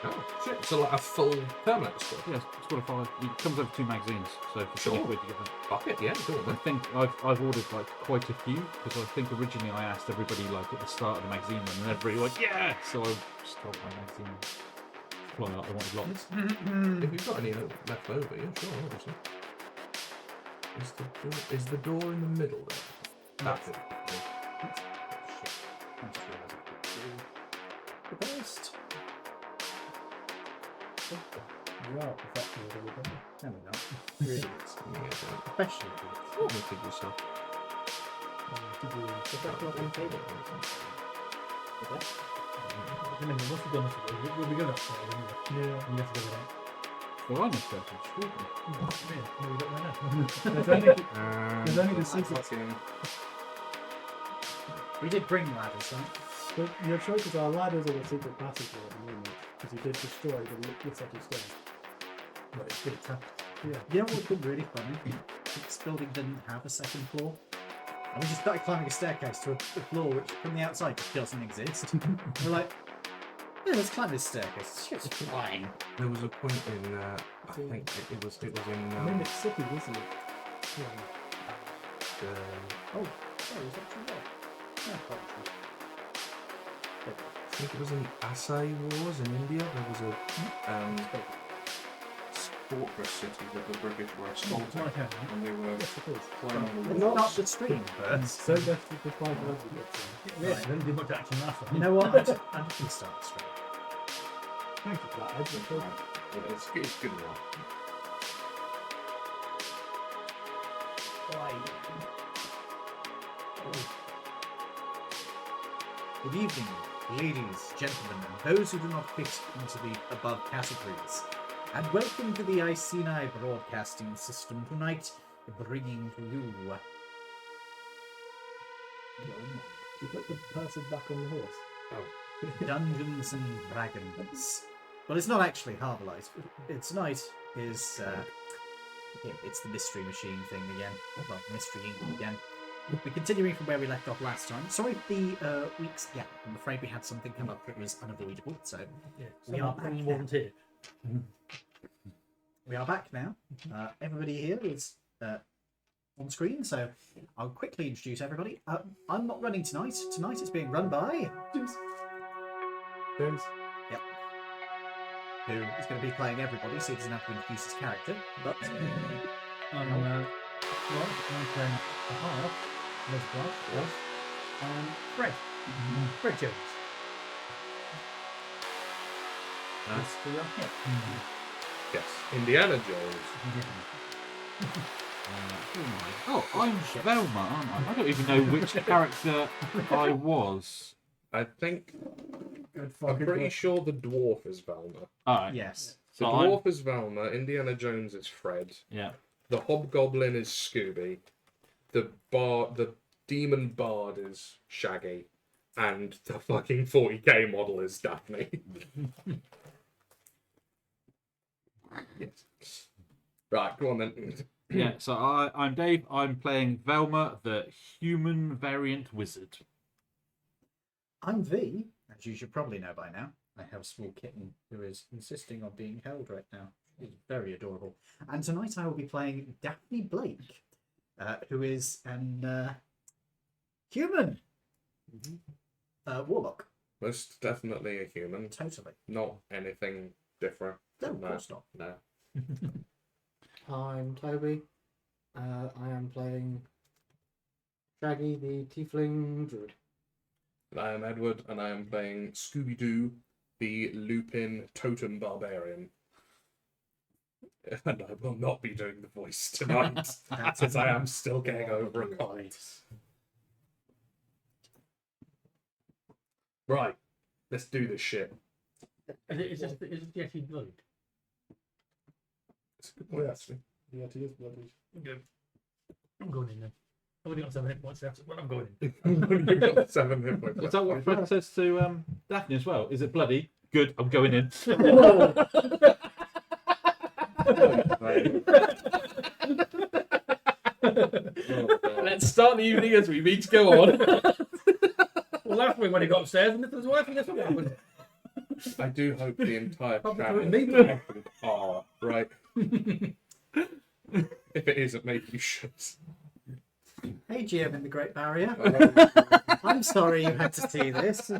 Oh, shit. So like a full permanent squad. Yes, it's got a 5. It comes over 2 magazines, so for Sure. 20 quid you get them. Fuck it, yeah, cool. I think I've ordered like quite a few because I think originally I asked everybody like at the start of the magazine run and everybody went yeah, so I just told my magazine fly out. I wanted lots. If you've got any left over, yeah, sure, obviously. Is the door in the middle there? That's it. The best. You are professional, everybody. No, we're not. Really, it's professional. What do you think yourself? Professional on table. I mean, once we've done this, we'll be good at that. Yeah. You have to go with that. Well, I'm excited. No, we don't know. There's only the secret. We did bring ladders, right? But your choices are ladders or the secret passageway at the moment, because you did destroy the set of stairs. But it's pretty tough. Yeah. You know what would be really funny? This building didn't have a second floor. And we just started climbing a staircase to a floor which from the outside just doesn't exist. We're like, yeah, let's climb this staircase. It's flying. There was a point in, I think it was in, I mean, it's City, isn't it? Yeah. Oh, sorry, is that true? Yeah, quite true. I think it was in the Asai Wars in India. There was a fortress city that the British were assaulting, and they were Yes, it is. climbing the It's walls. not the stream, but So desperate to find out what it's yeah, Didn't do much action last you one. know what? I can start the stream. Thank you for that, Ed. It's good enough. Good evening, ladies, gentlemen, and those who do not fit into the above categories. And welcome to the Iceni Broadcasting System tonight, bringing to you You put the person back on the horse. Dungeons and Dragons. Well, it's not actually Harbour Light. Tonight is, it's the Mystery Machine thing again. Well, Mystery Inc. again. We're continuing from where we left off last time. Sorry for the week's gap. I'm afraid we had something come up that was unavoidable, so we are back now. Volunteer. We are back now. Everybody here is on screen, so I'll quickly introduce everybody. I'm not running tonight. Tonight it's being run by James. Yep. Who is going to be playing everybody, so he doesn't have to introduce his character. But I'm playing a half, Liz Clark, and Fred. Fred Jones. Nice. For your hit. Yes, Indiana Jones. Oh, I'm Velma, aren't I? I don't even know which character I was. I think Good I'm fucking pretty luck. sure the dwarf is Velma. Alright. yes, The So dwarf is Velma. Indiana Jones is Fred. Yeah. The hobgoblin is Scooby. The demon bard is Shaggy, and the fucking 40k model is Daphne. Yes. Right, go on then. Yeah, so I'm Dave. I'm playing Velma, the human variant wizard. I'm V, as you should probably know by now. I have a small kitten who is insisting on being held right now. She's very adorable. And tonight I will be playing Daphne Blake, who is an human warlock. Most definitely a human. Totally. Not anything different. No, from of that. course not. No. I'm Toby. I am playing Shaggy, the Tiefling Druid. I am Edward, and I am playing Scooby-Doo, the Lupin Totem Barbarian. And I will not be doing the voice tonight, since I am still getting over a cold. Right, let's do this shit. Is it actually blood? It's a good point, Yes. actually. Yeah, he is bloody. Good. I'm going in then. I've only got 7 hit points left, but I'm going in. You've got 7 hit points Is left. that what Fred says to Daphne as well? Is it bloody? Good, I'm going in. Let's start the evening as we meet to go on. Well, last week when he got upstairs, and this was working, that's what happened. I do hope the entire Probably chat doing is me. connected are, right? If it isn't, maybe you should. Hey, GM in the Great Barrier. Uh, I'm sorry you had to see this.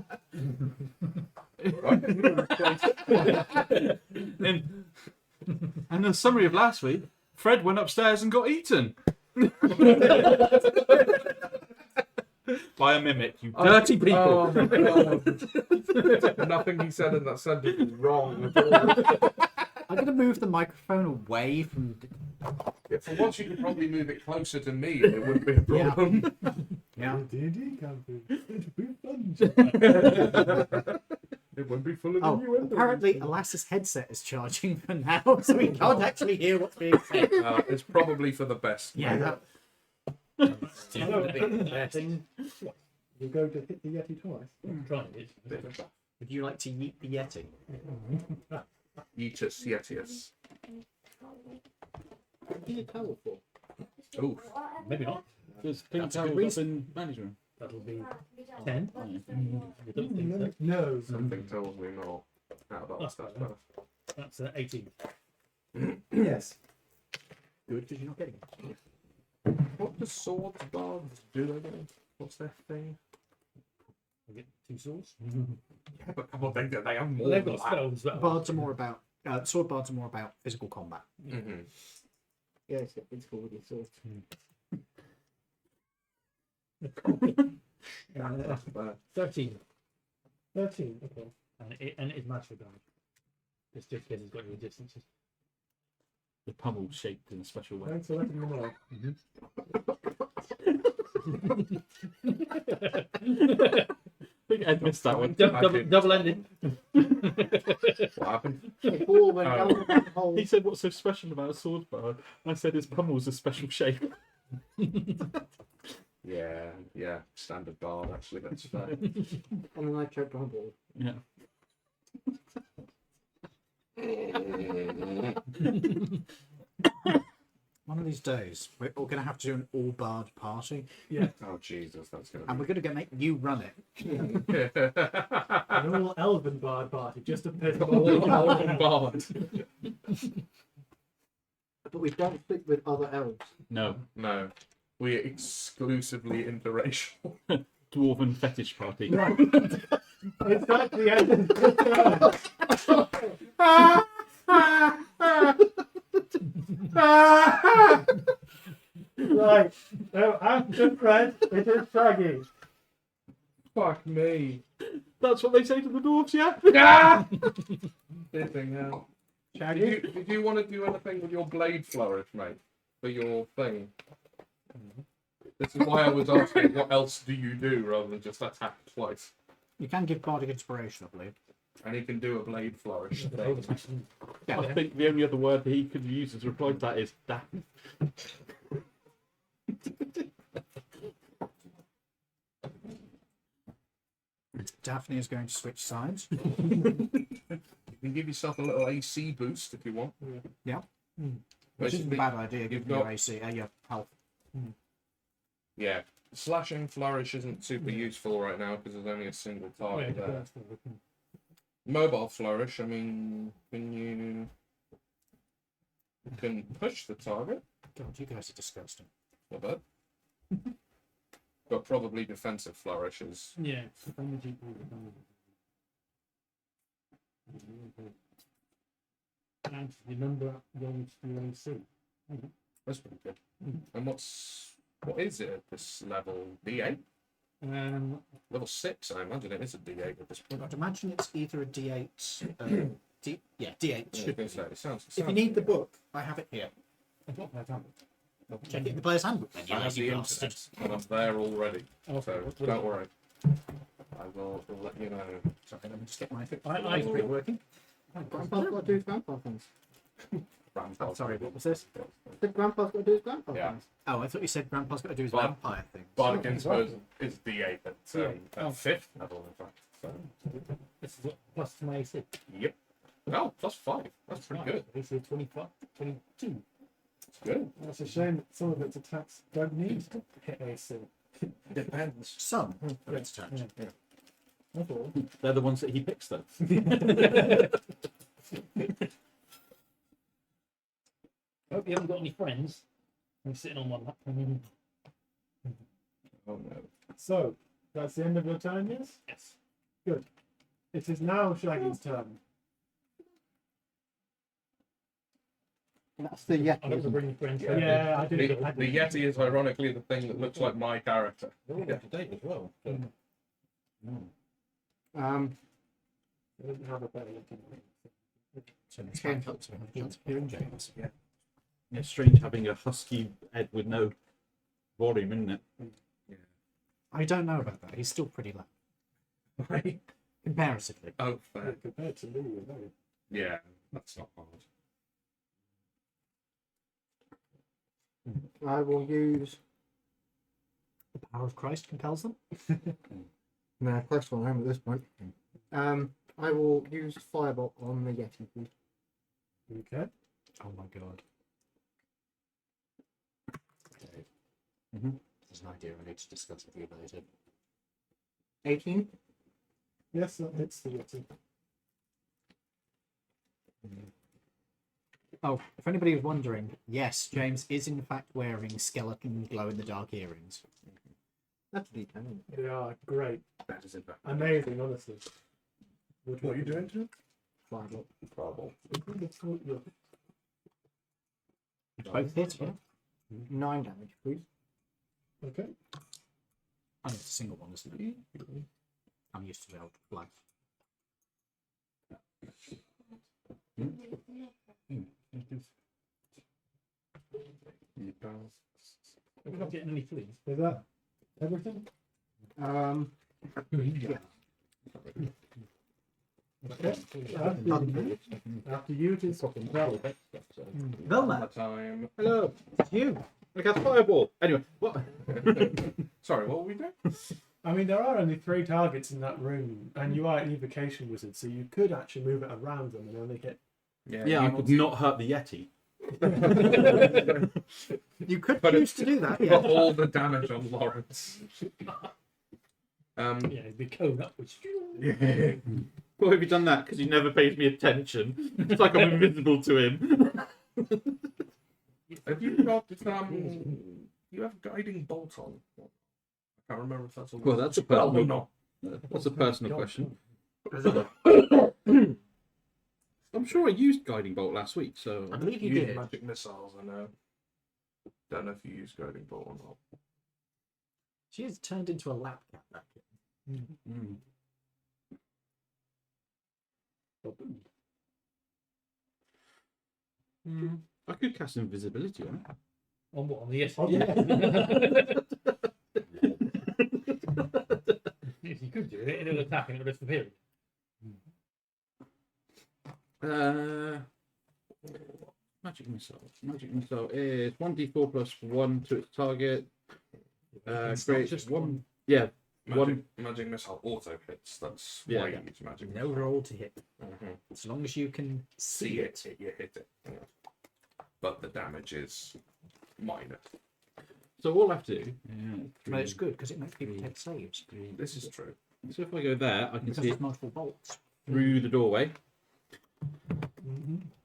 And the summary of last week, Fred went upstairs and got eaten. By a mimic, you dirty people. Oh my god. Nothing he said in that sentence was wrong at all. I'm going to move the microphone away from. Yeah, for once, you could probably move it closer to me and it wouldn't be a problem. Yeah. D&D campaign. It won't be full of Oh, innuendo. apparently Alas's headset is charging for now, so we can't actually hear what's being said. It's probably for the best. Yeah, that. Definitely the best. You go to hit the Yeti twice. I'm trying it. Would you like to yeet the Yeti? Yeetus Yetius. What do you towel for? Ooh. Maybe not. There's pink That's a good towels up reason. in management. That'll be 10. Oh, yeah. You don't think so? No. Something tells me not. Out of that stuff. That's 18. Yes. Good, because you're not getting it. What do swords bards do again? What's their thing? I get 2 swords. Yeah, but come on, they have more Well, they've than got that. spells as well. Bards are more about. Sword bards are more about physical combat. Mm-hmm. Yeah, it's called with your sword. 13. 13, okay. And it is magical damage. It's just because it's got your distances. The pummel shaped in a special way. Thanks for letting me know. I think Ed missed that one. Double ended. What happened? Hey, ball went down the black hole. He said, "What's so special about a sword bar?" I said, "His pummel's a special shape." Yeah, standard bard, actually, that's fair. And then I choked on a ball. Yeah. One of these days, we're all going to have to do an all bard party, Oh, Jesus, that's going and we're going to make you run it. to An all elven bard party, just a piss be... All bard. But we don't stick with other elves. No. No, we're exclusively interracial. Dwarven fetish party. Right. It's at the end of the Right. So after Fred, it is Shaggy. Fuck me. That's what they say to the dwarves, yeah? Ah! Flipping hell. Shaggy? Did you want to do anything with your blade flourish, mate? For your thing? This is why I was asking, what else do you do rather than just attack twice? You can give bardic inspiration, I believe. And he can do a blade flourish thing. Yeah. I think the only other word that he could use as a reply to that is that. Daphne is going to switch sides. You can give yourself a little AC boost if you want. Yeah. Which isn't a Basically, bad idea, you've given got- your AC, your health. yeah. Slashing flourish isn't super useful right now because there's only a single target there. Mobile flourish, I mean, you can push the target, God, you guys are disgusting. not bad. But probably defensive flourish is Yeah. And remember going to the AC. that's pretty good. And what is it at this level? D8? Level 6, I imagine it is a D8 at this point. I'd imagine it's either a D8. D8. Yeah, Should I was be. gonna say, it sounds, If you need the book, I have it here. I've got my tablet. Check it in the player's handbook. Then, you I have lazy the bastard. internet, and I'm there already. Okay, So what- don't worry. I will let you know. Sorry, let me just get my. I Is it working? Grandpa's got to do his grandpa things. Oh, sorry, what was this? The grandpa's got to do his grandpa Yeah. things. Oh, I thought you said Grandpa's got to do his But- vampire thing. Bardic Inspiration is D8 at Oh. 5th level, in fact. So, This is what, plus to my AC. yep. Oh, +5. That's pretty good. AC 25, 22. It's good. That's a shame that some of its attacks don't need to hit AC. Depends. Some of its turns. That's all. They're the ones that he picks, though. Hope you haven't got any friends. I'm sitting on one lap. Oh no. So, that's the end of your turn, yes? Yes. It is now Shaggy's turn. That's the I don't Yeti. want to isn't it? bring your friends. Yeah, I The, did. the Yeti is ironically the thing that looks like my character. They're all up to date as well. So. I didn't have a better looking one. So it's back up to hearing James. Yeah. Yeah, strange having a husky Ed with no volume, isn't it? I don't know about that. He's still pretty low. Right? Comparatively. Oh, Yeah, fair. compared to me, you know. Yeah, that's not hard. I will use. The power of Christ compels them. No, close to home at this point. I will use Firebolt on the Yeti, please. Okay. Oh my god. Okay. Mhm. There's an idea I need to discuss with you later. 18. Yes, that hits the Yeti. Oh, if anybody was wondering, yes, James is in fact wearing skeleton glow-in-the-dark earrings. That's a D10. They are great. That is it. Amazing, honestly. What are you doing to it? Firebolt. Trouble. Both hit, yeah? 9 damage, please. Okay. I know it's a single one, isn't it? I'm used to the old flags. We're not getting any fleas. Is that everything? Yeah. Okay. After you, it is Vel. Velma, Time. Hello, it's you. I got fireball. Anyway, what? Sorry, what were we doing? I mean, there are only 3 targets in that room, and you are an evocation wizard, so you could actually move it around them and only hit. Yeah, I could not hurt the Yeti. You could But choose it's- to do that, Put yeah. all the damage on Lawrence. Yeah, it'd be cone upwards. Why have you done that? Because he never pays me attention. It's like I'm invisible to him. Have you got you have guiding bolt on? I can't remember if that's a Well, that's a Probably personal. not. That's a personal question. I'm sure I used guiding bolt last week, so I believe you Use did. magic missiles, I know. Don't know if you use guiding bolt or not. She is turned into a lap cat, that kid. Mm. I could cast invisibility on it. On what? On the yes. Oh, yeah. If you could do it, it'll attack and it'll disappear. Magic missile. Magic missile is 1d4 plus 1 to its target. It's not Creates just one. Yeah. Magic missile auto hits. That's Yeah, why yeah. you use magic No roll to hit. Mhm. As long as you can See it, you hit it. Yeah. But the damage is minor. So all I have to do. But it's good because it makes people take saves. This is true. So if I go there, I can Because see there's it multiple bolts. through the doorway.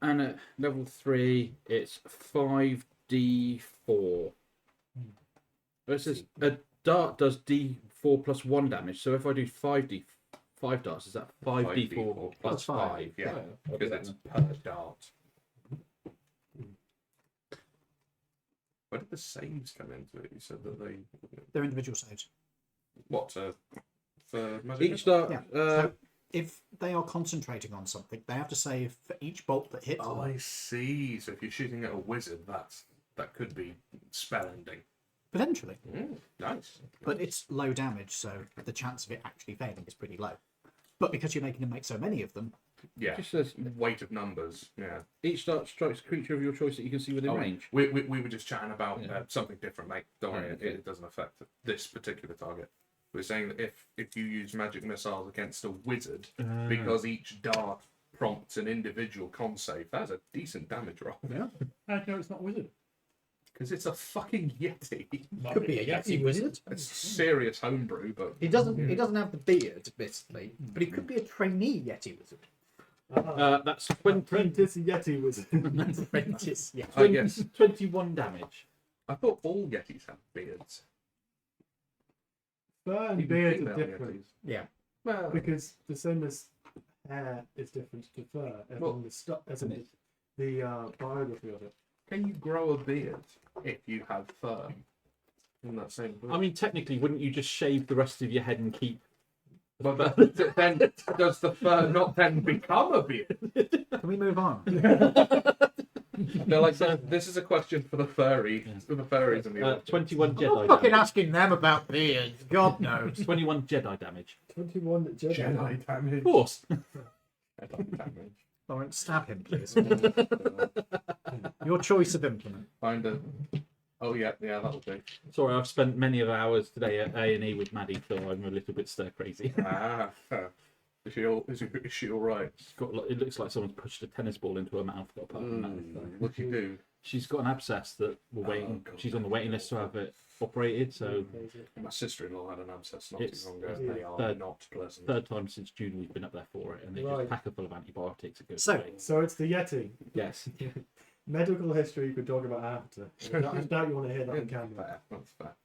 And at level 3, it's 5d4. But it says a dart does d4 plus 1 damage. So if I do 5 darts, is that 5d4 plus 5? Yeah, because it's per dart. Where did the saves come into it? You said that they. They're individual saves. What, for magic? Each dart. Yeah. So if they are concentrating on something, they have to save for each bolt that hits Oh, them. I see. So if you're shooting at a wizard, that could be spell ending. Potentially. Nice. But it's low damage, so the chance of it actually failing is pretty low. But because you're making them make so many of them, Yeah. It just says Weight of numbers. Yeah. each dart strikes a creature of your choice that you can see within Oh, range. we were just chatting about Yeah. something different, mate. Don't worry, Oh, okay. it doesn't affect this particular target. We're saying that if you use magic missiles against a wizard, because each dart prompts an individual con save, that's a decent damage roll. How do you know it's not a wizard? Because it's a fucking Yeti. Could be a Yeti wizard. It's serious homebrew, but He doesn't have the beard, admittedly, but he could be a trainee Yeti wizard. That's 20, Apprentice Yeti wizard. Apprentice, yeah. I guess 21 damage. I thought all Yetis had beards. Fur and Even beard female are different Yetis. Yeah. Well, because the same as hair is different to fur. Well, Well, as in the biography of it. can you grow a beard if you have fur in that same group? I mean, technically, wouldn't you just shave the rest of your head and keep? but then does the fur not then become a beard? Can we move on? No, like this is a question for the furries in the audience. 21 I'm Jedi. not fucking Damage. asking them about beards. God knows. 21 Jedi damage. 21 Jedi. Jedi damage. Of course. Jedi damage. Lawrence, stab him, please. Your choice of implement. Find a. Oh yeah, that'll do. Sorry, I've spent many of hours today at A&E with Maddie, so I'm a little bit stir crazy. Is she all right? It looks like someone's pushed a tennis ball into her mouth. But apart from that, What'd you do? she's got an abscess that we're waiting. God. She's on the waiting list to have it operated. So My sister-in-law had an abscess not It's too long ago. They are third- not pleasant. third time since June we've been up there for it, and they Right. just pack her full of antibiotics. It goes So- away. So it's the Yeti. Yes. Medical history you could talk about after. I doubt you want to hear that on camera. That's fair.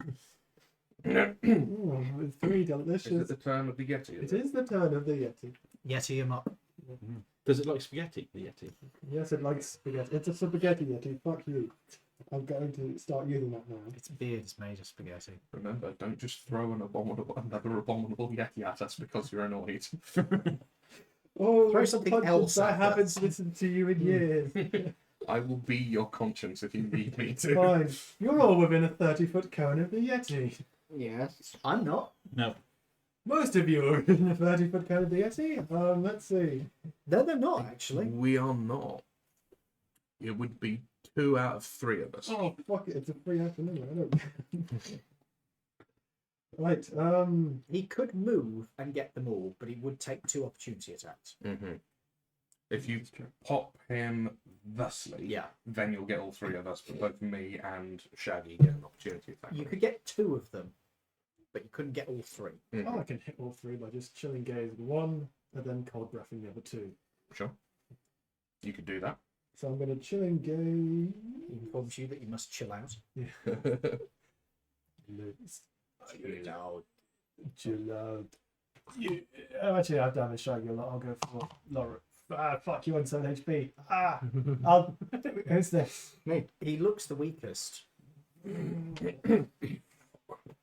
Ooh, with 3 Is it delicious. the turn of the Yeti? It is the turn of the Yeti. Yeti him up. Does it like spaghetti? The Yeti. Yes, it likes spaghetti. It's a spaghetti Yeti. Fuck you. I'm going to start using that now. Its beard is made of spaghetti. Remember, don't just throw another abominable Yeti at us because you're annoyed. Oh, Throw something conscience, else I at haven't us. listened to you in years. I will be your conscience if you need me to. Fine. You're all within a 30-foot cone of the Yeti. Yes. I'm not. No. Most of you are within a 30-foot cone of the Yeti. Let's see. No, they're not, actually. We are not. It would be 2 out of 3 of us. Oh, fuck it. It's a free afternoon. I don't... Right. He could move and get them all, but he would take 2 opportunity attacks. Mm-hmm. If you pop him thusly, Yeah. then you'll get all 3 of us, but both me and Shaggy get an opportunity attack. You could get 2 of them, but you couldn't get all 3. Mhm. Oh, I can hit all 3 by just chilling gaze with 1 and then cold breathing the other 2. Sure. You could do that. So I'm going to chilling gaze. He informs you that you must chill out. Chill out. You actually have damage Shaggy a lot. I'll go for Laura. Fuck you on 7 HP. Who's this? He looks the weakest. He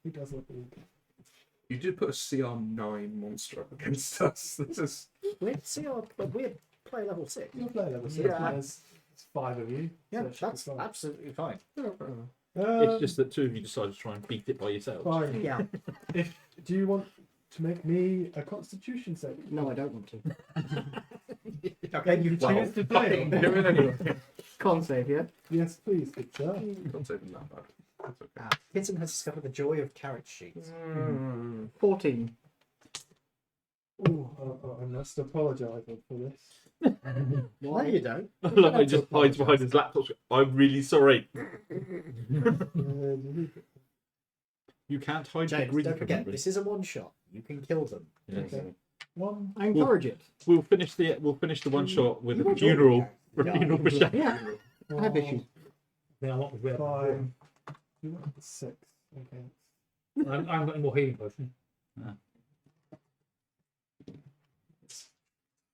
does look weak. You did put a CR9 monster up against us. This is. We're play level 6. You'll play level 6. Yeah. There's 5 of you. Yeah, so it should be that's fine. absolutely fine. It's just that 2 of you decided to try and beat it by yourselves. Fine. Yeah. Do you want to make me a Constitution save? No, I don't want to. Okay, you Choose to fail. Do it anyway. Can't save yet. Yes, please. Good job. Don't say them that bad. That's okay. Kitten has discovered the joy of carrot sheets. 14. Ooh, I must apologise for this. No, you don't. Like he just hides behind his laptop. I'm really sorry. You can't hide the James, grief. don't of forget, it. this is a one shot. You can kill them. Yes. Okay. 1. I encourage it. We'll finish the one shot with You a enjoy funeral. it. Funeral for Shaggy. Yeah, I have issues. Then I want to wear 5. 6. Okay. I'm got more healing potion.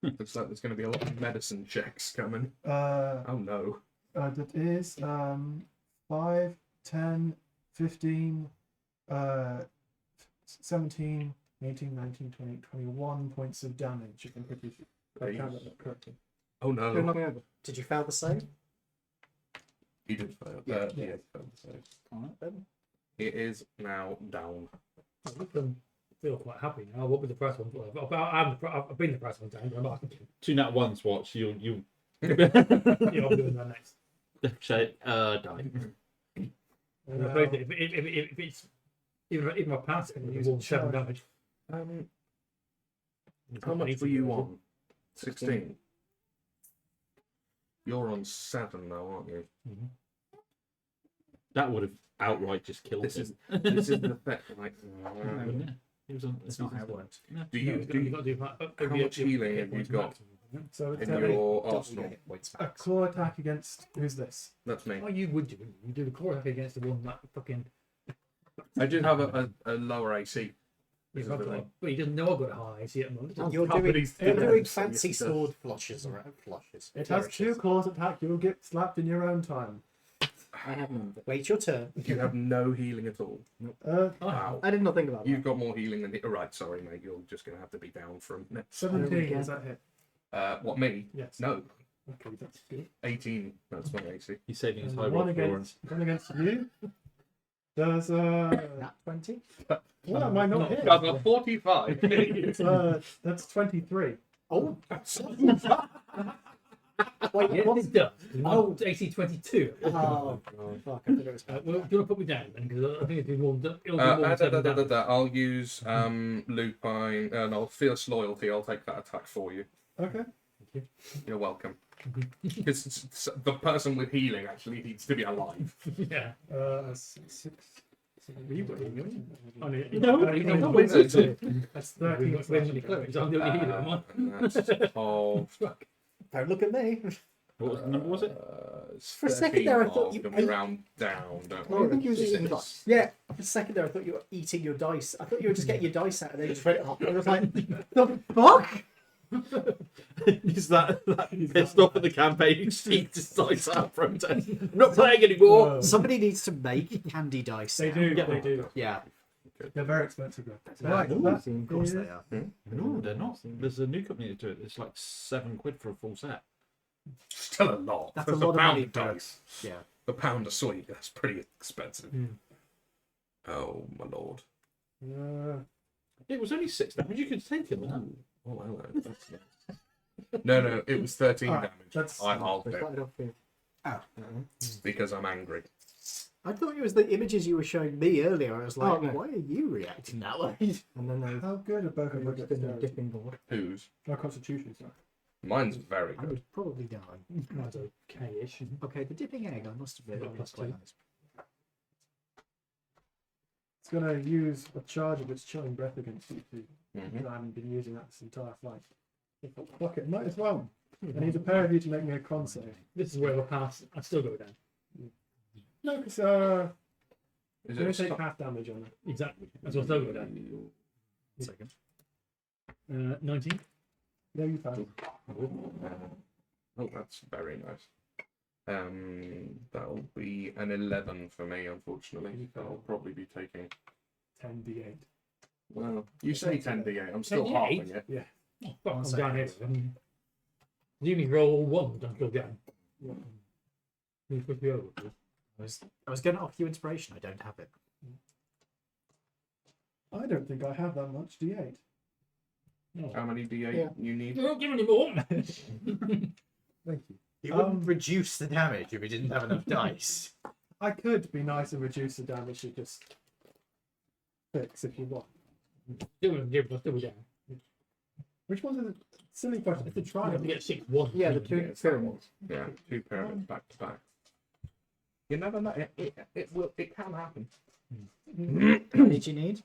Looks like there's going to be a lot of medicine checks coming. Uh, Oh no. that is 5, 10, 15, 17, 18, 19, 20, 21 points of damage. If I'm pretty sure. I counted that correctly. Oh Don't no. knock me over. Did you fail the save? He did fail. Yeah. He did fail the save. Alright then. It is now down. I feel quite happy now. What was the first one? I've been the first one down, but I'm not. 2 nat 1s, watch. You Yeah, I'll be doing that next. say, die. I'm afraid that if it's even my pass, it will do 7 damage. How much were you on? 16. You're on 7 now, aren't you? That would have outright just killed This him. is the thing. Like, Yeah. He was on. That's not how it works. do you You've got to do how much healing have you got So it's in a your Double arsenal? your hit points a back. claw attack against who's this? That's me. Oh, you would do. You do the core attack against the one that fucking. I do have a lower AC. This is the thing. But he doesn't know I've got a high AC at the moment. You're Companies doing, do you're doing that. fancy Yes, it does. sword flushes around flushes. It has two claws attack. You'll get slapped in your own time. I have none. Wait your turn. You have no healing at all. Wow. I did not think about that. You've got more healing than right. Sorry, mate. You're just going to have to be down from 17 is that hit? what me? Yes. No, Okay, that's good. 18. That's my AC. He's saving his And high one roll against you. Does Nat 20? well, that might not hit. I've got 45. That's 23. Oh, Wait, yeah, it does. Oh. Oh, AC 22. oh, fuck! I thought it was. Well, do you want to put me down then? Because I think it'll be more than it'll be more than 7 damage. I'll use lupine and I'll fierce loyalty. I'll take that attack for you. Okay. You're welcome. Because the person with healing actually needs to be alive. Yeah. Six. You got it, you Oh, No, you don't. wait, That's That's 13. 13. We've got many clerics. I'm the only healer, am I? And that's 12. Don't look at me. What was the number? Was it? For a second there, I thought you Then we ate- round down, don't Oh, we? I think he was eating Six. dice. Yeah, for a second there, I thought you were eating your dice. I thought you were just getting your dice out and then you just read it off. I was like, the fuck? He's that pissed off at the campaign. He just eats his dice out of protest. I'm not playing anymore. Oh. Somebody needs to make candy dice. They now. do. Yeah. They do. Yeah, They're very expensive though. Right, Right. That of course is- they are. No, they're not. There's a new company that do it. It's like £7 for a full set. Still a lot. That's a That's lot of pound money of for dice. Yeah. A pound of sweet. That's pretty expensive. Hmm. Oh my lord. It was only 6 damage. You could take it. Man. Oh, hello. That's nice. No, it was 13 Alright, damage. that's- I halved They it started off with. because I'm angry. I thought it was the images you were showing me earlier. I was like, Oh, no. why are you reacting that way? And then they How good are both of your just been a dexterity? dipping board. Whose? No constitution, sorry. Mine's very I good. would probably die. Mine's okay-ish. Okay, the dipping egg, I must admit, Got was plus quite two. nice. It's going to use a charge of its chilling breath against you two. Mhm. I haven't been using that this entire flight. Fuck it, might as well. I need a pair of you to make me a con save. This is where I pass. I still go down. No, because Is I'm going it to take half damage on it. Exactly. That's what I still go down. Second. 19. There you found. Oh, that's very nice. That'll be an 11 for me, unfortunately. I'll probably be taking. 10d8. Well, you say 10d8. I'm still 10d8? halving it. Oh, fuck, I'm One down here. second. You only roll one, don't go down. You put me over. please. I was going to offer you inspiration. I don't have it. I don't think I have that much d8. No. How many d8 Yeah. you need? You don't give any more. Thank you. You Um, wouldn't reduce the damage if we didn't have enough dice. I could be nice and reduce the damage to just fix if you want. Still go down. Which one's the silly question? It's the You have to trial. get 6-1. Yeah, the two Yes, that pyramids. was. Yeah, 2 pyramids back to back. You never know. It will. It can happen. How did you need?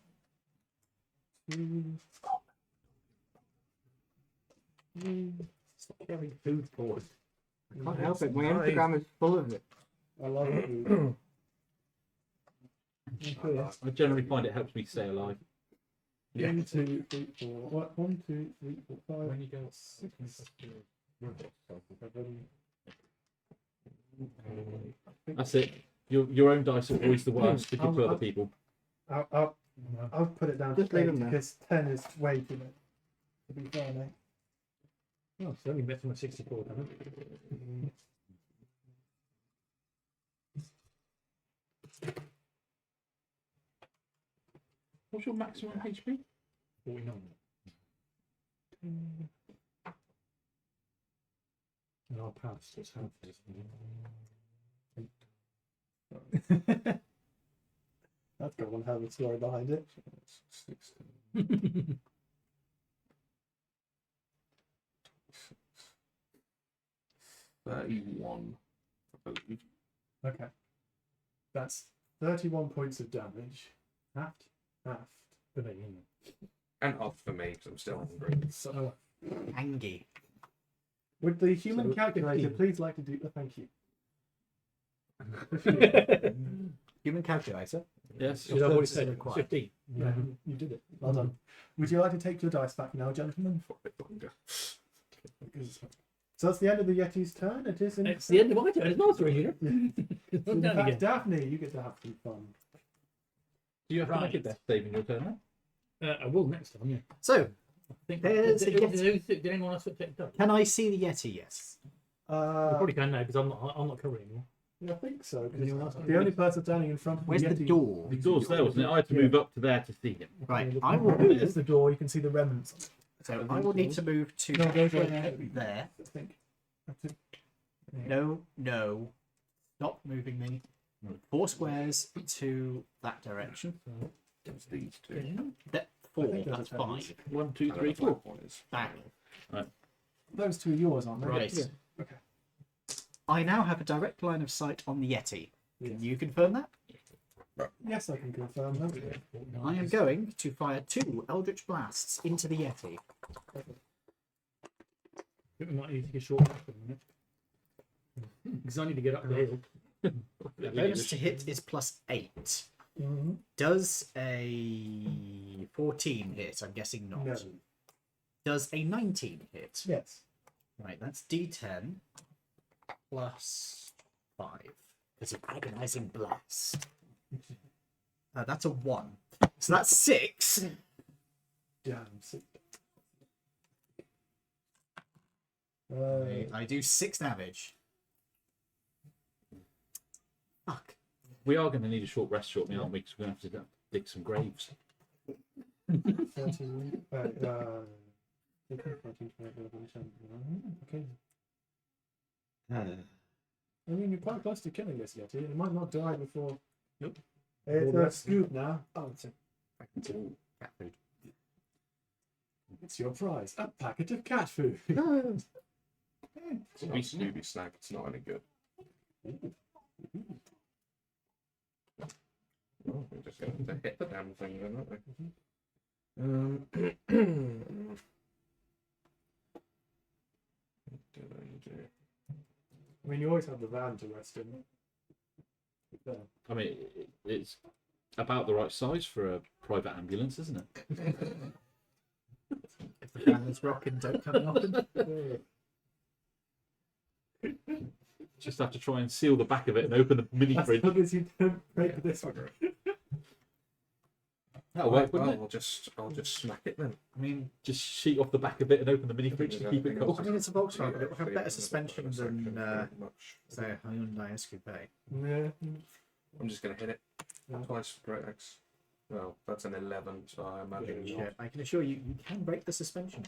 Stop carrying food forward. I can't help it. My Nice. Instagram is full of it. I love it. Okay. I generally find it helps me stay alive. Yeah. 1, 2, 3, 4. What? 1, 2, 3, 4, 5. When you go 6, 7. That's it. Your own dice are always the worst to give to other people. I'll put it down Just to leave 8 them there. because 10 is way too much. To be fair, mate. Oh, it's only better than 64 damage. What's your maximum HP? 49. And I'll pass. It's half this. That's got one hell of a story behind it. 16. 31, I believe. Okay. That's 31 points of damage. Half. For me, isn't it? And off for me, because I'm still hungry. So, Angie. would the human So, calculator 15. please like to do? Thank you. Human calculator. Yes. Because I've already services said required. 15. Yeah, you did it. Well done. Would you like to take your dice back now, gentlemen? So that's the end of the Yeti's turn. It is in It's the end of my turn. It's not 3 unit. It's In not down fact, again. Daphne, you get to have some fun. Do you have to make a Right. death save in your turn then? I will next time, yeah. So, I think There's a did anyone else take double? can I see the Yeti? Yes. I probably can now because I'm not covering anymore. Yeah, I think so. 'cause Anyone else? the only person standing in front of Where's the the Yeti. door? The door's there, wasn't it? I had to move up to there to see him. Right. I will There's move. the door. You can see the remnants. So I will need to move to No, go for it. there. I think. That's it. No. Stop moving me. 4 squares to that direction. It's these two. That I 4. think That's that's 5. 1, 2, I don't know 3, if 4. that one is. Bang. Those two are yours, aren't they? Right. Yeah. Okay. I now have a direct line of sight on the Yeti. Yes. Can you confirm that? Yes, I can confirm that. I am going to fire 2 Eldritch Blasts into the Yeti. I think we might need to take a short rest for a minute. Because I need to get up the hill. The bonus to hit is +8. Mm-hmm. Does a 14 hit? I'm guessing not. No. Does a 19 hit? Yes. Right, that's D10 plus 5. It's an agonizing blast. That's a 1. So that's 6. Damn. I do 6 damage. Fuck. We are going to need a short rest shortly, aren't we? Because we're going to have to dig some graves. 13, 14, 14, 15, okay. I mean, you're quite close to killing this Yeti. It might not die before. Nope. It's a scoop now. Oh, Cat food. it's your prize. A packet of cat food. It's not a Scooby snack. It's not any good. Oh, we're just going to hit the damn thing then, aren't we? What did I do? I mean, you always have the van to rest in. There. I mean, it's about the right size for a private ambulance, isn't it? If the fan is rocking, don't come knocking. Just have to try and seal the back of it and open the mini As fridge. long as you don't break this one. That'll Right, work, wouldn't well, it? I'll just smack it then. I mean, Just sheet off the back of it and open the mini fridge to keep it cold. I mean, it's a Volkswagen, but it will have better suspension than, say, a Hyundai Escoupe. Yeah. I'm just going to hit it twice. Great X. Well, that's an 11, so I imagine Yeah, not. I can assure you, you can break the suspension.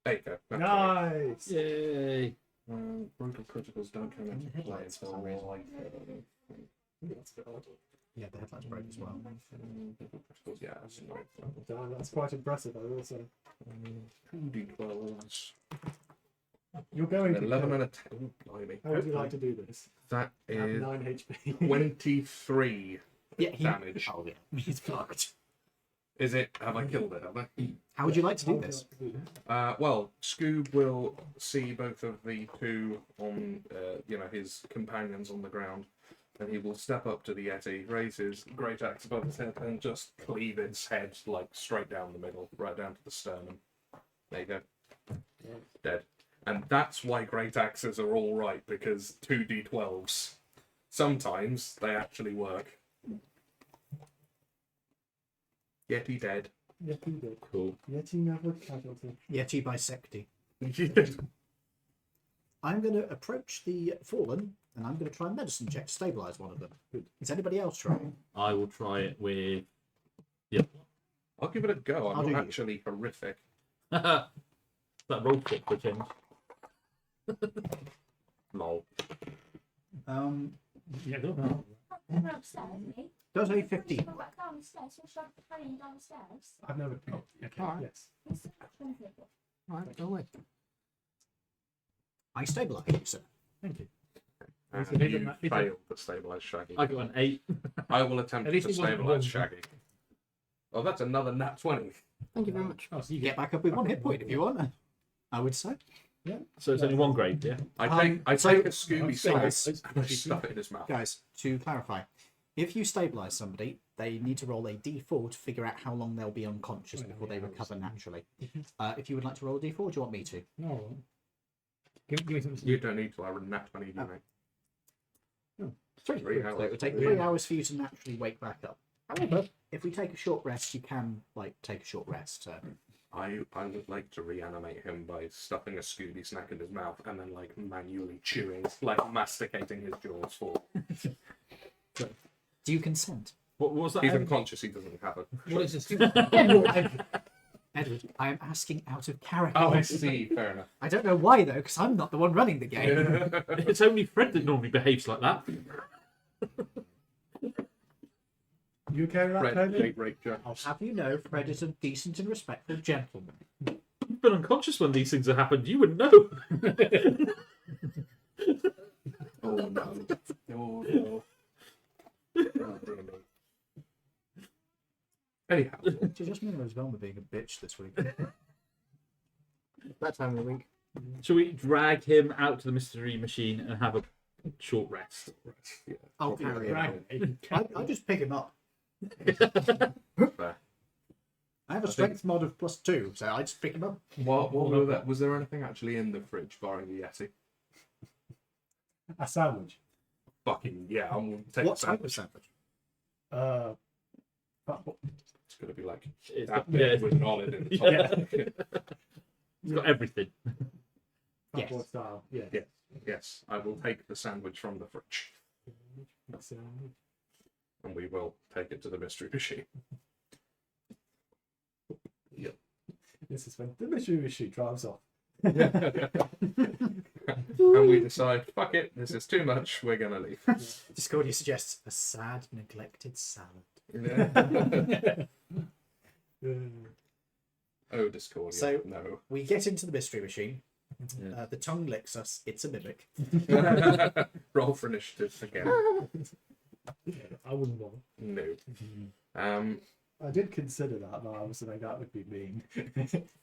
There you go. That's Nice. Yay! brutal criticals don't come into play until like That's a bit odd. Yeah, the headlights broke as well. brutal criticals. Yeah, that's not. Damn, that's quite impressive. I will say. 2d12s. You're going An to 11 kill. and a 10. Oh, blimey. How would you like to do this? That Have is 9 HP. 23 Yeah, he, damage. Oh, yeah, he's blocked. Is it? Have I killed it? Have I? How would you like to do this? Well, Scoob will see both of the two on, his companions on the ground, and he will step up to the Yeti, raise his great axe above his head, and just cleave its head like straight down the middle, right down to the sternum. There you go. Dead. And that's why great axes are all right, because 2d12s. Sometimes they actually work. Yeti dead. Yeti dead. Cool. Yeti never casualty. Yeti bisecti. I'm going to approach the fallen, and I'm going to try and medicine check to stabilize one of them. Is anybody else trying? I will try it with. I'll give it a go. I'll I'm do not you. actually horrific. that roll fit for a change. Lol. Yeah, go on. They're upstairs, me. Does a 15. Go back downstairs. You'll shove Harry downstairs. I've never. Oh, okay. Alright. Yes. He's trinket. Right, go away. I stabilize you, sir. Thank you. And He's a- you he's a- failed to stabilize Shaggy. I got an 8. I will attempt At to least he wasn't stabilize wrong. Shaggy. Oh, that's another nat 20. Thank you very much. Oh, so you Get get back up with 1 hit point if you want. I would say. So it's only 1 grade, yeah? I so- take a Scooby so- slice and I stuff it in his mouth. Guys, to clarify, if you stabilize somebody, they need to roll a d4 to figure out how long they'll be unconscious before they recover naturally. If you would like to roll a d4, do you want me to? no. Give me something. You don't need to. I would nat 20 you, mate. 3 3 So hours. it would take 3 hours for you to naturally wake back up. However, if we take a short rest, you can take a short rest. I would like to reanimate him by stuffing a Scooby snack in his mouth and then manually chewing, masticating his jaws for. Do you consent? What was that? He's Ed? unconscious. He doesn't have a. What is this? Edward, I am asking out of character. Oh, I see. Fair enough. I don't know why though, because I'm not the one running the game. It's only Fred that normally behaves like that. You okay with that, Red Tony? date rape Jack. I'll have you know, Fred is a decent and respectful gentleman. You've been unconscious when these things have happened. You wouldn't know. Oh no. Oh no. Oh, dear me. Anyhow, Do you just mean Velma being a bitch this week? That time of the week. Shall we drag him out to the mystery machine and have a short rest? yeah, I'll probably carry him. I just pick him up. fair. I have a strength mod of +2, so I just pick him up. Was there anything actually in the fridge barring the Yeti? A sandwich. Fucking yeah, I'm gonna take What the type of sandwich. sandwich? It's gonna be like It's that got, yeah, bit with an olive in the top. it's got everything. Yes. Fatboy style. Yeah. Yeah. Yes, I will take the sandwich from the fridge That's, and we will take it to the mystery machine. this is when the mystery machine drives off. And we decide, fuck it, this is too much, we're gonna leave. Discordia suggests a sad, neglected salad. Oh, Discordia. So- No. We get into the mystery machine. Yeah. The tongue licks us. It's a mimic. Roll for initiative again. I wouldn't bother. No. I did consider that, but I was like, that would be mean.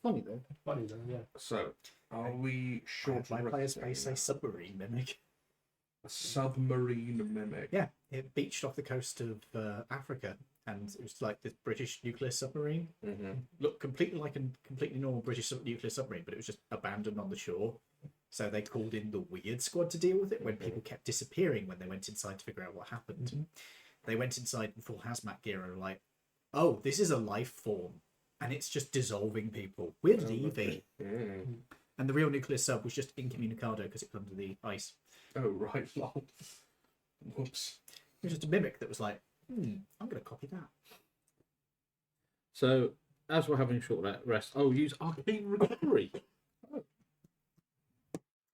Funny though. Funny though, yeah. So, are we short My of players resting face now? a submarine mimic. A submarine mimic. Yeah, it beached off the coast of Africa, and it was like this British nuclear submarine. Mm-hmm. Looked completely like a completely normal British nuclear submarine, but it was just abandoned on the shore. So they called in the weird squad to deal with it when people kept disappearing when they went inside to figure out what happened. They went inside in full hazmat gear and were like, "Oh, this is a life form, and it's just dissolving people. We're leaving." Mm. And the real nuclear sub was just incommunicado because it was under the ice. Oh, right, lol. Whoops. It was just a mimic that was like, I'm going to copy that. So, as we're having a short rest, I'll use Arcane Recovery.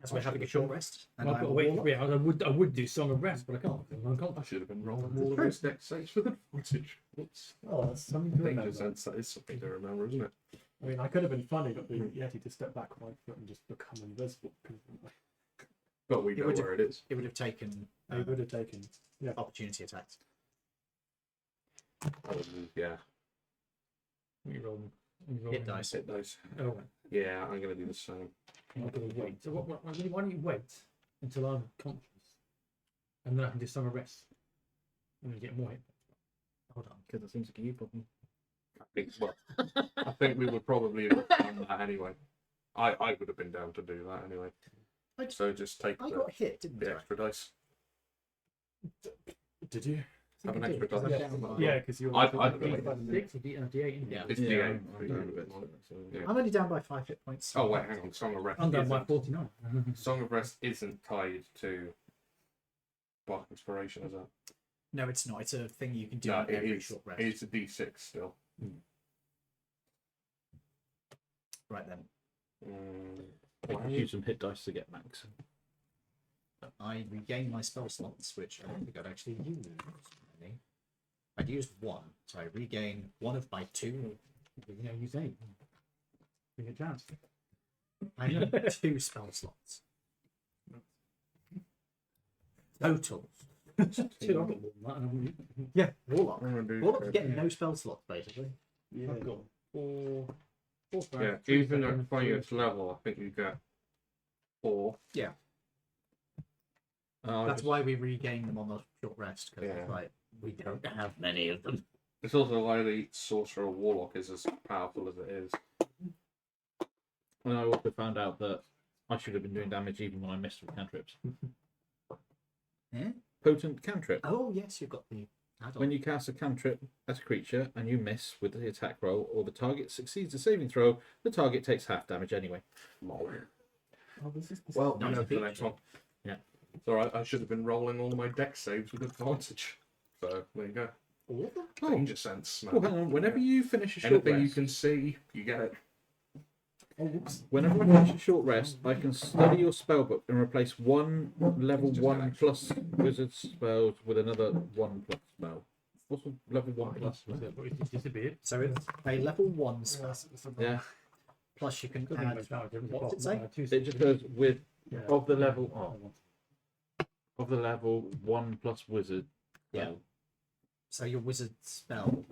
As we're having a short rest. And I've I got to will wait. warm up. Yeah, I would do Song of Rest, but I can't. I'm I unconscious. should have been rolling all of those deck saves with advantage. Whoops. Oh, that's something to Danger remember. sense, that is something to remember, isn't it? I mean, I could have been funny, got the Yeti to step back 1 foot and just become invisible. But we It know would where it is. It would have taken They would have taken. Yeah. opportunity attacks. Yeah, You roll. Hit dice. it does. Oh, right. Yeah, I'm going to do the same. I'm not going to wait. So why don't you wait until I'm conscious, and then I can do Song of Rest, and you get more hit. Hold on. Because it seems like a you problem. I think we would probably have done that anyway. I would have been down to do that anyway. So just take I the, got hit, didn't the I? extra dice. Did you? Have an I extra did, 'cause I'm dice. down by- Yeah, because you're. I- Six or D8, isn't Yeah, it? it's Yeah, D8 I'm for down a you. bit, so, Yeah. I'm only down by 5 hit points. Oh wait, hang on. Song of Rest. I'm down by isn't- 49. Song of Rest isn't tied to Bark Inspiration, is it? No, it's not. It's a thing you can do No, on it every is. short rest. It's a D6 still. Right then. I could use some hit dice to get max. I regain my spell slots, which I don't think I'd actually use. Really. I'd use 1, so I regain 1 of my 2. You know, use 8. Bring a chance. I have 2 spell slots. Total. Shit, I've got more than that. And Yeah, Warlock. I'm gonna do Warlock's getting no spell slots, basically. Yeah. I've got four. Yeah, three even second, at 20th level, I think you get 4. That's why we regain them on the short rest, because Yeah. it's like, we don't have many of them. It's also why the Sorcerer Warlock is as powerful as it is. And I also found out that I should have been doing damage even when I missed with cantrips. Yeah? Potent cantrip. Oh, yes, you've got the add-on. When you cast a cantrip at a creature and you miss with the attack roll, or the target succeeds a saving throw, the target takes half damage anyway. Oh, this is Well, Nice I know for the feature. next one. Yeah. It's alright, I should have been rolling all my deck saves with advantage. So, there you go. All of them? Oh, Danger sense, man. oh, hang on. Whenever you finish a short Anything you rest, can see, you get it. Oh, whoops. whenever I finish a short rest, I can study your spellbook and replace one level Just 1 an plus wizard spells with another 1 plus spell. What's a level 1 plus? Was it? It's disappeared. So it's a level 1 spell, Yeah, plus you can Doesn't make add... much damage. It's What's got, it say? two it just goes with Yeah. of the level of the level 1 plus wizard. Yeah. spell. So your wizard spell...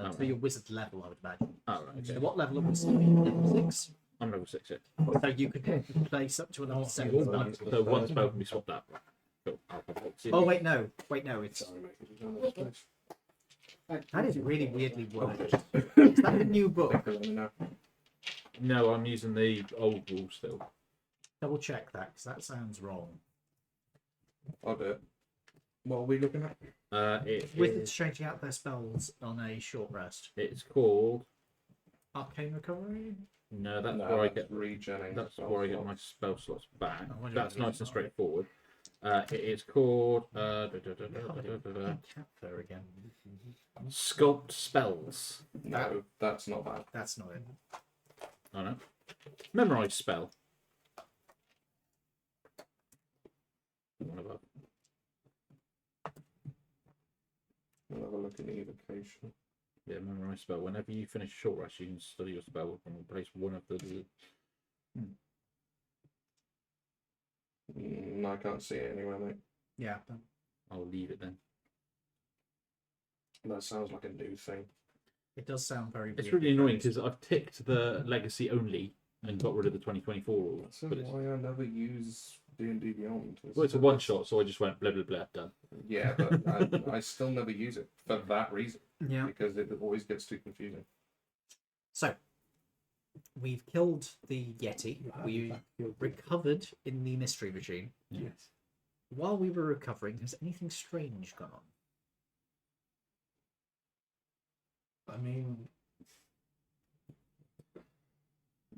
Oh, so your wizard level, I would imagine. Oh, right, okay. So what level of wizard are you? Level 6? I'm level 6 here. So you could place up to a level 7. you're spell. right. So one spell can be swapped out. Cool. Oh, wait, no. Wait, no. It's Sorry, mate, you don't have space. That is really weirdly worded. Is that a new book? Let me know. No, I'm using the old rule still. Double check that, because that sounds wrong. I'll do it. What are we looking at? Wizards changing out their spells on a short rest. It's called. Arcane Recovery? No, that's No, where I that's get. regenning. That's spell where I get slots. my spell slots back. I wonder That's if nice it's and not- straightforward. It is called Cat fur again. Sculpt Spells. No, that's not bad. That's not it. Oh no. Memorize spell. One above. We'll have a look at evocation. Yeah, memorize spell. Whenever you finish a short rest, you can study your spell and replace one of the. I can't see it anywhere, mate. Yeah. I'll leave it then. That sounds like a new thing. It does sound very It's weirdly really annoying phrased. because I've ticked the legacy only and got rid of the 2024 rules. That's But it's, why I never use D&D Beyond. well, it's a one shot, so I just went blah blah blah done. Yeah, but I still never use it for that reason. Yeah. Because it always gets too confusing. So, we've killed the Yeti. We recovered in the mystery machine. Yes. While we were recovering, has anything strange gone on? I mean,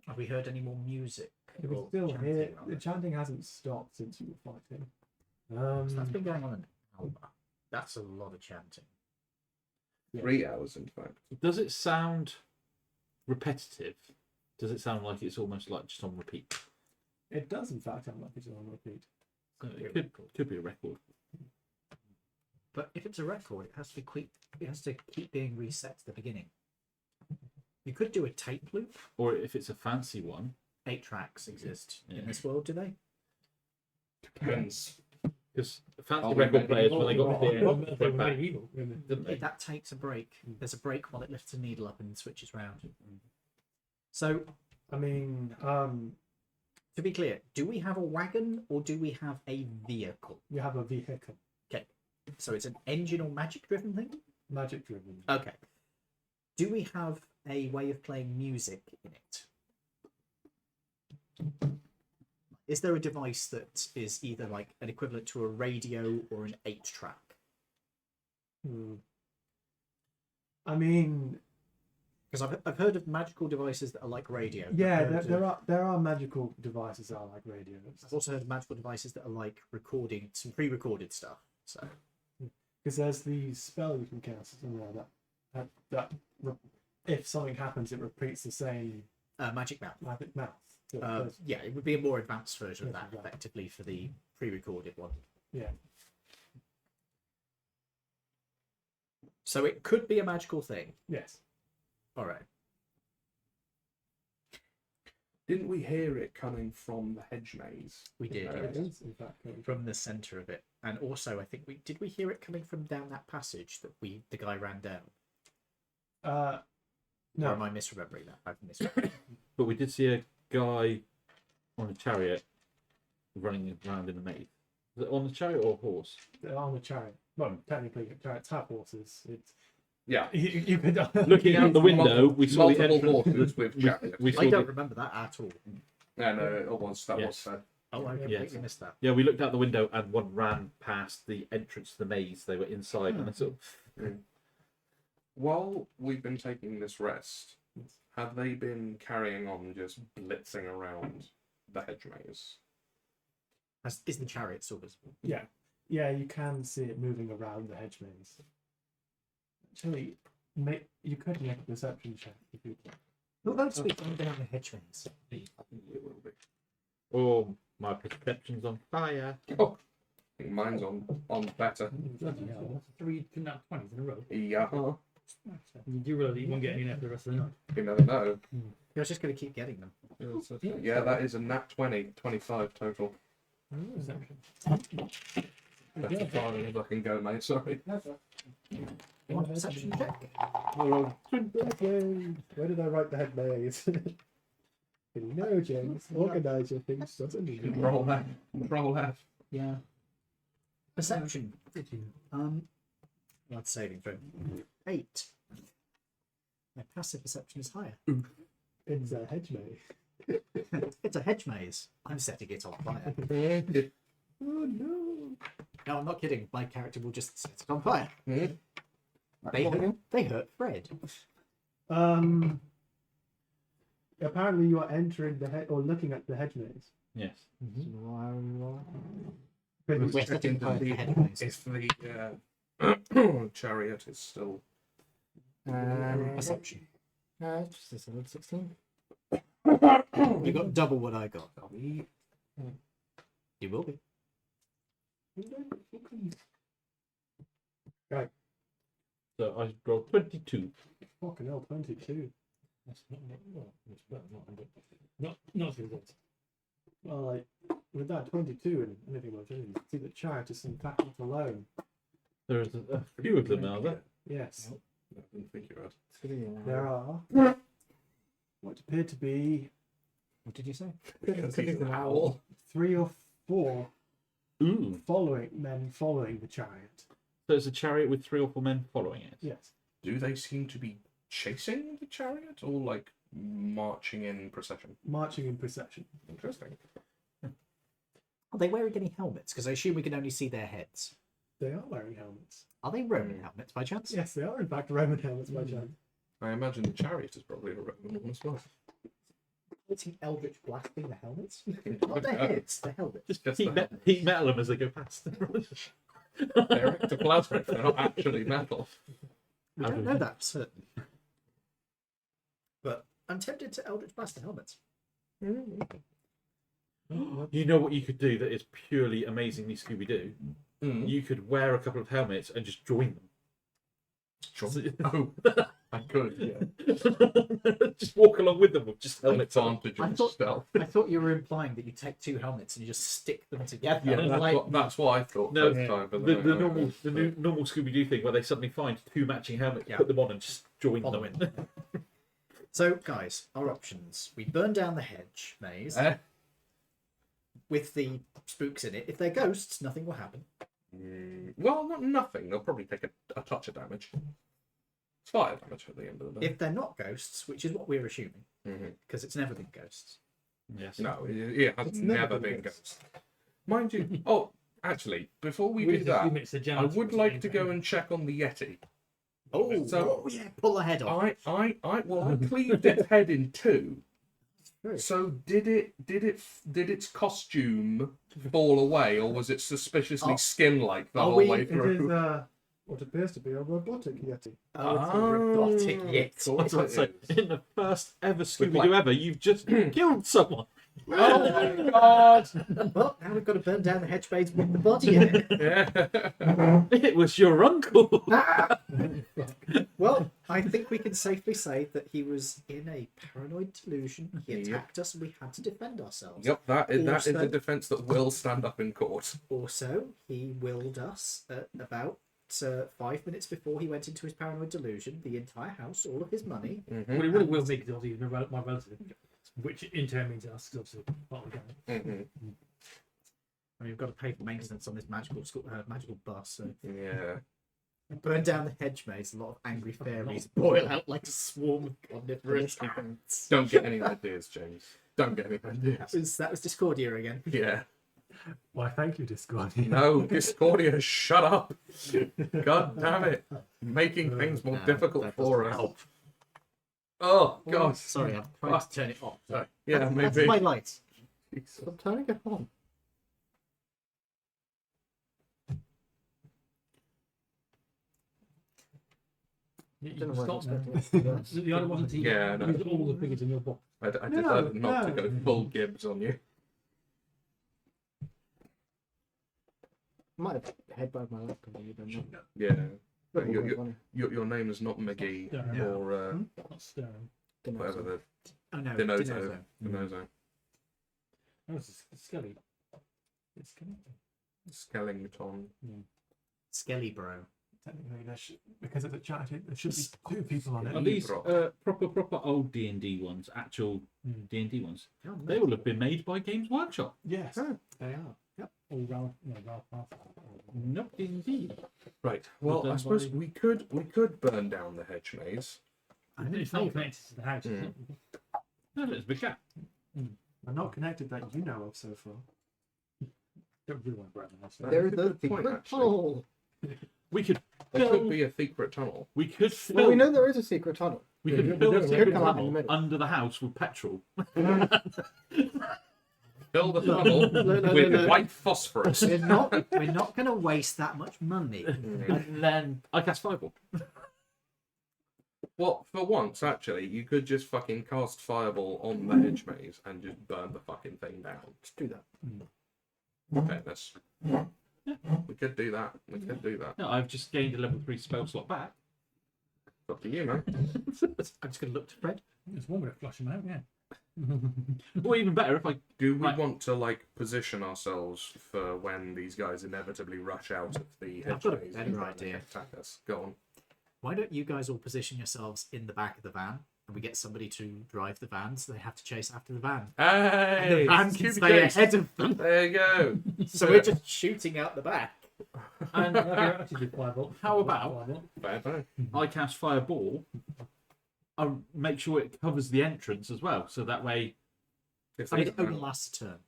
Have we heard any more music? it was or still chanting, here. rather? The chanting hasn't stopped since you were fighting. So that's been going on an hour. That's a lot of chanting. 3 hours, in fact. Does it sound repetitive? Does it sound like it's almost like just on repeat? It does, in fact, sound like it's on repeat. Could be a record. But if it's a record, it has to keep being reset to the beginning. You could do a tape loop. Or if it's a fancy one. 8 tracks exist Yeah. in this world, do they? Depends. Because fancy Oh, record maybe. players, when they got They there, were went back, medieval. didn't they? That takes a break. There's a break while it lifts a needle up and switches round. So, I mean, to be clear, do we have a wagon or do we have a vehicle? you have a vehicle, So it's an engine or magic driven thing? magic driven. Okay. Do we have a way of playing music in it? Is there a device that is either like an equivalent to a radio or an 8-track? I mean, Because I've heard of magical devices that are like radio. but yeah, heard there are magical devices that are like radios. I've also heard of magical devices that are like recording some pre-recorded stuff. So Because there's the spell you can cast as well if something happens, it repeats the same magic mouth. magic mouth. Yeah, it would be a more advanced version of that, Yes, effectively, for the pre-recorded one. Yeah. So it could be a magical thing. Yes. All right. Didn't we hear it coming from the hedge maze? We did, Yeah. It is, in fact, coming from the centre of it, and also I think we hear it coming from down that passage that the guy ran down. Or no, am I misremembering that? I've misremembered. But we did see a guy on a chariot running around in the maze. Was it on the chariot or a horse? they're on the chariot. Well, technically, chariots have horses. It's Yeah. you could Looking out the window, we saw the multiple entrance. horses with chariots. We saw I don't the, remember that at all. Yeah, no, it was that was Yes. said. Oh, I completely Yes. missed that. yeah, we looked out the window and one ran past the entrance to the maze. They were inside and they sort of, While we've been taking this rest, have they been carrying on just blitzing around the hedge maze? Is the chariot still visible? yeah, you can see it moving around the hedge maze. Actually, you could make a perception check if you. Who else be going down the hedge maze? I think it will be. oh, my perception's on fire. Oh, I think mine's on better. Bloody hell, that's 3 nat 20s in a row. Yeah, You do realise you won't get any left for the rest of the night. you never know. You're just going to keep getting them. Yeah, that is a nat 20, 25 total. Perception. That's as far as I can go, mate. Sorry. You want a perception check? Where did I write the head maze? No, James. Organise your things, doesn't it? Control F. Control F. Yeah. Perception. That's saving throw. 8. My passive perception is higher. It's a hedge maze. It's a hedge maze. I'm setting it on fire. Oh no! No, I'm not kidding. My character will just set it on fire. Mhm. They hurt Fred. Apparently, you are entering the head or looking at the hedge maze. Yes. We're setting fire to the hedge maze. If the chariot is still. Perception. Just a solid 16. You got double what I got. We You will be. So I rolled 22. Fucking hell, 22. That's not too good. Well, like, with that 22 and anything like that, you can see that chariot is in fact not alone. There's a few of them, are there? Yes, I didn't think you had. there are what appear to be What did you say? Because he's an owl. 3 or 4 Ooh. men following the chariot. So it's a chariot with 3 or 4 men following it. Yes. Do they seem to be chasing the chariot or like marching in procession? Marching in procession. Interesting. Are they wearing any helmets? Because I assume we can only see their heads. They are wearing helmets. Are they Roman helmets by chance? Yes, they are in fact Roman helmets by chance. I imagine the chariot is probably a Roman one as well. It's an Eldritch blasting the helmets. Not their heads, the helmets. Just Just heat, the heat metal them as they go past. They're ectoplasmic, they're not actually metal. We don't know that for certain. But I'm tempted to Eldritch blast the helmets. You know what you could do that is purely amazingly Scooby Doo? Mm. You could wear a couple of helmets and just join them. Sure. Oh, I could, yeah. Just walk along with them with just helmets on. Advantage I of thought- stealth. I thought you were implying that you take 2 helmets and you just stick them together. Yeah, And that's, like, that's what I thought No, first time. But The, then the I- normal, the new, normal Scooby Doo thing where they suddenly find 2 matching helmets, Yeah. put them on, and just join Follow them. So, guys, our options. We burn down the hedge maze Eh? with the spooks in it. If they're ghosts, nothing will happen. Well, not nothing. They'll probably take a touch of damage. It's fire damage at the end of the day. If they're not ghosts, which is what we're assuming, Mhm. because it's never been ghosts. Yes. No, it has It's never been ghosts. Mind you, oh, actually, before we do that, I would like to go and check on the Yeti. Oh, So- yeah, pull the head off. I cleaved its head in 2. True. So did its costume fall away, or was it suspiciously Oh. skin-like the Are whole we- way It through? is what appears to be a robotic yeti. Oh, it's a robotic yet. Cool. That's what I say. In the first ever Scooby Doo like- ever, you've just killed someone. Oh my god! Well, now we've got to burn down the hedge maze with the body in it. Yeah. It was your uncle. Well, I think we can safely say that he was in a paranoid delusion. He Yep. attacked us and we had to defend ourselves. Yep, that is Also- a defence that will stand up in court. Also, he willed us at about 5 minutes before he went into his paranoid delusion, the entire house, all of his money. Mm-hmm. Well, he will me because obviously he's my relative, which in turn means us, because obviously part of the gang. Mm-hmm. I mean, we've got to pay for maintenance on this magical magical bus. So Yeah. burn down the hedge maze. A lot of angry fairies boil out like a swarm of omnivorous ants. Don't get any ideas, James. Don't get any ideas. That was Discordia again. Yeah. Why, thank you, Discord. No, Discordia, shut up. God damn it. Making things more No, difficult that for doesn't us. help. Oh, God. Sorry, I'm trying to turn it off. Sorry. Yeah, That's maybe. my lights. Stop turning it on. You Don't can know what stop I'm now. expecting. The other wasn't to Yeah, no. use all the figures in your book. I No, decided not to no. go full Gibbs on you. Might have headbutted my laptop. You don't know. Yeah. But You're- it's funny. Your name is not McGee Yeah. or Not stirring. Don't know. whatever the Oh no, Denozo. Denozo. Denozo. Oh, it's Skelly. It's Skelly. Skellington. Skelly bro. Technically, because it's a charity, there should be 2 people on Are it. these Ebro. proper old D&D ones, actual D&D ones? Oh, They will have been made by Games Workshop. Yes. They are. Yep. All Ralph, Ralph Parker. Not D&D. Right. Well, done I suppose by- we could burn down the hedge maze. I'm in It's not favour. connected to the house. Mm. It's not. No, there's a big gap. I'm not connected that you know of so far. Don't really want to burn the house. There is That's a a good point, secret actually. tunnel. We could There could Bill- be a secret tunnel. we could fill Well, we know there is a secret tunnel. we Yeah, could we fill don't- a we secret come out in the tunnel middle. under the house with petrol. Fill the tunnel no, with no. white phosphorus. We're not going to waste that much money. And then I cast Fireball. Well, for once, actually, you could just fucking cast Fireball on the hedge maze and just burn the fucking thing down. Let's do that. Okay, that's... We could do that. We could do that. No, I've just gained a level 3 spell slot back. It's up to you, man. I'm just going to look to Fred. It's one way to flush them out, yeah. Or even better, if I Do we Right. want to, like, position ourselves for when these guys inevitably rush out of the hedge I've got a maze better and try and idea. attack us? Go on. Why don't you guys all position yourselves in the back of the van, and we get somebody to drive the van, so they have to chase after the van. And Hey! the van can Scooby stay Chase. ahead of them, There you go. so we're just shooting out the back. and Actually, do Firebolt. How about- Firebolt. Fair play. I cast Fireball, I make sure it covers the entrance as well, so that way If I mean, they- it only lasts a turn.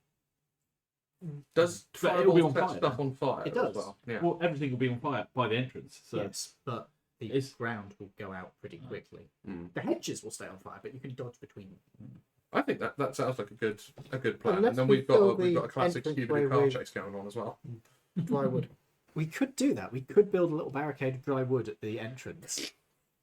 Does But it'll be Fireball on set fire, stuff on fire It as does. well? Yeah. well everything will be on fire by the entrance. So Yes, but the It's- ground will go out pretty quickly. Mm. The hedges will stay on fire, but you can dodge between them. I think that sounds like a good plan. Unless And then we we've got fill we've got the a classic entranceway Scooby-Doo car with- chase going on as well. Dry wood. We could do that. We could build a little barricade of dry wood at the entrance,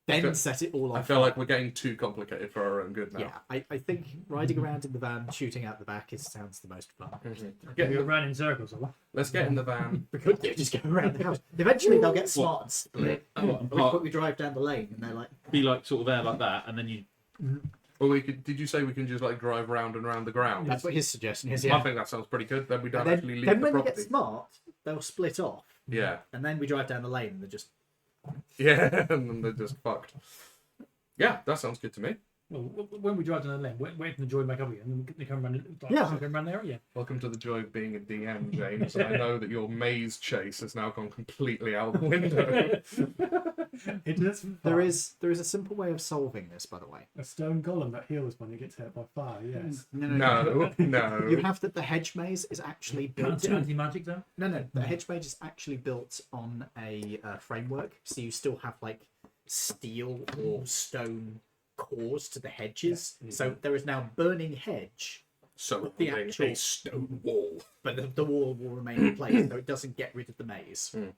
then feel- set it all on I feel fire. like we're getting too complicated for our own good now. Yeah, I think riding around in the van, shooting out the back, sounds the most fun. Mhm. Get you around in circles, or what? Let's get in the van. We could do just go around the house. Eventually, they'll get smart and split. What, and We, park- we drive down the lane, and they're like, be like sort of there like that, and then you Or we could. Did you say we can just like drive round and round the ground? that's what his suggestion is. I Yeah. think that sounds pretty good. Then we don't And then, actually leave then the when they property. get smart, they'll split off, Yeah, and then we drive down the lane, and they're just yeah, and then they're just fucked. Yeah, that sounds good to me. Well, when we drive down the lane, wait for the joy back up again, and they come around. Yeah. Come around there, yeah. Welcome to the joy of being a DM, James. And I know that your maze chase has now gone completely out the window. It is there is a simple way of solving this, by the way. a stone golem that heals when it gets hit by fire. Yes. No, no. You have that the hedge maze is actually built. Anti-magic though. No, the hedge maze is actually built on a framework, so you still have like steel or stone cores to the hedges. So there is now burning hedge, So the the actual- a stone wall. but the wall will remain in place, so it doesn't get rid of the maze. The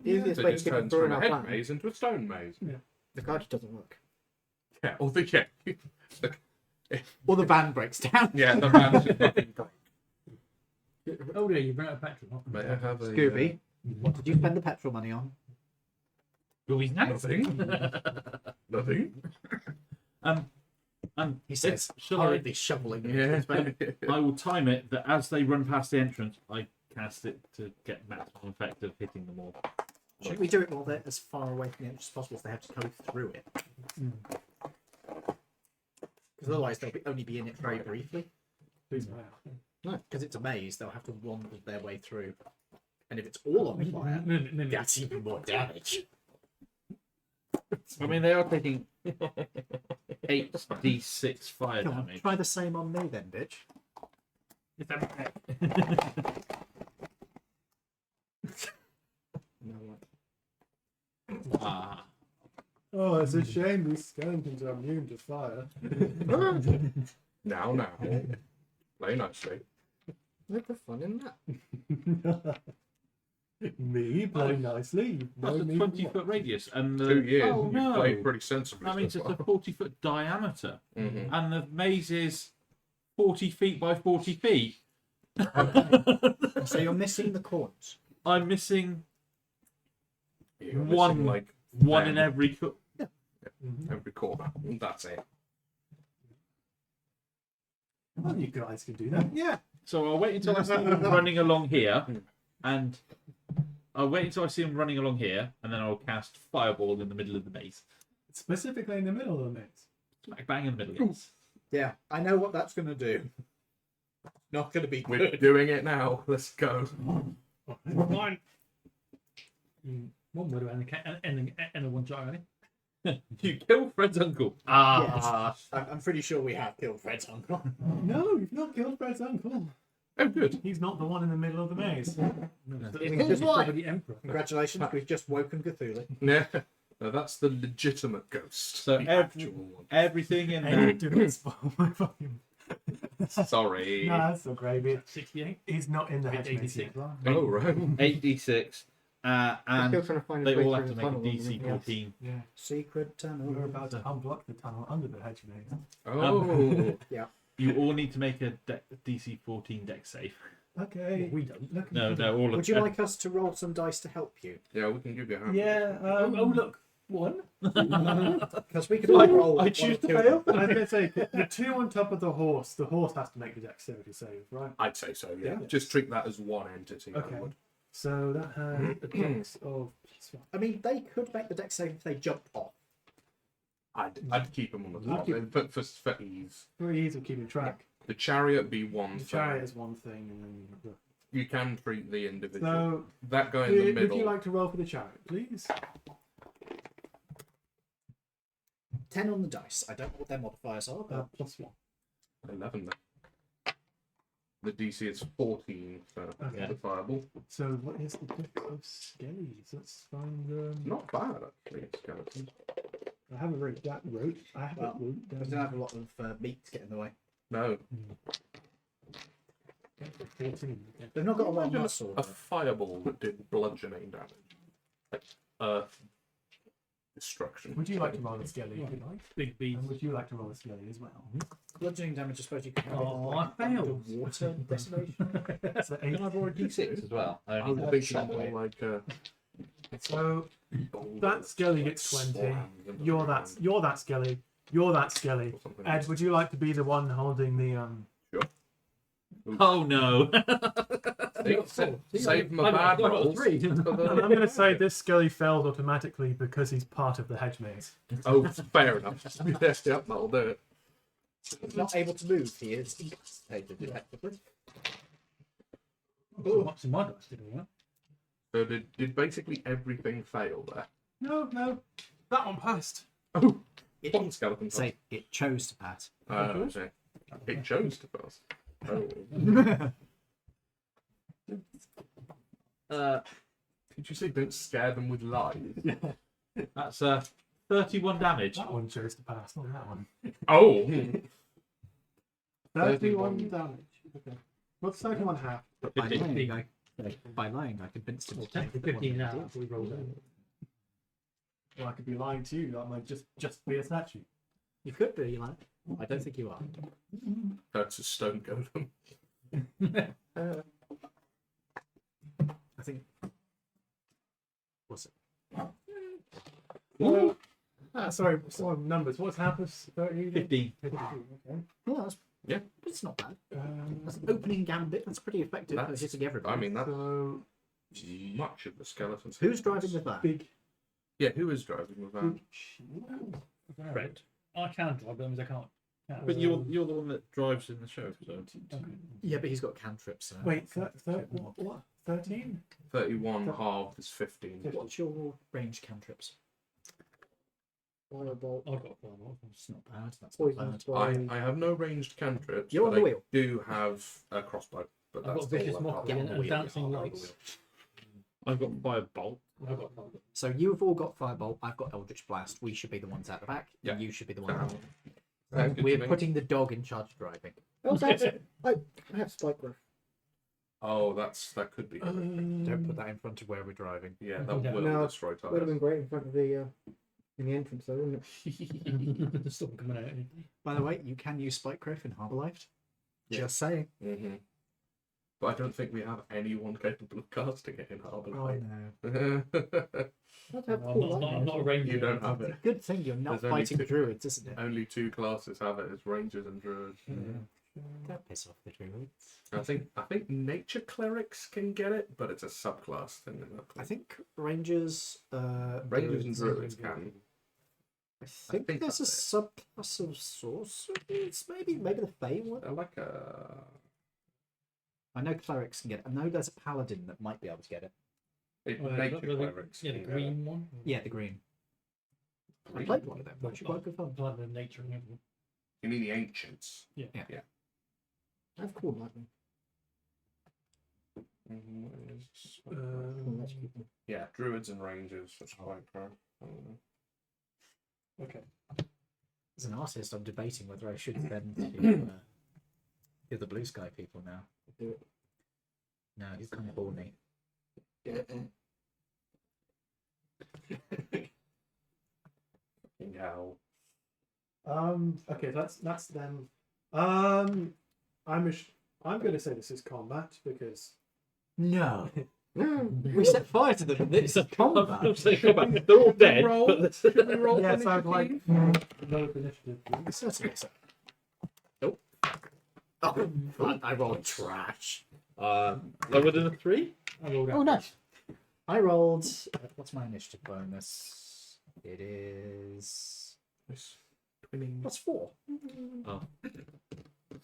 easiest So way it to just get it turns through from in a our head plan. maze into a stone maze. The card doesn't work. Yeah, or the Or the van breaks down. yeah, the man's just fucking broke. Oh yeah, you bring out a petrol. May I have a Scooby, what did you spend the petrol money on? Going Nothing. Nothing. And He says, shall I? hurriedly shoveling them into Yeah. his bag. I will time it that as they run past the entrance, I cast it to get maximum effect of hitting them all. Should we do it while they're as far away from the entrance as possible so they have to go through it? Because otherwise they'll only be in it very briefly. Please, wow. Because it's a maze, they'll have to wander their way through. And if it's all on fire, that's even more damage. I mean, they are taking 8d6 fire Come on, damage. try the same on me then, bitch. Is that right? Ah. Oh, it's a shame these skeletons are immune to fire. Now. Play nicely. Look the fun in that. Me play nicely. You That's know a me 20-foot radius, and 2 years. oh You've no, played pretty sensibly. that means so it's a far. 40-foot diameter, Mhm. and the maze is 40 feet by 40 feet. So you're missing the corners. I'm missing You're one- missing, like one in Then- every. every corner. That's it. Well, you guys can do that. Yeah. So I'll wait until I see them running along here, and I'll wait until I see them running along here, and then I'll cast Fireball in the middle of the maze. Specifically in the middle of the mix. Smack bang in the middle. Yes. Yeah, I know what that's going to do. Not going to be We're good. doing it now. Let's go. One. One widow and a one shot already. You kill Fred's uncle. Ah. I'm pretty sure we have killed Fred's uncle. No, you've not killed Fred's uncle. Oh, good. He's not the one in the middle of the maze. We just- Over the emperor. Congratulations, we've just woken Cthulhu. Yeah. No, that's the legitimate ghost. So the every- actual one. Everything in Hey, there. do not spoil my fucking. Sorry. No, that's so gravy. 68. He's not in the hedge maze 86. yet. Oh, right. 8d6, I'm and still trying to find they his way all through have to the make a tunnel and DC everything else. 14. Yeah. Secret tunnel. We're about to unblock the tunnel under the hedge maze. Oh. You all need to make a DC 14 deck save. Okay. We don't. Look. No, all of Would you like us to roll some dice to help you? Yeah, we can give you a hand. Yeah. Oh, look. One. Because we could all roll. I one choose or to two. fail. I was going to say, the two on top of the horse has to make the dexterity save, right? I'd say so, yeah. Yeah. Just treat that as one entity. Okay. I would. So that has a dex of. I mean, they could make the deck save if they jumped off. I'd keep them on the top for ease. For ease of keeping track. The chariot be one The thing. chariot is one thing, and then. You can treat the individual. So, That guy in the would middle. you like to roll for the chariot, please? 10 on the dice. I don't know what their modifiers are, but +1. 11 then. The DC is 14 for Okay. the fireball. So what is the book of skellies? Let's find. Not bad, actually, skeleton. I haven't wrote that. I haven't Well, wrote we down. don't have a lot of meat to get in the way. No. 14. Okay. They've not got a lot of Imagine muscle. a fireball that did bludgeoning damage. Like earth destruction. Would you like to roll a skelly if you like? Big beast. And would you like to roll a skelly as well? Bludgeoning damage, I suppose you can have Oh, it, like, I failed. the water decimation. So 8. Can I roll a d6 as well? I was thinking more like So boulder that skelly gets 20. slams into You're the that. ground You're that skelly. You're that skelly. or something. Ed, would you like to be the one holding the Oh no! Save my I got- bad I got rolls. 3. I'm going to say this skelly failed automatically because he's part of the hedge maze. Oh, fair enough. Yes, yep, that'll do it. Not able to move, he is incapacitated effectively. What's in my dice? Did we? So did basically everything fail there? No, that one passed. Oh, It, one skeleton. say it chose to pass. Okay. It chose to pass. Oh. Did you say don't scare them with lies? That's 31 damage. That one chose to pass, not that one. Oh! 31 damage. Okay. What's 31 half? By 15. lying, I convinced him to take Technically the 15 one now. he did. After we rolled it. Well, I could be lying to you. That might just be a statue. You could be, like. I don't think you are. That's a stone golem. I think. Was it? sorry, numbers. What's Halpus? 15. Okay. Yeah, that's, Yeah. it's not bad. That's an opening gambit. That's pretty effective for That's- hitting everybody. I mean, that's So much of the skeletons. Who's driving with that? big. Yeah, who is driving with that? Fred. I can drive them, I can't. But you're the one that drives in the show, so. Yeah, but he's got cantrips. So. Wait, what? 13? 31 halved is 15. What's your range cantrips? Firebolt. I've got one. It's not bad. That's not Poison bad. spray. I have no ranged cantrips. You're but on the I wheel. do have a crossbow. But I've that's got vicious all I've mockery got. and, wheel, dancing yeah, lights. I've got Firebolt. I've got one. So you've all got Firebolt. I've got Eldritch Blast. We should be the ones at the back. Yeah. And you should be the one. Sounds Out. good to We're me. putting the dog in charge of driving. I have Spike Growth. Oh, that could be. Don't put that in front of where we're driving. Yeah, that No. will No, destroy Would have tires. been great in front of the in the entrance, though, wouldn't it? The storm coming out. By the way, you can use Spike Growth in Harbour Life. Yeah. Just saying. Hmm. But I don't think we have anyone capable of casting it in Harbour Oh Light. no. Let's have I'm cool not, I'm not a ranger. You don't have it. Good thing you're not There's only fighting two- druids, isn't it? Only 2 classes have it as rangers and druids. Don't piss off the druids. I think nature clerics can get it, but it's a subclass thing. I think rangers. Rangers and druids can. I think think there's a that's subclass of sorcerers. Maybe the Fey one. They're like a. I know clerics can get it. I know there's a paladin that might be able to get it. Nature clerics. Yeah, the can get green one. Yeah, the green. it. I played one of them. Actually, quite good fun. Blood of nature and everything. You mean the ancients? I have cool lightning. Yeah, druids and rangers. That's quite pro. Okay. As an artist, I'm debating whether I should bend to the blue sky people now. Do it. No, he's kind of horny. Hell. Okay, that's them. I'm going to say this is combat because No. We set fire to them. It's a combat. I'm saying go back. They're all dead. Roll. But Should we roll yes, for I'd like initiative? no initiative. Certainly, sir. Nope. Oh, I rolled trash. lower than a 3. I rolled out. Oh, nice. I rolled. What's my initiative bonus? It is. Nice. Twinning. What's 4?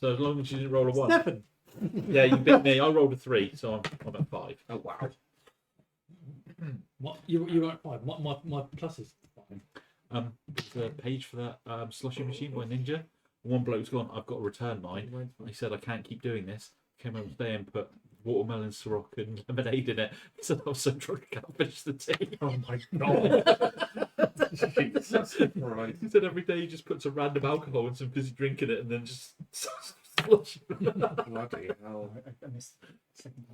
So as long as you didn't roll a 1. 7. Yeah, you beat me. I rolled a 3, so I'm at 5. Oh wow. What you were at 5. My plus is 5. There's a page for that slushy machine by Ninja. One bloke's gone, I've got to return mine. He said, I can't keep doing this. Came over today and put watermelon syrup and lemonade in it. He said, I was so drunk I can't finish the tea. Oh my god. Jesus Christ. He said every day he just puts a random alcohol and some fizzy drink in it and then just slush. Bloody hell. I missed the second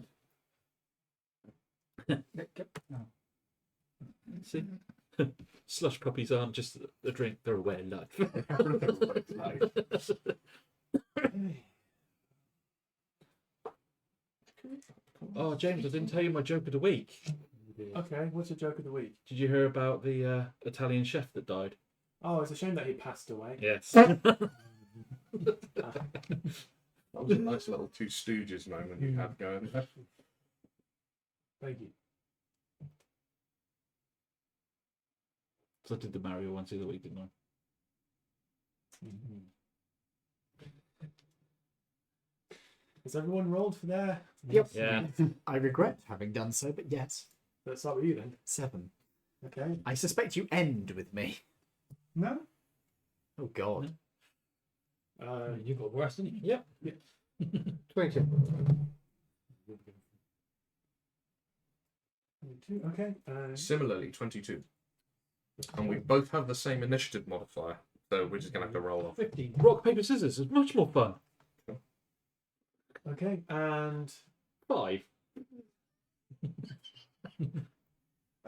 one. See? Slush puppies aren't just a drink, they're a way of life. Oh, James, I didn't tell you my joke of the week. Okay, what's your joke of the week? Did you hear about the Italian chef that died? Oh, it's a shame that he passed away. Yes. That was a nice little Two Stooges moment you had going there. Thank you. So I did the Mario once the other week, didn't I? Has everyone rolled for their? Yep. Yeah. I regret having done so, but yes. Let's start with you then. 7. Okay. I suspect you end with me. No. Oh, God. You got worse, didn't you? Yep. 22. 22. Okay. Similarly, 22. And we both have the same initiative modifier, so we're just going to have to roll off. 15. Rock, paper, scissors is much more fun. Okay. And 5.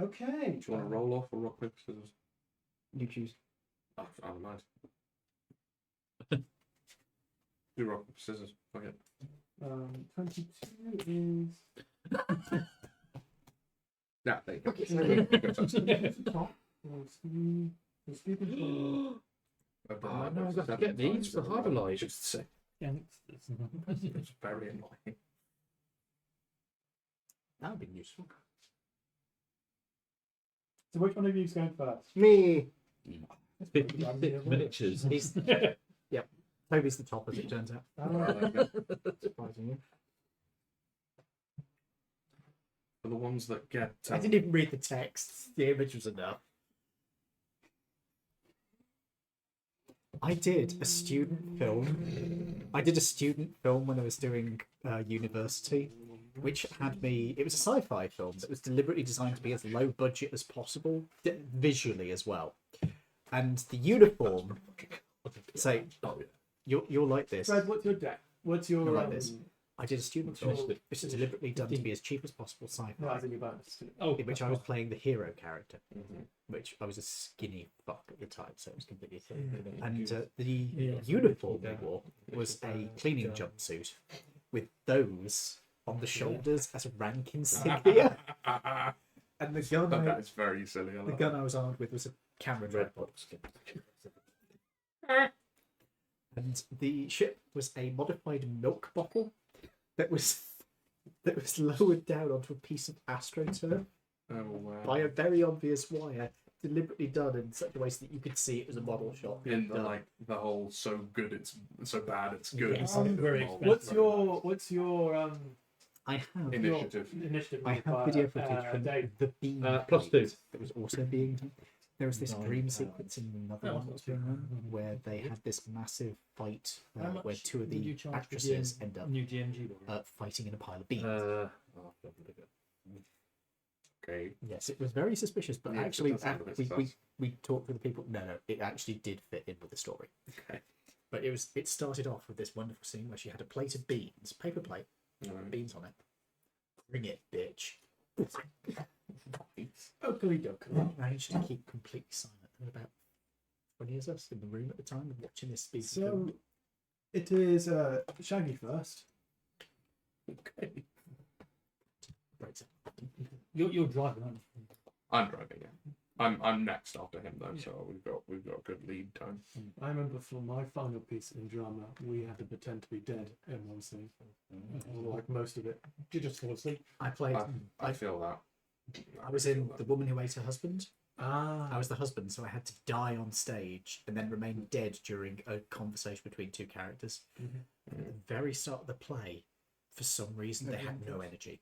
okay. Do you want to roll off or rock, paper, scissors? You choose. Oh, I don't mind. Do rock, paper, scissors. Fuck it. 22 is Yeah, there you go. Okay, so You go first. top. 3. Oh, no, I've got to get these for Harbour Life. Just say Youngsters. it's very annoying. That would be useful. So which one of you is going first? Me. 56 miniatures. He's, yep. Toby's the top, as it turns out. Surprisingly. For the ones that get. I didn't even read the text. The image was enough. I did a student film. I did a student film when I was doing university, which had me. It was a sci-fi film that was deliberately designed to be as low budget as possible, visually as well. And the uniform. So you'll like this. Fred, what's your deck? What's your You'll like this. I did a student film, What's which is deliberately done to be as cheap as possible sci-fi, No, as in your bonus. Oh, in which I was playing the hero character, Mhm. which I was a skinny fuck at the time, so it was completely silly. Mm. And the Yeah. uniform they wore was a cleaning jumpsuit with those on the shoulders as a rank insignia. And the gun, That is very silly. I the love gun I was armed with was a camera Red tripod. box. And the ship was a modified milk bottle that was lowered down onto a piece of astroturf Oh wow. by a very obvious wire, deliberately done in such a way so that you could see it was a model shot. In the Done. like the whole so good it's so bad it's good. Yes. Very Model. expensive. What's your I have Initiative. initiative? I have modifier, video footage from Dave? the beam +2. that was also being done. There was this Nine dream pounds. sequence in another Oh, one that was being run where they had this massive fight How much where two of did you the charge for actresses the end up new GMG one? fighting in a pile of beans. Okay. Yes, it was very suspicious, but Yes, it actually, does sound a bit we sus. talked with the people. No, it actually did fit in with the story. Okay. But it started off with this wonderful scene where she had a plate of beans, paper plate, beans on it. Bring it, bitch. Oakley doke. I managed to keep completely silent. There were about 20 of us in the room at the time and watching this speech. So it is Shaggy first. Okay. Right. You're driving, aren't you? I'm driving. Yeah. I'm next after him though, so we've got a good lead time. I remember for my final piece in drama, we had to pretend to be dead in one scene. Like most of it. You just fall asleep. I played. I feel that. I was in The Woman Who Ate Her Husband. Ah. I was the husband, so I had to die on stage and then remain dead during a conversation between two characters. At the very start of the play, for some reason, they had no energy.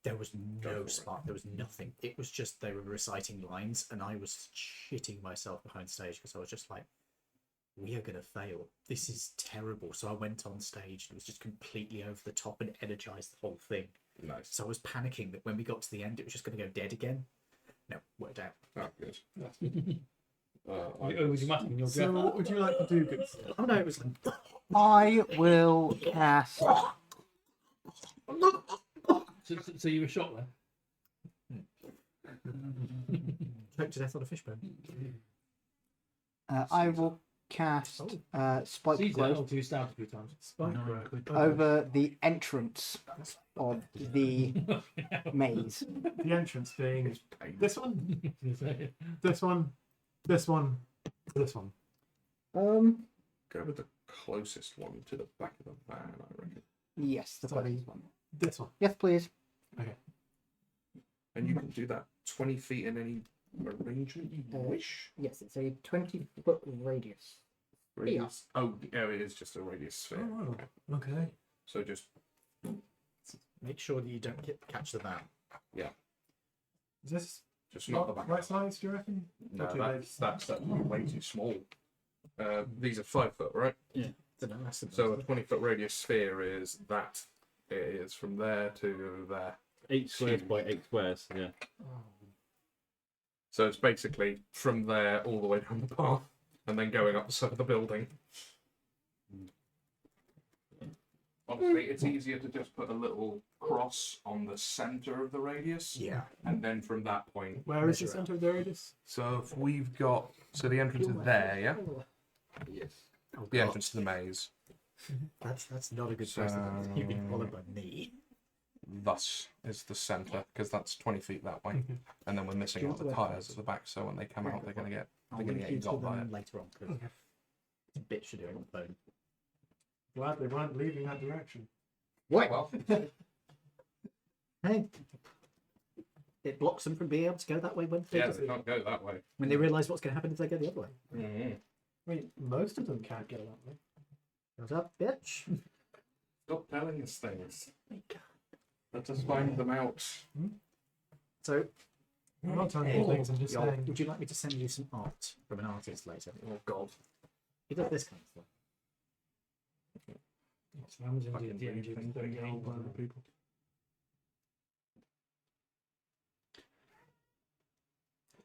There was no spark. There was nothing. It was just they were reciting lines, and I was shitting myself behind stage because I was just like, "We are gonna fail. This is terrible." So I went on stage. It was just completely over the top and energized the whole thing. Nice. So I was panicking that when we got to the end, it was just going to go dead again. No, worked out. Oh, good. Oh, was you masking your So what would you like to do, good sir? Oh no, it was like, I will cast. So you were shot then? choked to death on a fishbone. I will cast Spike Caesar, Growth you stabbed a few times. Spike No, growth. good. over the entrance of the maze. The entrance being Pain. this one, this one, this one, this one. Go with the closest one to the back of the van, I reckon. Yes, the Sorry. police one. This one. Yes, please. And you can do that 20 feet in any arrangement you wish. Yes, it's a 20-foot radius. Radius. Oh, it is just a radius sphere. Oh, okay. So just Make sure that you don't catch the van. Is this just not the back. right size, do you reckon? No, Or too that's way too small. These are 5 foot, right? Don't know, that's the So a 20-foot radius sphere is that. It is from there to there. 8 squares by 8 squares. Yeah. So it's basically from there all the way down the path, and then going up the side of the building. Honestly, it's easier to just put a little cross on the center of the radius, Yeah. and then from that point. Where is the Measure out. center of the radius? So if we've got the entrance is there, yeah. Yes. Oh, The God. entrance to the maze. That's not a good precedent. You've been followed by me. Thus is the center because that's 20 feet that way, and then we're missing all the tires at the back. So when they come out, they're going to get I'll They're gonna link get you to got by them it. later on because Okay. it's a bit to do on the phone. Glad they weren't leaving that direction. What? Well, Hey, it blocks them from being able to go that way when yeah, they can't go that way. when they realise what's going to happen if they go the other way. Mm-hmm. Wait, most of them can't go that way. Goes up, bitch. Stop telling us things. Let us find them out. So, I'm not telling you things, I'm just Yo, saying. would you like me to send you some art from an artist later? Oh God. He does this kind of stuff. So Amazon Fucking did read things being held by other people.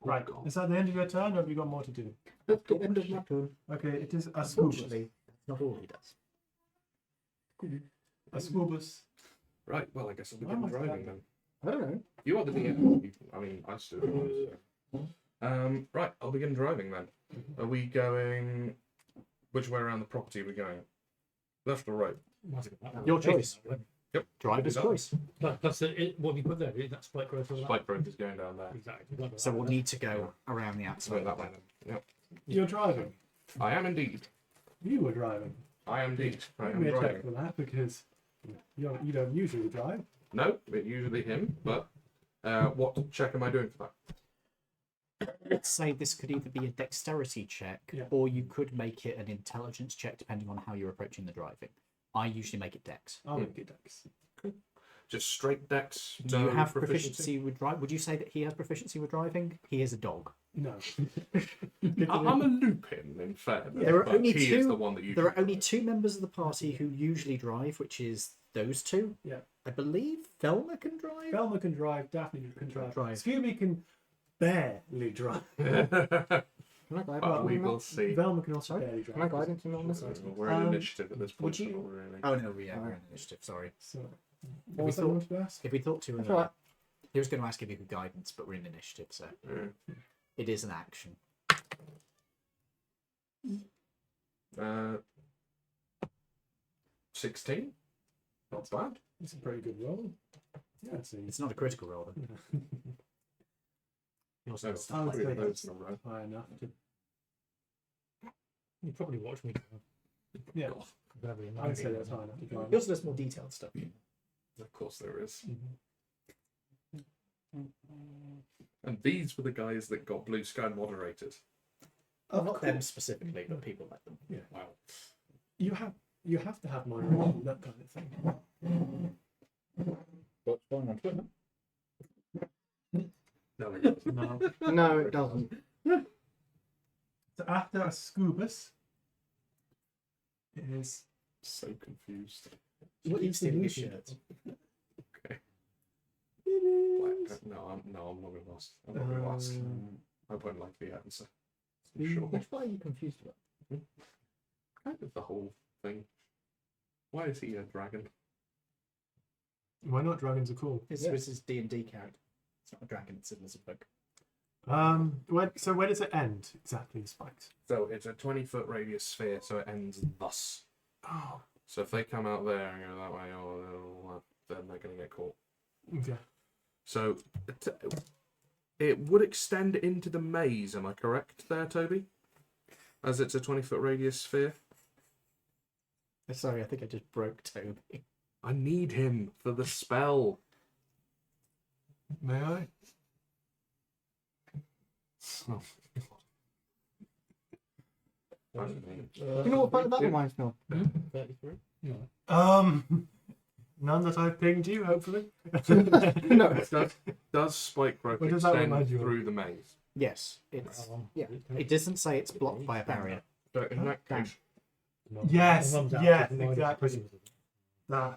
Right, is that the end of your turn, or have you got more to do? That's the end of my turn. Okay, it is a Scoobus. Unfortunately, that's not all he does. A Scoobus. Right. Well, I guess I'll Oh begin my driving God. then. I don't know. You are the DM. I mean, I stood. Right. I'll begin driving then. Are we going? Which way around the property are we going? Left or right? Your choice. Yep. Driver's Do that. choice. Plus, what have you put there? Is that spike growth? Or that? Spike growth is going down there. Exactly. So we'll need to go around the So outside. that way then. Yep. You're driving. I am indeed. You were driving. I am indeed. I Give am me a check driving. for that because you don't usually drive. No, it's usually him. But what check am I doing for that? Let's say this could either be a dexterity check Yeah. or you could make it an intelligence check depending on how you're approaching the driving. I usually make it dex. I'll make it dex. Just straight dex. Do you no have proficiency with drive? Would you say that he has proficiency with driving? He is a dog. No. I'm a Lupin, in fairness. There are but only he is two- the one that you. There are only two members of the party who usually drive, which is those two. Yeah. I believe Velma can drive. Velma can drive, Daphne can drive. Drive. Scooby can barely drive. Can I guide But him we on will that? see. Velma can also Sorry? barely Can I drive. guide him on this? We're in Um, initiative at this point. would you- so not really. Oh no, yeah, we're in initiative. Sorry. So, we what was that thought- you wanted to ask? If we thought to, That's all right. he was going to ask if you could guidance, but we're in initiative, so Yeah. it is an action. 16. Not bad. It's a pretty good roll. Yeah, see. It's not a critical roll. Though. He also No, has stuff I would like say three of that. those in a row. High enough to. You probably watch me. Yeah, Very I would say that's high enough to drive. He also does more detailed stuff. Of course there is. Mhm. And these were the guys that got Blue Sky moderated. Well, not them specifically, but people like them. Yeah. Wow. You have to have moderation, that kind of thing. What's going on Twitter? No, it doesn't. No. No, it doesn't. So after a Scoobus, it is So confused. What you stealing his shirt? Okay. Black. No, I'm not going to ask. I'm not going to ask. I won't like the answer. I'm sure. Which one are you confused about? Kind of the whole thing. Why is he a dragon? why not dragons are cool. It's Yeah. his D&D character. It's not a dragon, it's a lizard folk. Where does it end exactly, Spikes? So it's a 20-foot radius sphere, so it ends thus. Oh, So if they come out there and go that way, then they're going to get caught. okay. So it would extend into the maze, am I correct there, Toby? As it's a 20-foot radius sphere? Sorry, I think I just broke Toby. I need him for the spell. May I? Oh, You know what part of that reminds me of? 33. None that I've pinged you, hopefully. No. Does Spike Rope What does that extend remind you of? through the maze? Yes, it's. Yeah. It doesn't say it's blocked by a barrier. So in that case, Yes, My mum's out yes, with mine at exactly. prison.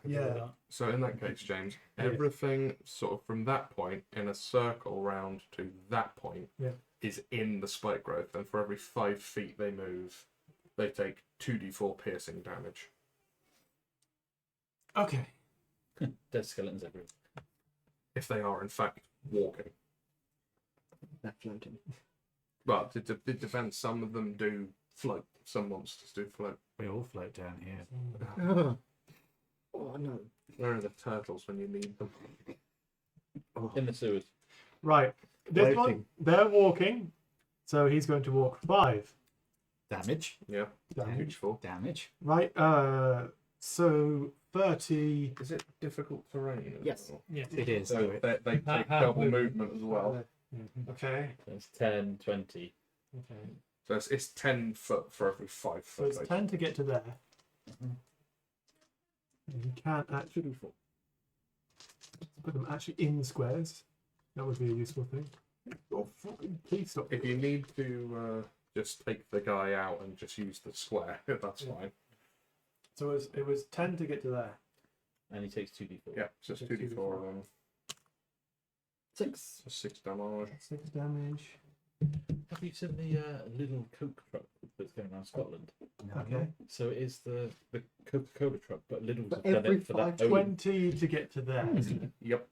Yeah. so in that case, James, Yeah. everything sort of from that point in a circle round to that point Yeah. is in the spike growth, and for every 5 feet they move, they take 2d4 piercing damage. Okay. Dead skeletons everywhere. If they are in fact walking. That floating. But it depends. Some of them do float. Some monsters do float. We all float down here. Oh no. Where are the turtles when you need them? In the sewers. Right. This one, Floating. they're walking. So he's going to walk 5 Damage. Yeah. damage. Useful. Damage. Right. So 30. Is it difficult terrain? as Yes. well? Yes. It is. So they take Half double movement. movement as well. Okay. That's 10, 20. Okay. So it's 10 foot for every 5 So foot. it's 10 to get to there. Mhm. And you can't actually put them actually in squares. That would be a useful thing. Oh, fucking please stop. If you need to just take the guy out and just use the square, that's Yeah. fine. So it was 10 to get to there. And he takes 2d4. Yeah, so it's 2d4 of them. 6. So 6 damage. 6 damage. Have you seen the little Coke truck that's going around Scotland? Okay. So it is the Coca-Cola truck, but Lidl's But have done every it for that. 20 to get to there. Yep.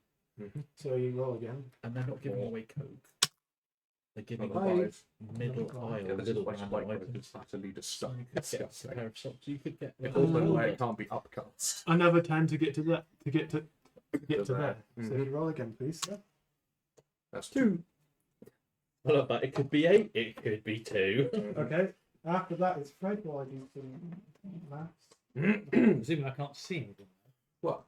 So you roll again. And they're not giving away Coke. They're giving Another away 5. middle Oh, aisle, Yeah, this is little why random spike items. it's utterly So you could get a disgusting. pair of socks. You could get. If there's no way it can't be upcuts. Another 10 to get to that. To get to To there. there. So you roll again, please. That's 2. I love that. It could be 8. It could be 2. Okay. After that, it's Fred while I do some maths. Assuming I can't see anything. Well,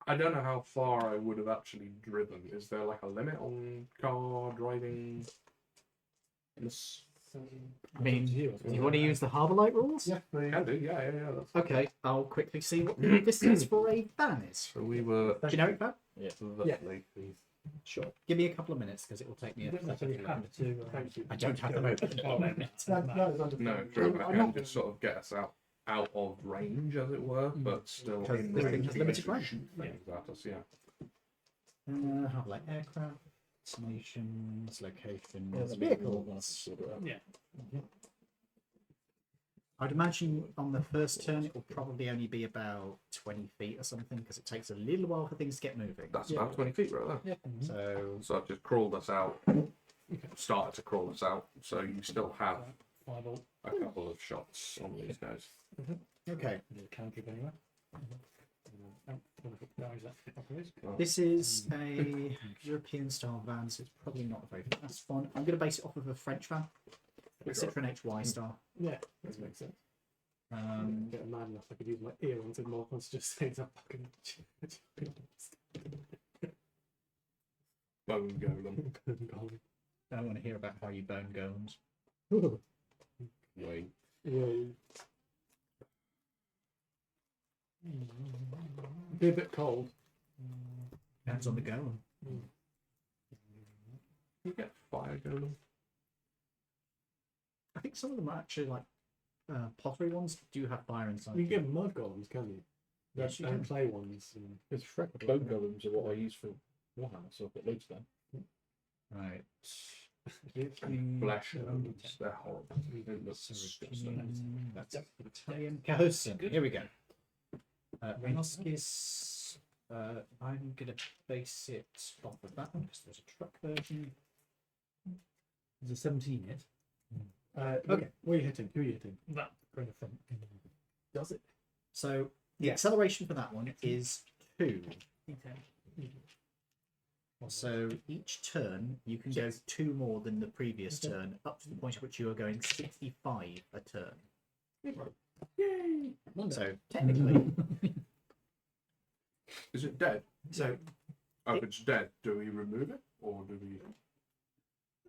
I don't know how far I would have actually driven. Is there like a limit on car driving? Yes. I mean, do you want to use the harbour light rules? Yeah, please. Can do, yeah. That's... Okay, I'll quickly see what the distance for a van is. So we were Generic van? lovely. Sure. Give me a couple of minutes because it will take me a That's what you have to. Thank you. I don't have them open. That is understandable. No, true. I can just sort of get us out of range, as it were, but still Because in this range. thing has limited to range. shoot things at us, yeah. Harbour light aircraft, destinations, locations, Yeah, vehicles. Yeah. I'd imagine on the first turn it will probably only be about 20 feet or something because it takes a little while for things to get moving. That's about 20 feet right there. So So I've just crawled us out, started to crawl us out, so you still have Fireball. a couple of shots on these guys. okay, Can't keep anywhere. this is a European style van, so it's probably not a very fast one. I'm going to base it off of a French van, a Citroen HY style. Yeah, that makes sense. Get mad enough I could use my earrings and more to just say it's a fucking. Bone golem. I don't want to hear about how you bone golems. Wait. Yeah. Be a bit cold. Depends on the golem. You get fire golem. I think some of them are actually like pottery ones do have fire inside. You can get mud golems, can you? Yes, you and can. clay ones. And... It's bone golems are what I use for Warhammer, so I've got loads of them. Right. Flesh golems. They're horrible. They look disgusting. That's Italian Cahoson. Here we go. Renoskis. I'm gonna base it off of that one because there's a truck version. There's a 17 hit. Okay. What are you hitting? Who are you hitting? That kind of thing. Does it? So the acceleration for that one is 2. So each turn you can go 2 more than the previous turn, up to the point at which you are going 65 a turn. Yay! So technically, Is it dead? so Oh, if it's dead, do we remove it? Or do we...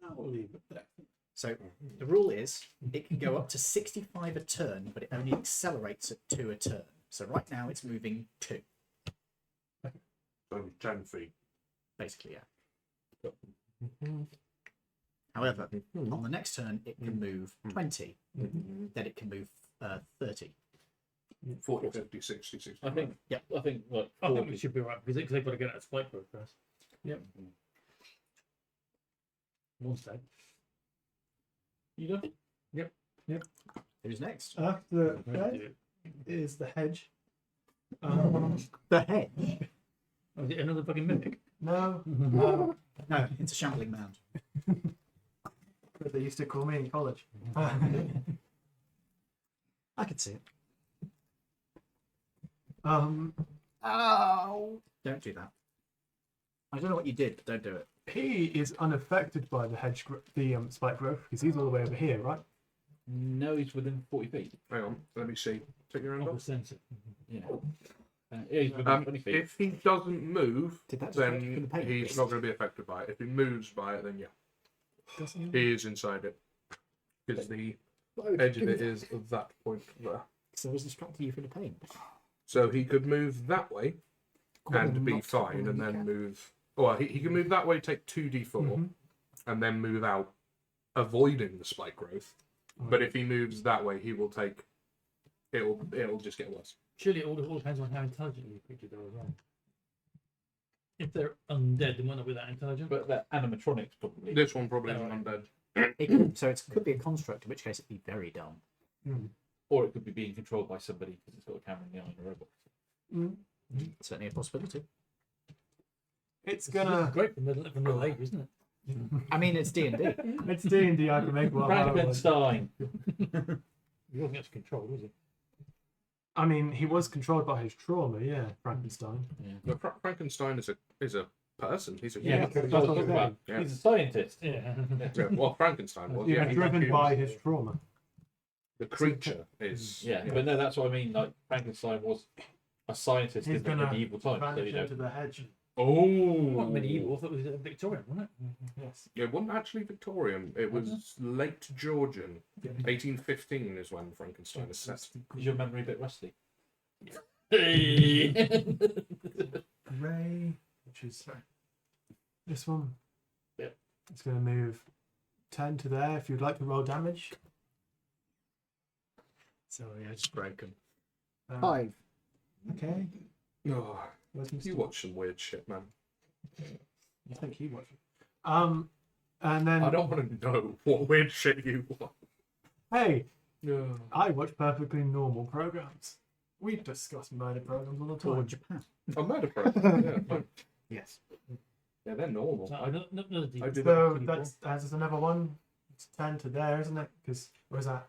I'll leave it there. So the rule is it can go up to 65 a turn, but it only accelerates at 2 a turn. So right now it's moving 2, Only 10 feet. basically, yeah. However, on the next turn it can move 20, then it can move 30. 40, 50, 60, 60. I think. Yeah. I think like I think 40. we should be right because they've got to get that spike road first. Yep. One's dead. You know. Who's next? After Fred is the hedge. The hedge. Oh, is it another fucking mimic? No. No, it's a shambling mound. But they used to call me in college. I could see it. Ow. Don't do that. I don't know what you did, but don't do it. He is unaffected by the spike growth because he's all the way over here, right? No, he's within 40 feet. Hang on, let me see. Take your hand Of the off. sensor. Yeah. Yeah, he's within 20 feet. If he doesn't move, Did that just work for the then paint? he's not going to be affected by it. If he moves by it, then yeah, he is inside it. Because the Why would edge you of do it that? is of that point there. So I was distracting you from the pain. So he could move that way and be fine, and then move. Well, he can move that way, take 2d4, and then move out, avoiding the spike growth. But if he moves that way, he will take. It'll just get worse. Surely it all depends on how intelligent your creatures are as well. If they're undead, they might not be that intelligent. But the animatronics probably. This one probably isn't Alright. undead. So it could be a construct, in which case it'd be very dumb. Or it could be being controlled by somebody because it's got a camera in the eye and a robot. Certainly a possibility. It's This is gonna. great for middle age, isn't it? I mean, it's D&D. It's D&D. I can make one. Frankenstein. He wasn't actually controlled, was he? I mean, he was controlled by his trauma. Yeah, Frankenstein. But Frankenstein is a person. He's a Yeah, human. that's what I was talking about. Yeah. He's a scientist. Yeah. Yeah, well, Frankenstein was. Yeah, he driven was by human. his trauma. The creature is. Yeah, but no, that's what I mean. Like Frankenstein was a scientist He's in the gonna medieval times. So, Vanish into the hedge. Oh. What medieval? I thought it was Victorian, wasn't it? Yes. It wasn't actually Victorian. It was late Georgian. 1815 is when Frankenstein is set. Is your memory a bit rusty? Ray, which is this one. Yep. It's going to move 10 to there. If you'd like to roll damage. Sorry, I just broke him. 5. Okay. Oh, Where's Mr. you watch some weird shit, man. You think he watched? And then I don't want to know what weird shit you watch. hey, No. I watch perfectly normal programs. We discuss murder programs all the Or time. Japan. A murder program. Yeah, fine. Yes. Yeah, they're normal. So, I another deep. I do So pretty that's another one. It's 10 to there, isn't it? Because where's that?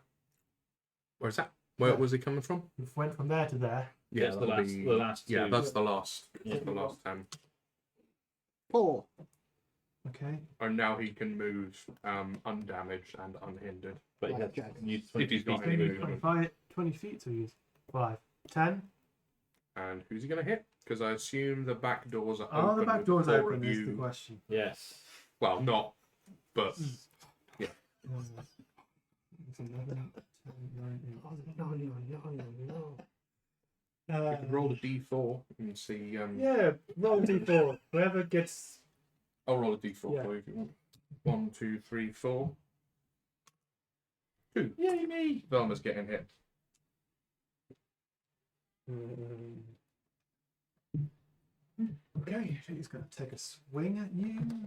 Where's that? Where was he coming from? We went from there to there. Yeah, That's the that'll last- be- the last Yeah, two. that's the last. Yeah. The last 10. 4. Okay. And now he can move undamaged and unhindered. But Like he Jack. has used If 20 he's got feet any to movement. move. 20 feet to use. 5. 10. And who's he going to hit? Because I assume the back doors are Oh, open. the back door's before open is the you- question. Yes. Well, not, but It's 11, 10, 9, No. you could roll a d4 and see. yeah, roll d4. Whoever gets. I'll roll a d4 Yeah. for you if you want. 1, 2, 3, 4. 2. Yay, me. Velma's getting hit. Okay, he's going to take a swing at you.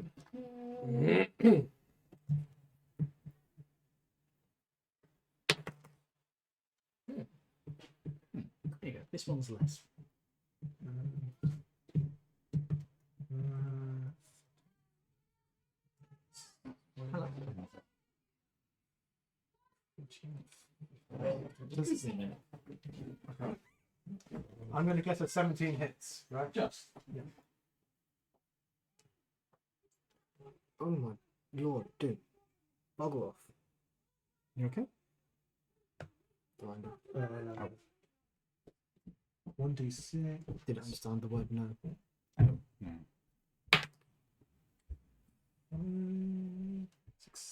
There you go. This one's less. Hello. I'm going to guess at 17 hits, right? Just. Oh my lord, dude. Bugger off. You okay? Blind. 1d6. Didn't understand the word no.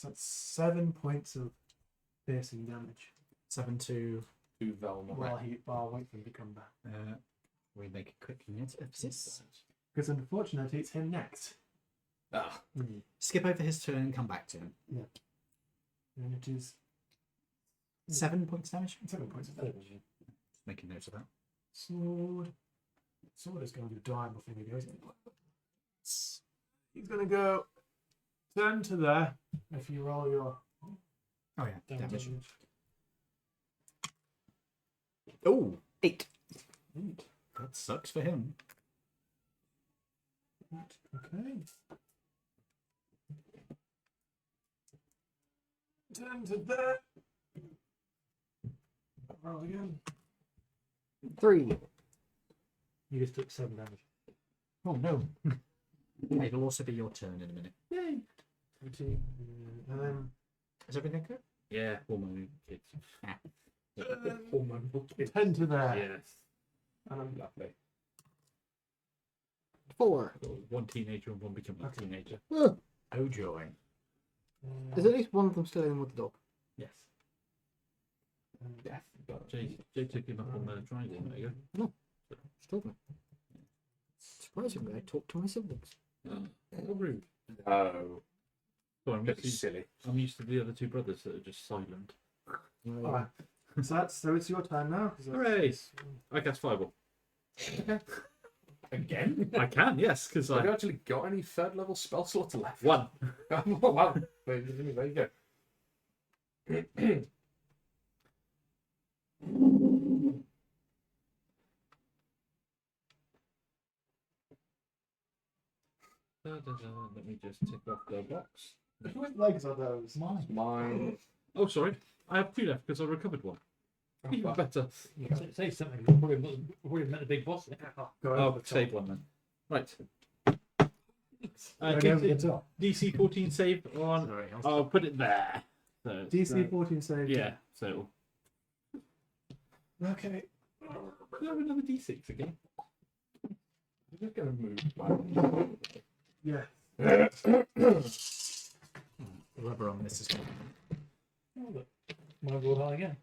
That's 7 points of piercing damage 7 to. To Velma. while I wait for him to come back. We make a quick emphasis. Because unfortunately, it's him next. Ah. Skip over his turn and come back to him. And it is 7 points damage. 7 points of damage. Making notes of that. Sword. Sword is going to die before he goes anywhere. He's going to go 10 to there. If you roll your Oh yeah, damage. damage. Oh, 8. That sucks for him. Okay. 10 to there. Roll again. 3. You just took 7 damage. Oh no. It'll also be your turn in a minute. Yay. 14, Is everything good? Yeah, hormone kids. Hormonal kid. 10 to there. Yes. And I'm Lovely. 4. One teenager and one becoming a teenager. Oh, Oh joy. is at least one of them still in with the dog? Yes. Death. Jay took him up on the triangle. There you go. Still there. Surprisingly, I talk to my siblings. How rude. Oh, So I'm bit used, silly. I'm used to the other two brothers that are just silent. Alright. So it's your time now. 'cause that's- Hooray! I cast Fireball. Again? I can, yes, because Have you I actually got any third level spell slots left? one. Wow. There you go. Let me just tick off the box. Whose legs are those? Mine. Mine. Oh, sorry. I have two left because I recovered one. Even better. Say something. We've already met the big boss. Go Oh, over the save top. one then. Right. Go over the top. DC 14 save on. Sorry. I'll put it there. So it's, DC 14 save. yeah. So Okay. could I have another D6 again? I'm just going to move mine. Yeah. Rubber on this is good. Oh, look. Mine rolled high again.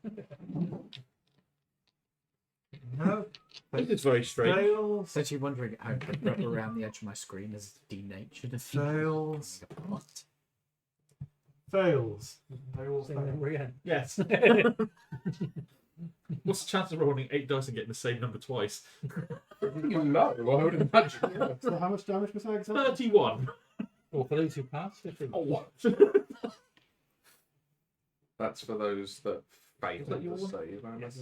No. It's very strange. Fails. Since you're wondering how the rubber around the edge of my screen is denatured. Fails. What? Fails. They all Same fail. number again. Yes. What's the chance of rolling 8 dice and getting the same number twice? You know, I would imagine. Yeah. So how much damage was that exactly? 31. Or for those who pass, 15. Oh. That's for those that fail that your to one? save. I Yes.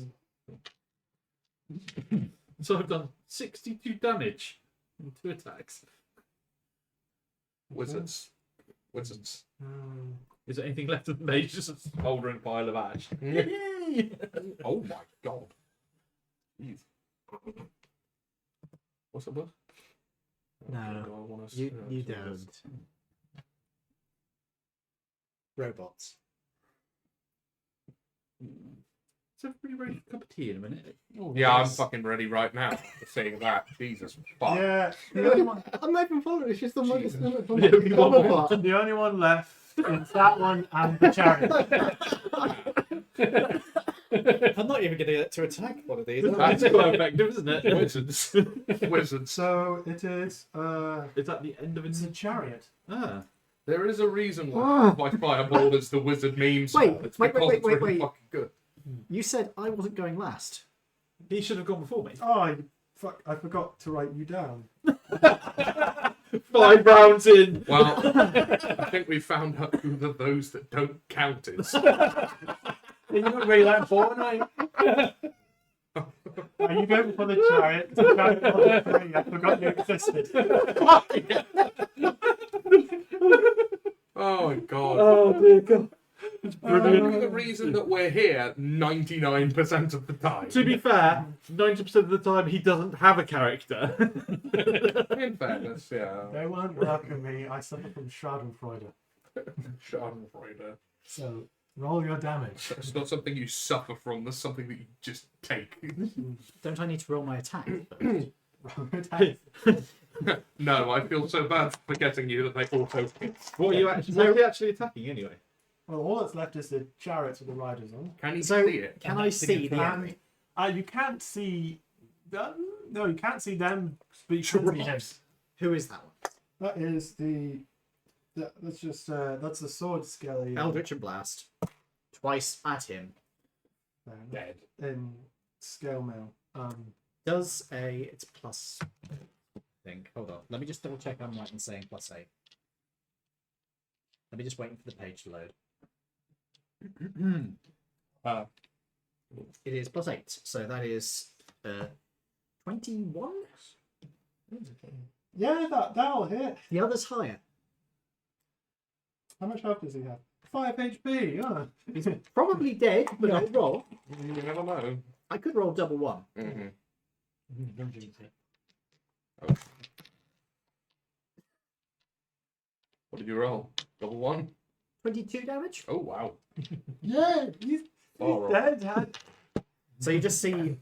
imagine. So I've done 62 damage in 2 attacks. Wizards. Wizards. Is there anything left of the mage? Just a smouldering pile of ash. Oh my god. Jeez. What's it about? No, Do I wanna You see don't. this? Robots. So everybody ready for a cup of tea in a minute? Yeah, I'm fucking ready right now to see that. Jesus fuck. Yeah. The only one, I'm not even following. It's just the one. It's Jesus. the The only one cover more. part. The only one left is that one and the chariot. I'm not even going to get to attack one of these. That's quite effective, isn't it? Wizards. Wizards. So it is. Is that the end of It's a it? chariot. Ah. There is a reason Ah. why Fireball is the wizard meme spell. Wait, It's wait, because wait, it's wait, really wait. fucking good. You said I wasn't going last. He should have gone before me. Oh, fuck! I forgot to write you down. 5 rounds in. Well, I think we found out who those that don't count is. You don't really like Fortnite. Are you going for the chariot? I forgot you existed. Oh my god. Oh dear God. It's Brilliant. The reason that we're here 99% of the time. To be fair, 90% of the time he doesn't have a character. In fairness, yeah. They weren't welcoming me. I suffer from Schadenfreude. Schadenfreude. So roll your damage. It's not something you suffer from, that's something that you just take. Don't I need to roll my attack? Roll your damage. No, I feel so bad for forgetting you that they auto hit. What are you actually attacking anyway? Well, all that's left is the chariots with the riders on. Can you So, see it? can I see the And enemy? you can't see them. No, you can't see them. But you can see him. Who is that one? That is the. That's just that's the sword skelly. Eldritch and Blast. Twice at him. Dead. In scale mail. Does a. It's plus. Thing. Hold on. Let me just double check I'm right in saying plus 8. Let me just waiting for the page to load. It is plus 8. So that is 21? Yeah, that'll hit. The other's higher. How much health does he have? 5 HP. Oh. He's probably dead, but I'll roll. You never know. I could roll double 1. Mm-hmm. Don't jinx it. What did you roll? Double one? 22 damage. Oh, wow. Yeah, he's All dead. Dad. So you just see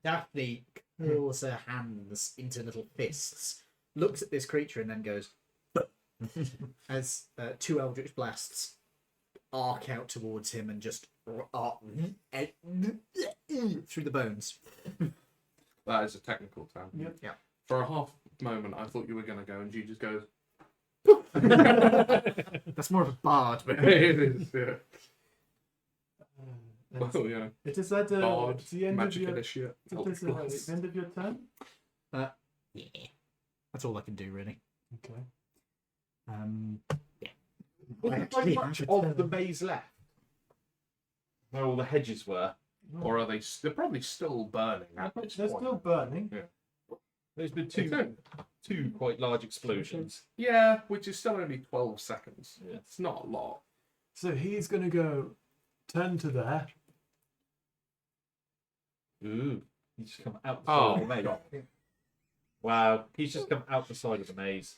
Daphne curls her hands into little fists, looks at this creature, and then goes as two Eldritch Blasts arc out towards him and just arc through the bones. That is a technical term. Yep. Yeah. For a half moment, I thought you were going to go, and she just goes. That's more of a bard, but It is, yeah. And Well, yeah. it is at Bard, the end of magic your. initiate. It is at the end of your turn. yeah, that's all I can do really. Okay. I actually have a of turn. the maze left? Where all the hedges were. Or are they? They're probably still burning at this They're point. still burning. There's been Okay. two quite large explosions. Yeah, which is still only 12 seconds. Yeah. It's not a lot. So he's going to go turn to there. Ooh. He's just come out the Oh, side of the maze. Wow. He's just come out the side of the maze.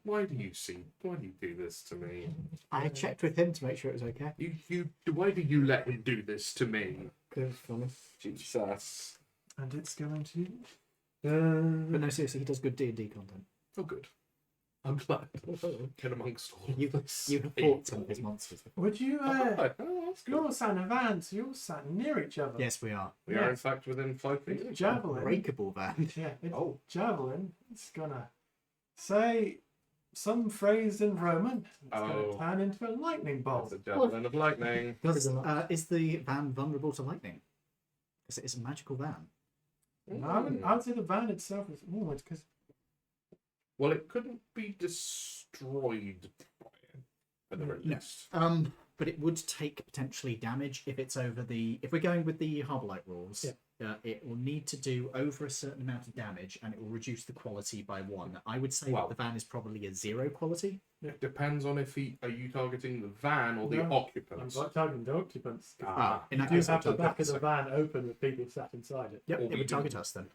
Why do you do this to me? I checked with him to make sure it was okay. Why do you let him do this to me? Because funny. Jesus. And it's going to. But no, seriously, he does good D&D content. Oh, good. I'm glad. Get amongst all of You this. have fought some of his monsters. Would you? Oh, good. Oh, that's good. You're all sat in a van, so you're all sat near each other. Yes, we are. We are, in Yes. fact, within 5 feet. It's javelin. Breakable van. Yeah. It's Oh. javelin. It's gonna say some phrase in Roman. It's Oh. gonna turn into a lightning bolt. It's a javelin of lightning. Is the van vulnerable to lightning? Because it is a magical van. I would say the van itself is. Oh, it's because. Well, it couldn't be destroyed by it, at the very No. least. But it would take potentially damage if it's over the. If we're going with the Harborlight rules, it will need to do over a certain amount of damage, and it will reduce the quality by 1. I would say Well- that the van is probably a 0 quality. It depends on if are you targeting the van or the No, I'm occupants. not targeting the occupants. In You that do case, have the it'll back of target the us. van open with people sat inside it. Yep, Or it we would do. target us then.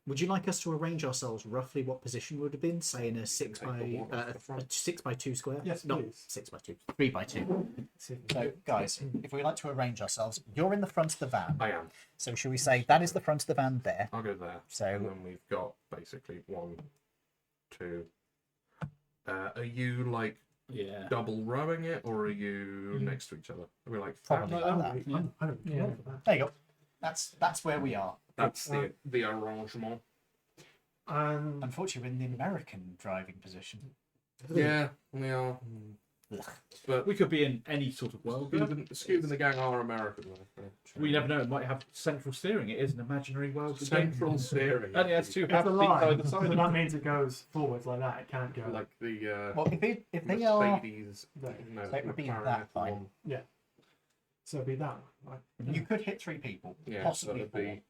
Would you like us to arrange ourselves roughly what position would have been, say in a take the wall off the a front. 6x2 square? Yes, Not please. 6x2, 3x2. So, guys, if we like to arrange ourselves, you're in the front of the van. I am. So, shall we say that is the front of the van there? I'll go there. And So, then we've got basically 1, 2. Are you like Yeah. double rowing it, or are you next to each other? Are we like Probably family? like that. I don't care for that. There you go. That's where we are. That's the arrangement. And Unfortunately, we're in the American driving position. Yeah, we are. But We could be in any sort of world. Scoop and the gang are American. Though. We never know. It might have central steering. It is an imaginary world. Central steering. And it has two it's half a feet line. either So side. that means it goes forwards like that. It can't go. Like the Well, if they are, Mercedes. There. No, So it would be McLaren that line. one. So it'd be that one. Right? you could hit 3 people, Yeah, possibly so 4. it'd be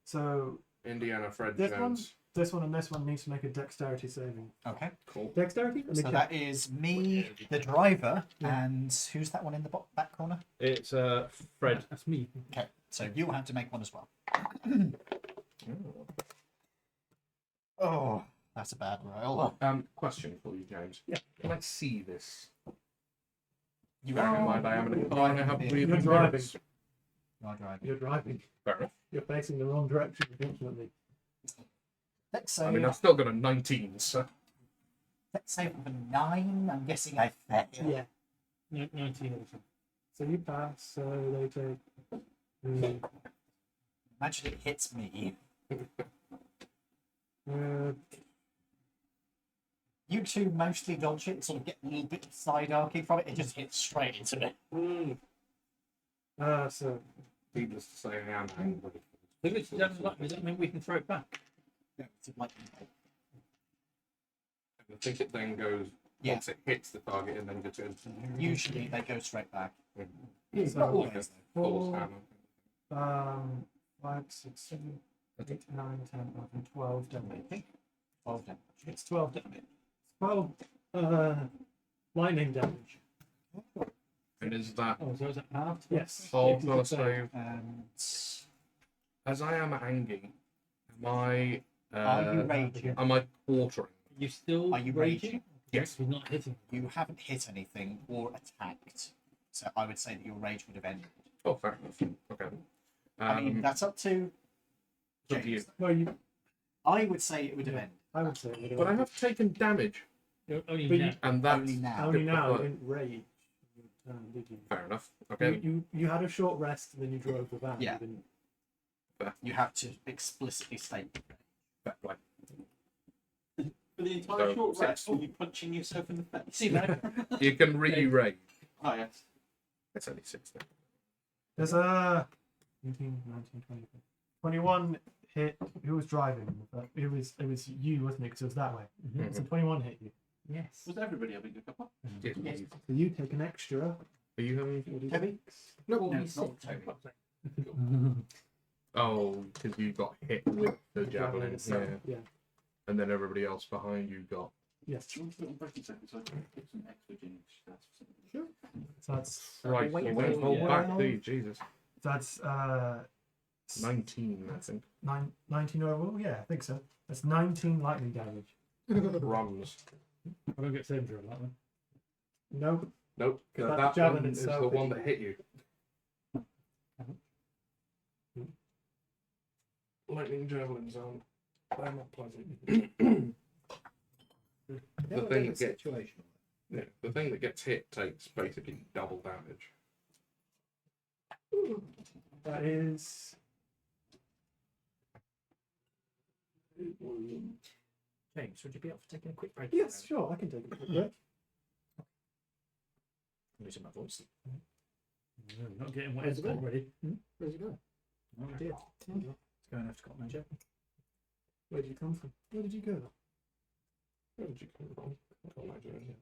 So Indiana Fred This Jones. this one and this one needs to make a dexterity saving. Okay. Cool. Dexterity? So that is me, the driver, and who's that one in the back corner? It's Fred. That's me. Okay, so you'll have to make one as well. Oh, that's a bad roll. Question for you, James. Yeah. Can I see this? You Bearing in are, mind I am in a car and I have You're breathing driving. mirrors. you are driving. You're driving. Fair enough. You're facing the wrong direction, unfortunately. Let's say, I mean, I've still got a 19, so. let's say for 9. I'm guessing I failed. Yeah. 19 also. So you pass, so they take. Imagine it hits me. You two mostly dodge it, sort of get a little bit side arcing from it. It just hits straight into me. So Needless to say, I am angry. If it's done like, does that mean we can throw it back? No, it's like- I think it then goes, Yeah. once it hits the target, and then just goes. Usually they go straight back. so, Not always, though. Falls hammer. 5, 6, 7, 8, 9, 10, 11, 12 damage. 12 damage. It's 12 damage. 12 lightning damage. And is that Oh, so is it halved? Yes. hold You on a could say- save? And As I am angry, am I are you raging? am I quartering You still Are you raging? raging? Yes. He's not hitting. You haven't hit anything or attacked, so I would say that your rage would have ended. Oh, fair enough. Okay. I mean, that's up to it's up to you. James. No, you. I would say it would have Yeah. ended. I would say it would have But I ended. have taken damage, Only But now. you- and that's Only now. Only now you But- didn't rage. You did you? fair enough. Okay. You had a short rest and then you drove the van. Yeah. You didn't- You have to explicitly state. Fair play. For the entire So, short six. rest, were you punching yourself in the face? See that? You can re-rage. Oh, yes. It's only 6 then. There's a 18, 19, 20, 21 hit. Who was driving? It was you, wasn't it? Because it was that way. Mhm. So 21 hit you. Yes. Was everybody having a cuppa? Yes, Yes. please. So you take an extra. Are you having? Toby? No, No, not Toby. Oh, because you got hit with the javelin. itself. Yeah. Yeah. And then everybody else behind you got. Yes. Do you want to put it on breaking seconds so I can get some extra gin stats or something? So that's Right. wait, So wait, don't hold wait. back, do you? Jesus. that's 19, I think. 19 overall. Yeah, I think so. That's 19 lightning damage. Runs. I don't get saved on that one. No. Nope. That That javelin one is itself the hit one you. that hit you. Lightning javelin zone. They're not pleasant. The thing that gets yeah, the thing that gets hit takes basically double damage. That is. James, would you be up for taking a quick break? Yes, sure. I can take a quick break. I'm losing my voice. No, not getting Where's wet it going? already. Where's it going? Oh dear. It's going after Cotton Manager. Where did you come from? Where did you go? Where did you come from? I can't imagine.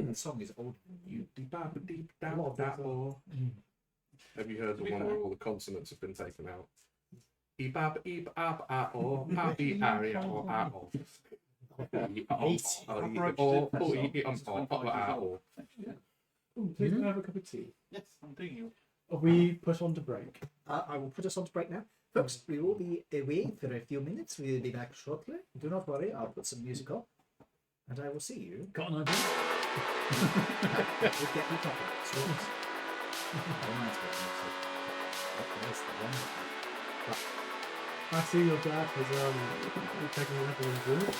The song is old. You deep up, deep A down, lot of that these are- or have you heard the one where all the consonants have been taken out? Eep up, ah or happy area or ah or. Please can I have a cup of tea? Yes, I'm doing you. Are we put on to break? I will put us on to break now. Folks, we will be away for a few minutes. We will be back shortly. Do not worry, I'll put some music on. And I will see you. Got an idea? We'll get you coffee. Sweet. Reminds me of music. What is the one? I see your dad has taken a level in blue.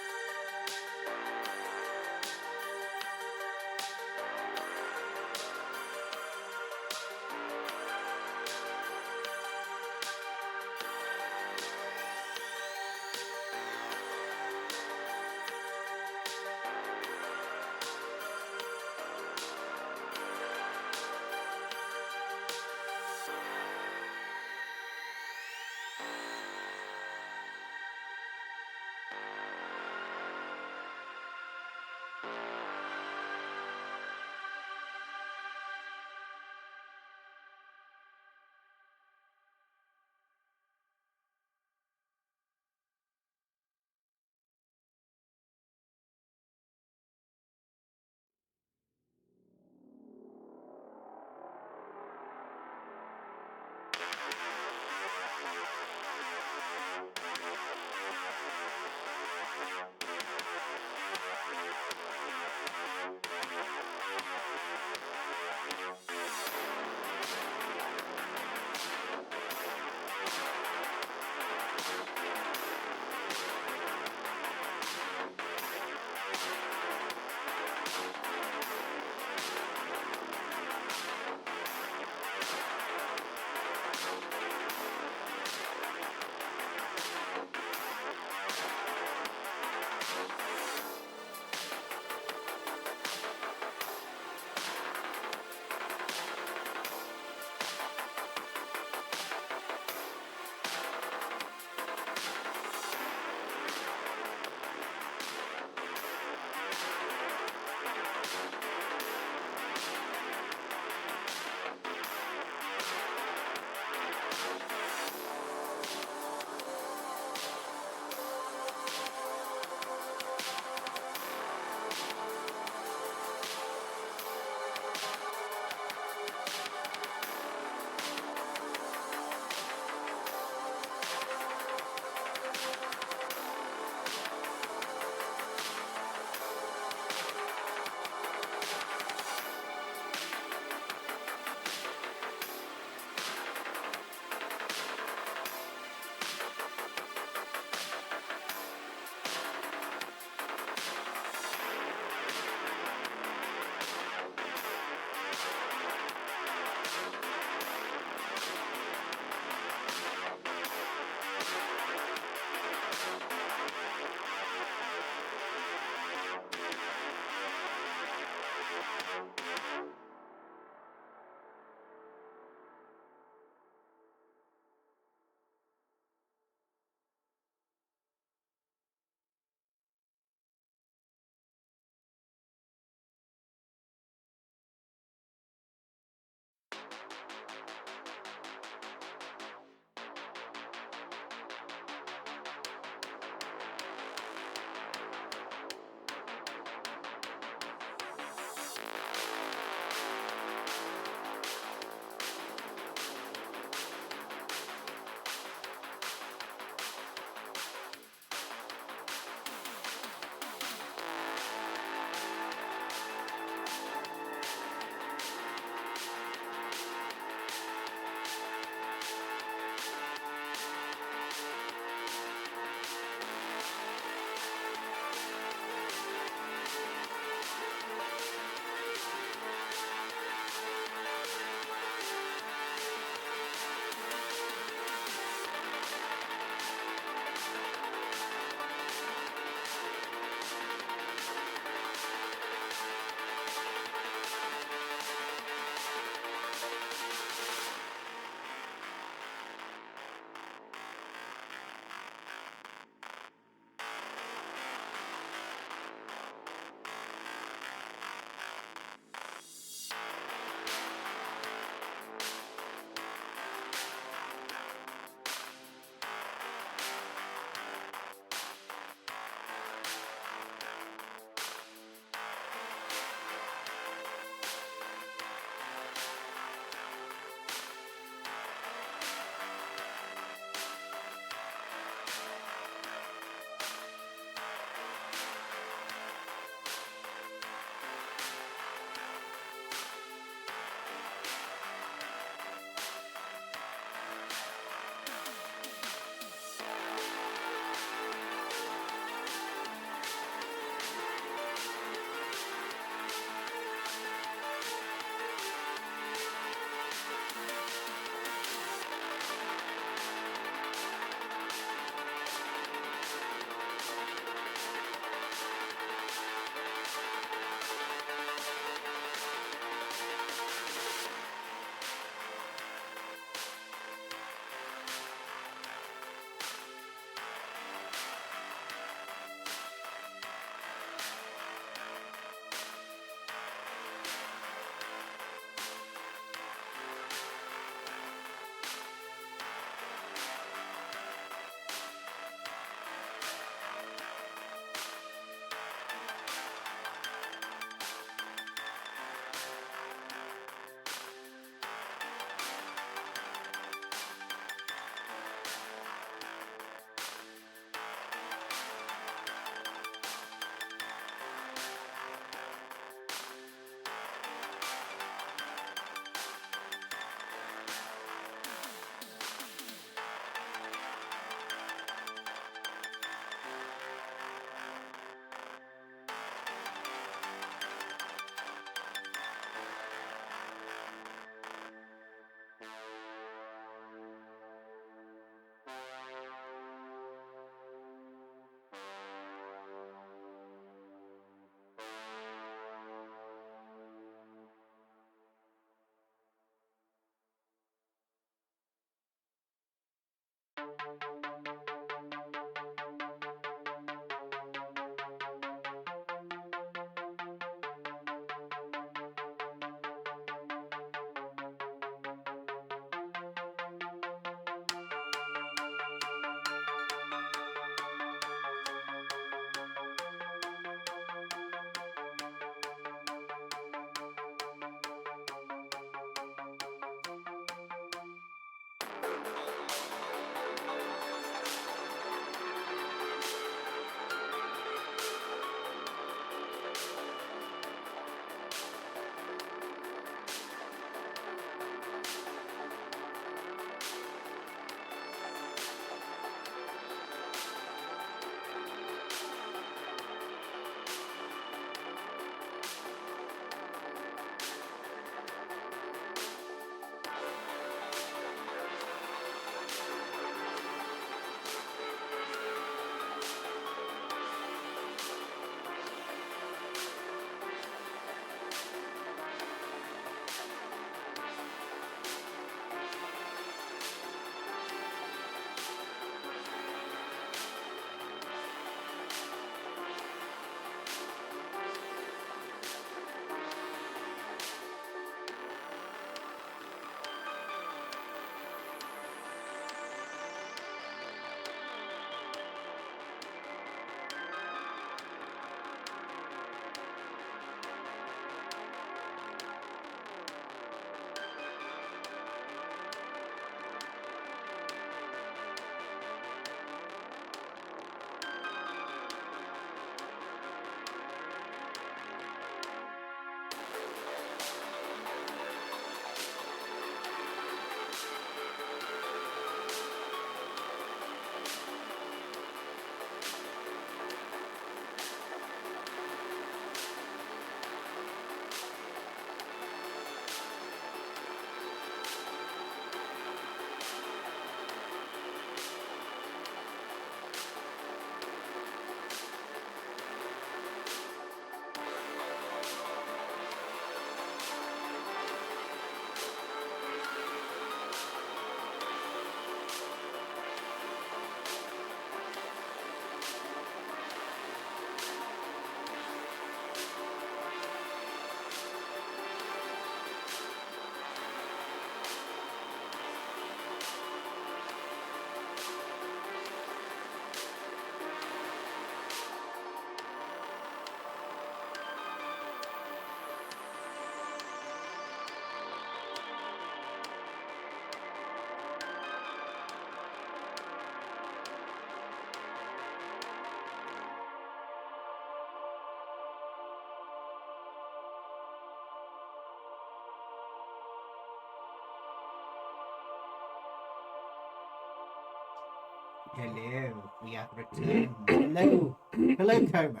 Hello, we have returned. Hello, hello, Como.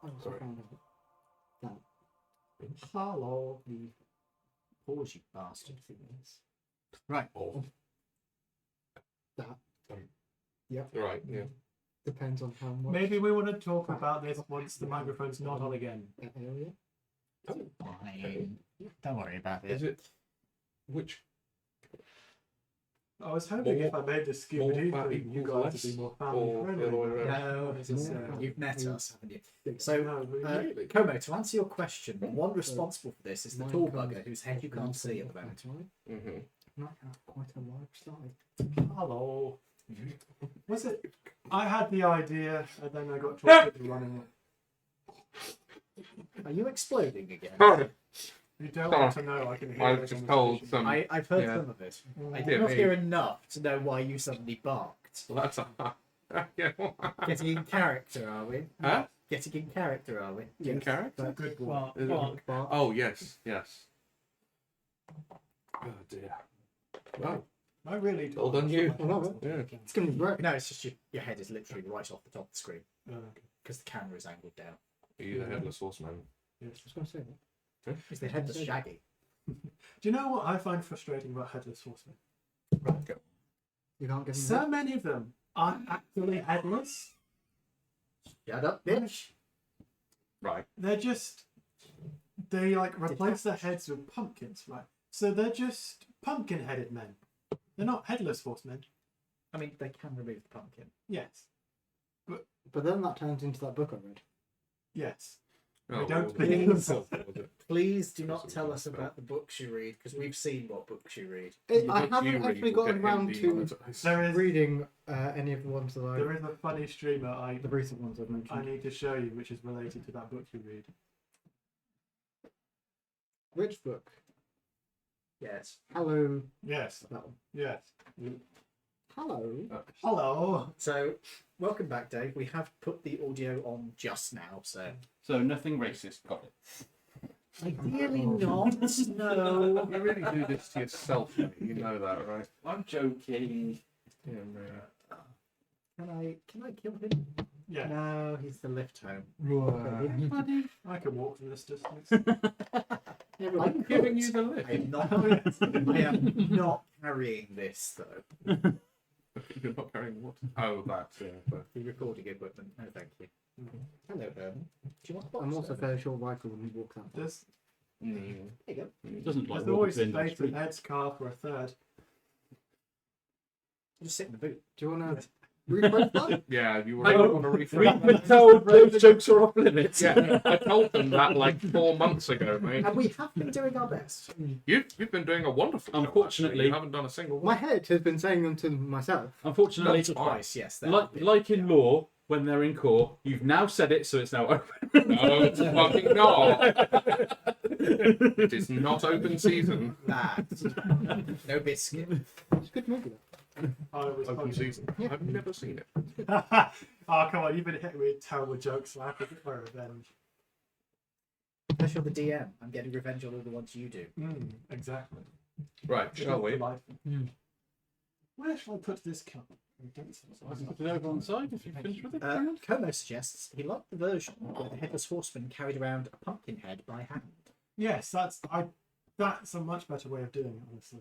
Also found out that Hello. the Pause, you bastard. Right. that Right. Yeah. depends on how much Maybe we want to talk about this once the microphone's not on again. that area. Fine. Don't worry about Is it. it? Which? I was hoping if I made this more Scooby-Doo fat thing, you equals guys less, would be more or family the other way friendly. around? No, This is, you've met Mm. us, haven't you? So, No, Really? Como, to answer your question, the one responsible for this is the Mine tall comes bugger whose head you can't see at the moment. Mm-hmm. Might have quite a large side. hello. Was it? I had the idea, and then I got talked into running it. Are you exploding again? You don't want to know. I can hear. I the was just told conversation. I've heard Yeah. some of it. I Yeah, did not me. hear enough to know why you suddenly barked. Well, that's a. Yeah. Getting in character, are we? Huh? Getting in character, are we? In character? Good one. Is it- Oh yes, yes. Oh dear. Oh, I really do. Well done you. I love it. yeah. It's gonna be great. No, it's just your head is literally right off the top of the screen Okay. because the camera is angled down. Are you the headless horseman? I was gonna say that. Is the head the shaggy? Do you know what I find frustrating about headless horsemen? You can't get in So many of them aren't actually headless. Shut up, bitch. Right. They're just they like replace their heads with pumpkins, right? So they're just pumpkin-headed men. They're not headless horsemen. I mean, they can remove the pumpkin. Yes. But then that turns into that book I read. Yes. Oh, We don't well, please. was it? Please do not tell us about the books you read, because we've seen what books you read. I The books haven't you read actually will gotten get around him to demonetised. There is reading any of the ones that there is a funny streamer the recent ones I've mentioned. I need to show you, which is related to that book you read. Which book? Yes. Hello. Yes. That one. Yes. Hello. Hello. So, welcome back, Dave. We have put the audio on just now, so. So nothing racist. Got it. Ideally not. No. You really do this to yourself, mate. You know that, right? I'm joking. Yeah, man. Can I kill him? Yeah. No, he's the lift home. I can walk from this distance. I'm giving you the lift. I am not. I am not carrying this though. You're not carrying what? Oh, that, yeah. But... The recording equipment. No, thank you. Hello, Herman. Do you want a box? I'm also Herman? fairly sure Michael wouldn't walk that. There's, There you go. It doesn't like there's always walking in the space street. in Ed's car for a third. Just sit in the boot. Do you want to repost that? Yeah, you I were want to We've rephrase been that. told those jokes are off limits. Yeah, I told them that like 4 months ago, mate. And we have been doing our best. You've been doing a wonderful job. Unfortunately- actually. You haven't done a single My one. head has been saying them to myself. Unfortunately, Once or twice, yes. that like, have been. like in law, when they're in court, you've now said it, so it's now open. No, it's fucking not. It is not open season. That. No biscuit. It's a good movie. I was Open hoping- season. I've never seen it. Oh, come on, you've been hit with terrible jokes, so I have to get my revenge. Unless you're the DM, I'm getting revenge on all the ones you do. Exactly. Right, shall we? Where shall I put this cup? I can put it over on the side if you finish with it. Como suggests he liked the version where the headless horseman carried around a pumpkin head by hand. Yes, that's a much better way of doing it, honestly.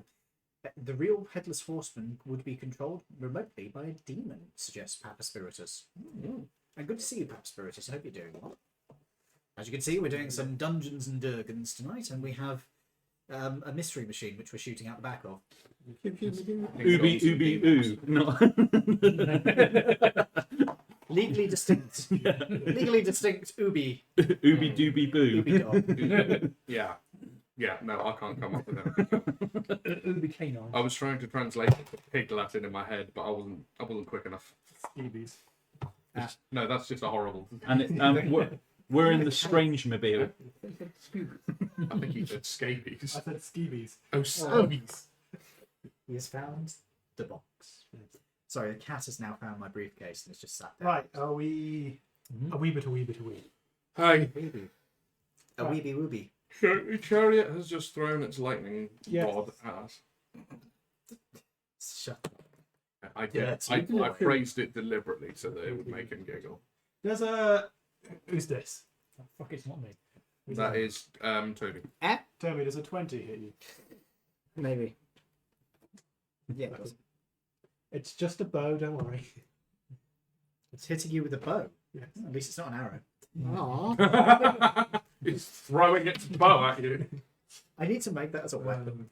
The real headless horseman would be controlled remotely by a demon, suggests Papa Spiritus. And good to see you, Papa Spiritus. I hope you're doing well. As you can see, we're doing some Dungeons and Dragons tonight, and we have a mystery machine which we're shooting out the back of. Ooby, ooby, ooh. No. Legally distinct. Legally distinct Ubi. Ooby dooby boo. Ubi dog. Yeah. Yeah, no, I can't come up with it. Ubi canine. I was trying to translate pig Latin in my head, but I wasn't quick enough. Skeebies. No, that's just a horrible. And we're in the Strange Mobile. I think he said scabies. I said skeebies. Oh, scabies. He has found the box. Sorry, the cat has now found my briefcase and it's just sat there. Right, are we a wee bit. Hey, A weeby wooby. the chariot has just thrown its lightning Yes. rod at us. Shut up. I phrased it deliberately so that it would make him giggle. There's a. Who's this? Oh, fuck, it's not me. Who's That is Toby. Toby, does a 20 hit you? Maybe. Yeah, it does. It's just a bow, don't worry. It's hitting you with a bow. Yes. At least it's not an arrow. Aww. It's throwing its bow at you. I need to make that as a weapon.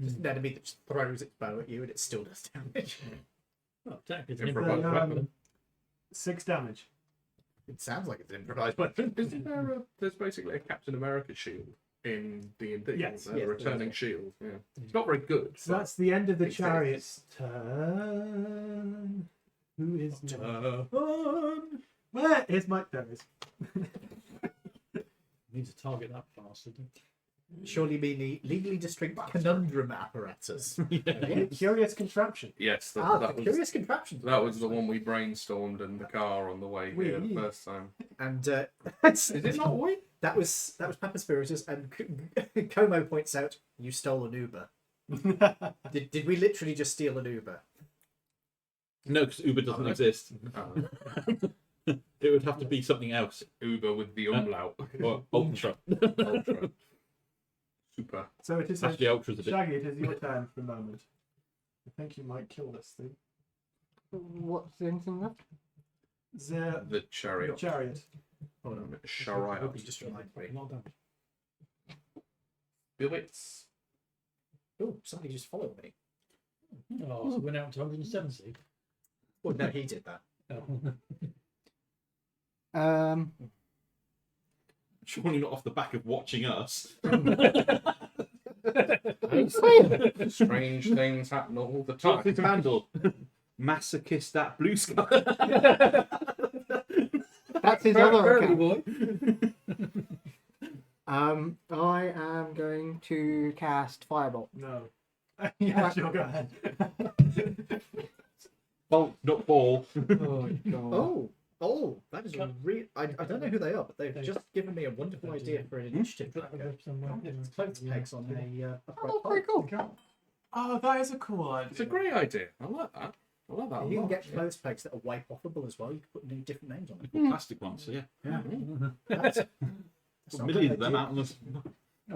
Just an enemy that just throws its bow at you and it still does damage. Oh, technically, it's an Improvised improvised weapon. 6 damage. It sounds like it's an improvised weapon. Isn't there there's basically a Captain America shield in D&D? Yes, a yes, returning shield. Yeah, it's not very good. So that's the end of the Makes chariot's turn. Who is turn? Where is Mike? There he is. Need to target that bastard. Surely be the legally distinct conundrum apparatus. Curious contraption. Yes, The that was curious contraption. that was the one we brainstormed in the car on the way here the Wee. first time. And Is it not we? that was Papa Spiritus, and Como points out you stole an Uber. Did we literally just steal an Uber? No, because Uber doesn't Oh, no. exist. Oh, It would have to be something else. Uber with the umlaut. Or Ultra. Ultra. Super. So it is Actually, Ultra's a bit. Shaggy, it is your turn for the moment. I think you might kill this thing. What's the anything left? The The chariot. chariot. Hold on. Chariot. You just reminded me. Not done. Billets. Oh, somebody just followed me. Oh, so we're now to 170. Well, no, he did that. Oh. Surely not off the back of watching us. Strange things happen all the What's his time. handle? Masochist at Blue Sky. That's his other Apparently, account. boy. I am going to cast Firebolt. No. Yeah, sure, go ahead. Bolt, not ball. Oh, God. Oh, that is a real. I don't know who they are, but they've just given me a wonderful idea for an initiative tracker. It's clothes pegs on a Oh, pretty cool. Oh, that is a cool idea. It's a great idea. I like that. I like that. a You can lot. get clothes pegs that are wipe offable as well. You can put new different names on them. Plastic ones, so yeah. Yeah. That's not a millions bad of them idea. out on the.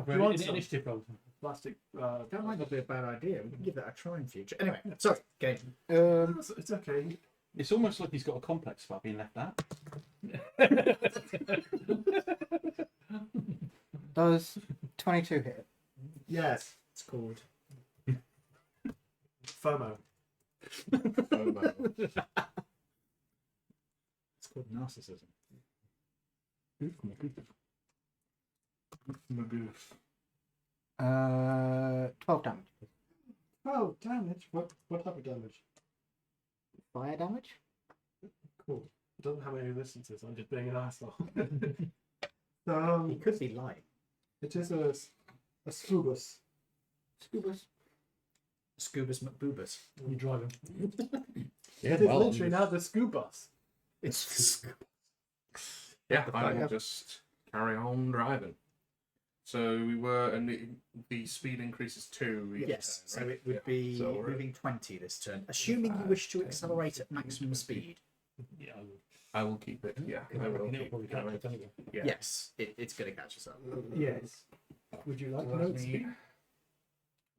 Do you want some? Initiative roll. Plastic. That might not be a bad idea. We can give that a try in future. Anyway, sorry, game. It's okay. It's almost like he's got a complex about being left out. Does 22 hit? Yes. It's called. FOMO. It's called narcissism. Magoof. 12 damage. Oh, damage. What type of damage? Fire damage? Cool. It doesn't have any distances. I'm just being an asshole. He So could be lying. it is a scubus. Scubas. Scubas McBoobas. You drive him. Yeah, It is well, literally now the scubus. It's yeah, the I fuck? will just carry on driving. So we were, and the speed increases 2 each yes. So turn, right? it would be So we're- moving 20 this turn, assuming you wish to accelerate at maximum speed. Yeah, I would. I will keep it. Yeah, I will It'll keep probably catch going. us anyway. Yeah. Yes, it's going to catch us up. Yes. Would you like to know its speed?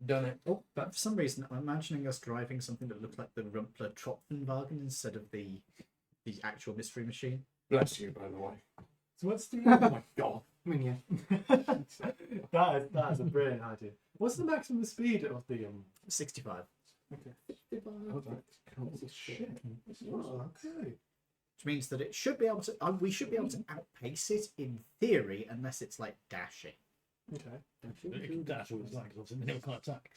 Done it. Oh, but for some reason, I'm imagining us driving something that looked like the Rumpler Tropfenwagen instead of the actual mystery machine. Bless you, by the way. So what's the? Oh my God. I mean, yeah. that is a brilliant idea. What's the maximum speed of the 65. Oh, that's cool as shit. Oh, okay. Which means that it should be able to. We should be able to outpace it in theory, unless it's like dashing. Okay. It can dash all the time because obviously they can't attack.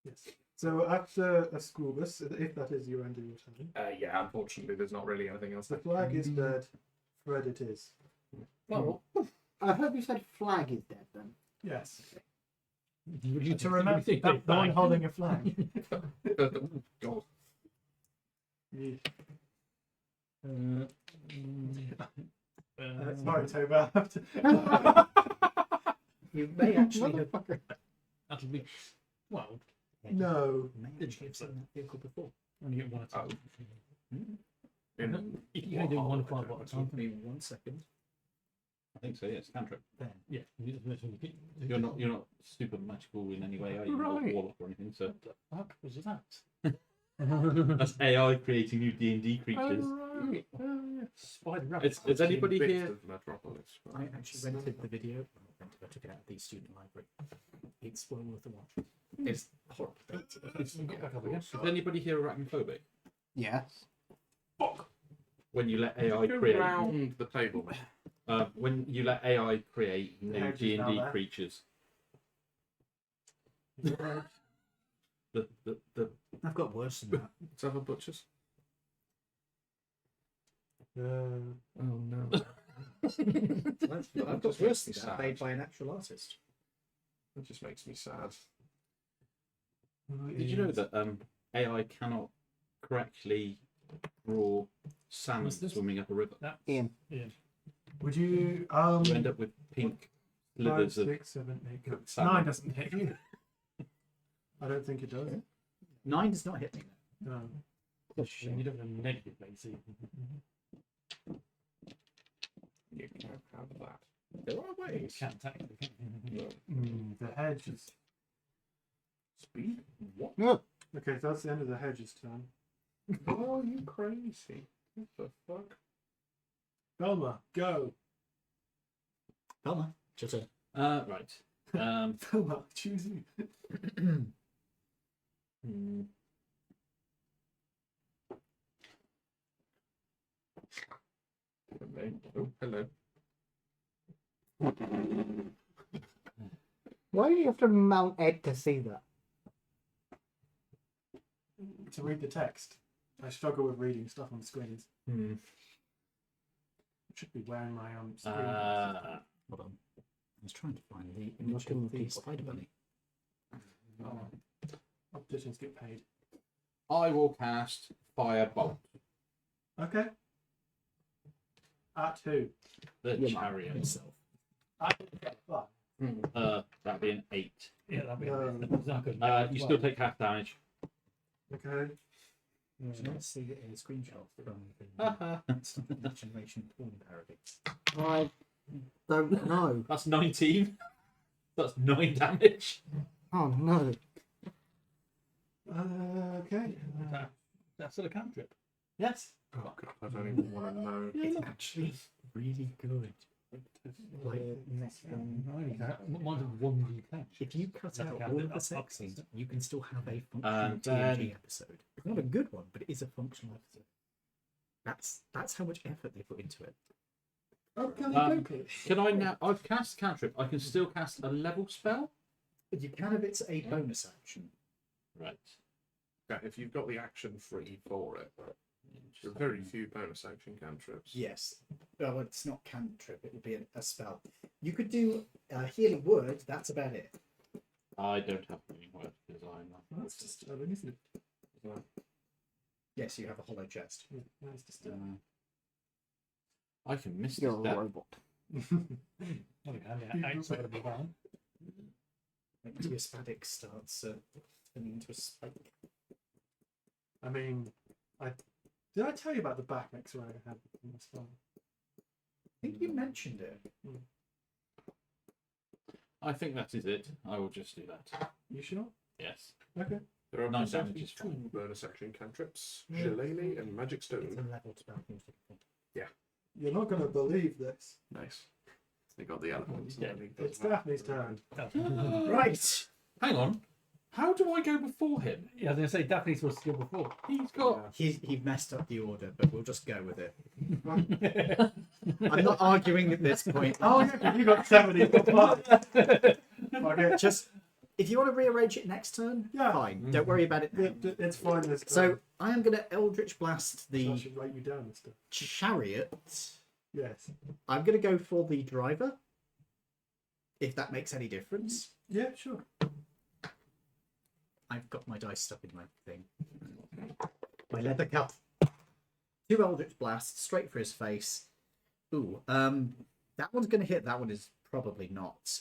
Yes. So after a scubus, if that is your end of your turn, Yeah, unfortunately, there's not really anything else. the flag is dead. Fred it is. Well, I hope you said flag is dead then. Yes. would you To remember that one holding a flag. Oh, God. Sorry, Toba. You may actually have. That'll be. Well, No. You may actually have seen that vehicle before. only get one attack. In You can only do one fire bot at a time. Give me 1 second. I think so. Yeah, it's cantrip. Yeah. You're not super magical in any way, are you? Not Right. warlock or anything. So Fuck was that? that's AI creating new D&D creatures. Spider rabbit. Is anybody bits here? of Metropolis. I actually rented the video. I took it out of the student library. It's well worth a watch. It's horrible. Is anybody here arachnophobic? Yes. When you let AI Go create, round the table. when you let AI create new hedge is D&D now there. creatures, the I've got worse than that. Let's have a butcher's. Uh, Oh no. I've got just worse makes than me that. Made sad. by an actual artist. That just makes me sad. Did you know that AI cannot correctly draw salmon What's this? swimming up a river? Ian. would you You end up with pink 5, slithers of 6, 7, 8, cooked 9 salmon. doesn't hit you. I don't think it does. 9 does not hit me. No. You don't have a negative base. So You can't have that. There are you ways. can't attack. No. The hedge is. Speed? What? No. Okay, so that's the end of the hedge's turn. Oh, you crazy. What the fuck? Velma, go. Velma, it's your turn. Right. Velma, choose you. Okay. Oh, hello. Why do you have to mount Ed to see that? To read the text. I struggle with reading stuff on screens. Hmm. I should be wearing my screen. Hold on. I was trying to find the image of the spider bunny. Opticians get paid. I will cast Firebolt. Okay. At who? The Yeah, chariot. himself. At what? That'd be an 8. Yeah, that'd be Um, not good. You still take half damage. Okay. Let's see a screenshot from Haha. the Next Generation porn parody. I don't know. That's 19. That's 9 damage. Oh no. Okay. That's still a cantrip. Yes. Oh god, I don't even want to know. It's actually really good. Like, Mine's a 1d10. if you cut That's out a all of the cantrip. sex scenes, you can still have a functional And TNG then- episode. It's not a good one, but it is a functional episode. That's how much effort they put into it. Can I now? I've cast cantrip. I can still cast a level spell. But you can if it's a bonus action. Right. Yeah, if you've got the action free for it, there are very few bonus action cantrips. Yes. Well, it's not cantrip, it would be a spell. You could do healing word, that's about it. I don't have healing word because I'm not. That's disturbing, isn't it? Yes, you have a hollow chest. Yeah, that's disturbing. I can miss You're this a death. robot. Oh, yeah, outside of the van. Until your spadix starts turning into a spike. I mean, did I tell you about the back X-ray I had in my spine? I think you mentioned it. I think that is it. I will just do that. You sure? Yes. Okay. There are 9 precisely damage is two fine. bonus action cantrips: Shillelagh and Magic It's a Stone. level spell. You're not going to believe this. Nice. They got the elements. Yeah, It's Daphne's turn. Right! Hang on. How do I go before him? Yeah, I was going to say Daphne's supposed to go before. He's got. He messed up the order, but we'll just go with it. I'm not arguing at this point. Oh, yeah, you got 7, he's got 5. Okay, Just, if you want to rearrange it next turn, Yeah. fine. Don't worry about it now. It's fine this time. So, I am going to Eldritch Blast So I the should write you down and stuff. chariot. Yes. I'm going to go for the driver, if that makes any difference. Yeah, sure. I've got my dice stuck in my thing. My leather cup. 2 Eldritch Blasts straight for his face. Ooh, that one's going to hit. That one is probably not.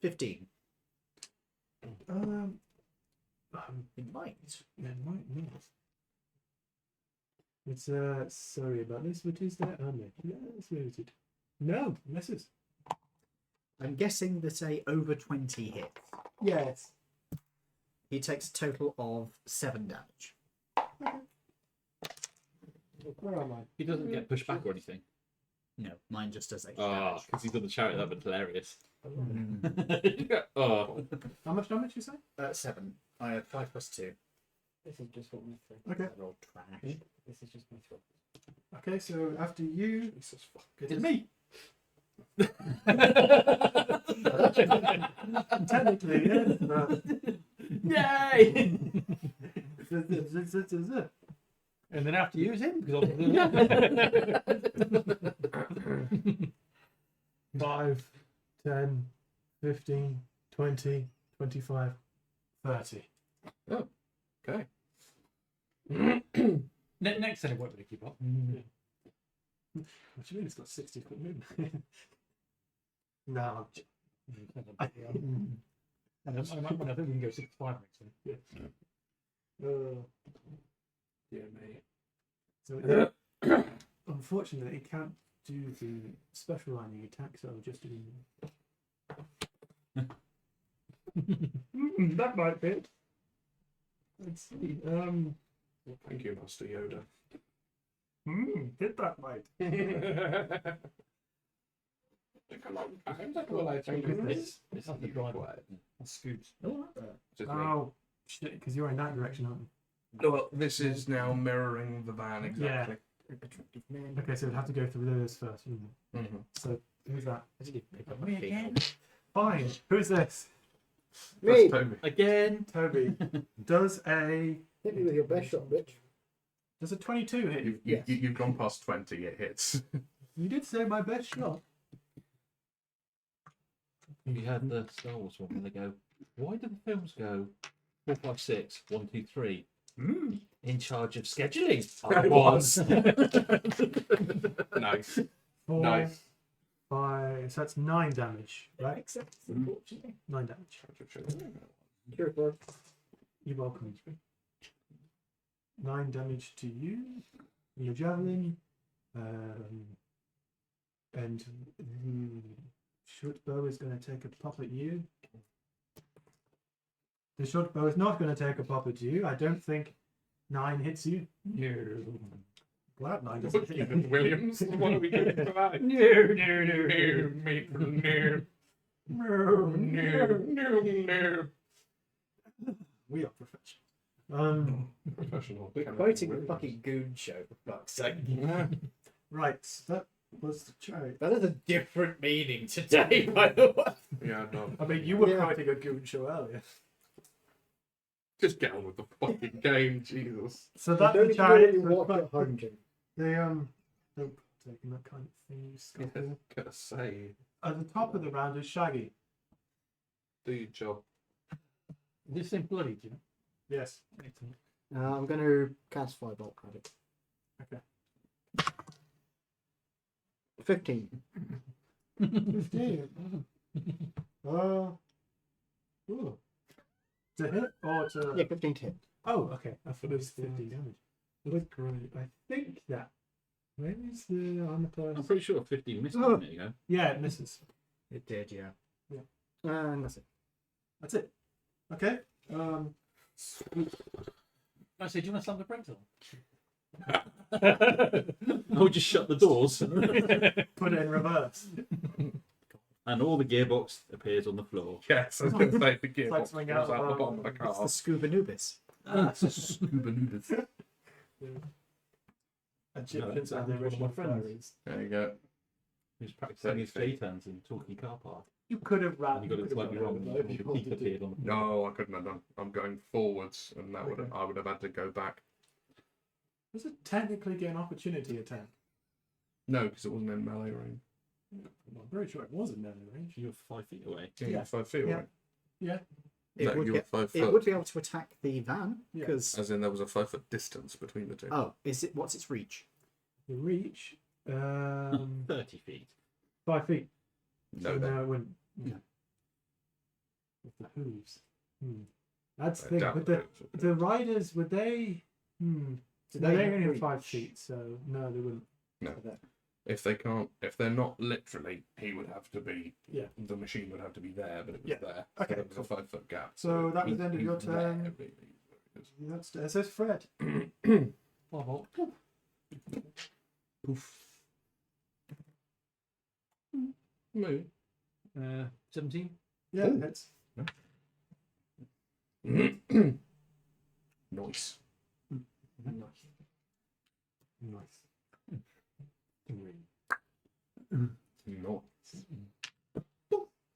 15. It might. Yeah, might not. It's sorry about this, but is that armor? Yeah, it's limited. No, misses. I'm guessing that a over 20 hit. Yes. He takes a total of 7 damage. Where am I? He doesn't get pushed back or anything. No, mine just does 8 Oh, damage. because he's on the chariot. That'd been hilarious. Mm. Oh. How much damage you say? 7. I have 5 plus 2. This is just what we think. Okay. I rolled trash. This is just my thought. Okay, so after you, Jesus fuck. It's me. technically, yeah. but- Yay! And then after you is him, because 5, 10, 15, 20, 25, 30. Okay. next time it won't really keep up. What do you mean it's got 60 foot movement? No. And I think we can go 65 next time. Yeah, mate. So unfortunately, it can't do the special lining attack, so I'll just do. That might fit. Let's see. Thank you, Master Yoda. Did that right? Took a long time. Well, I think It's That's the driver. That's Scoots. Just me. Oh, shit, because you're in that direction, aren't you? Well, this is now mirroring the van exactly. attractive man. Okay, so we'd have to go through those first, wouldn't it? Mhm. So who's that? I didn't even pick up my feet. Fine. Who's this? Me! That's Toby. Again. Toby. Does a Hit me with your best shot, bitch. 22 hit you? You've gone past 20, it hits. You did say my best shot. You had the Star Wars one where they go, why do the films go 4, 5, 6, 1, 2, 3? In charge of scheduling. I was. Nice. 4, Nice. 5. So that's 9 damage, right? Except, unfortunately. 9 damage. Sure, bud. You're welcome. 9 damage to you. Your javelin. And the short bow is going to take a pop at you. The short bow is not going to take a pop at you. I don't think 9 hits you. No. Glad 9 doesn't hit you. Williams, what are we doing for that? No. We are professional. Professional. We're quoting the fucking Goon Show, for fuck's sake. Right, that was the chariot. That has a different meaning today, by the way. Yeah, no. I mean, you were Yeah. quoting a Goon Show earlier. Just get on with the fucking game, Jesus. So You that's don't the need to chariot. really So watch it's at home, Jim. They don't taking that kind of thing. You scuffle. Gotta say, At the top of the round is Shaggy. do your job. This ain't bloody, do you know? Yes. I'm going to cast Firebolt at it. Okay. 15. 15. Ooh. To hit or to? Yeah, 15 to hit. Oh, okay. I thought it was 50 damage. Look great. I think that. Where is the armor class? I'm pretty sure 15 missed a minute ago. Yeah, it misses. It did, yeah. And that's it. That's it. Okay. I say, do you want to slam the brakes on? Oh, just shut the doors. Put it in reverse. And all the gearbox appears on the floor. Yes, I was going to say the gearbox like was something out out the of bottom of the It's car. the Scuba Nubis. Scuba noodles. Egyptians No, and the that's original one of my friends. fairies. There you go. He's practicing his J-turns in Talkie Car Park. You could have ran. And you got it slightly wrong. And your feet appeared on the floor. No, I couldn't have done. I'm going forwards, and that would I would have had to go back. Does it technically get an opportunity attack? No, because it wasn't in melee range. I'm very sure it was in melee range. You're 5 feet away. Yeah, Yeah. you're 5 feet Yeah. away. Yeah. It, No, would you were get, 5 it foot. would be able to attack the van Yeah. because As in, there was a 5 foot distance between the two. oh, is it what's its reach? The reach. 30 feet. 5 feet. No, So then. no, it wouldn't. No. With the hooves. That's I the thing. doubt But it was. the riders, would they? Do No, they have only have reach? 5 feet, so no, they wouldn't. If they can't, if they're not literally, he would have to be. Yeah. The machine would have to be there, but it was Yeah. there. Okay, So there was cool. a 5 foot gap. So that was he- the end of he's your there, turn. really. That's it says Fred. Poof. Moon. 17. Yeah, Ooh. it's Nice. nice. Nice.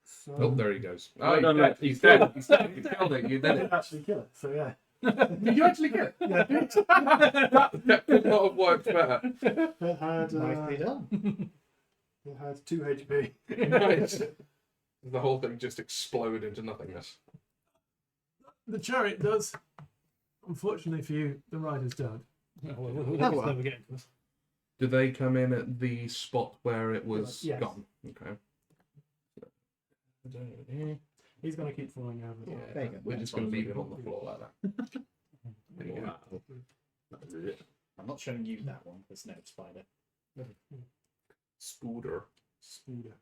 So Oh, there he goes. Well Oh, he's done, dead. lad. He's dead. He's dead. You killed it. You I did it. did actually kill it. So yeah. Did you actually get it? Yeah. That could not have worked better. It had Nicely done. it had 2 HP. Nice. The whole thing just exploded into nothingness. The chariot does. Unfortunately for you, the riders don't. We'll well. never get into this. Did they come in at the spot where it was Yes. gone? Okay. He's going to keep falling over. Yeah, There you go. we're just going to leave him on the floor like that. There you go. Wow. I'm not showing you that one. There's no spider. Scooter. Scooter.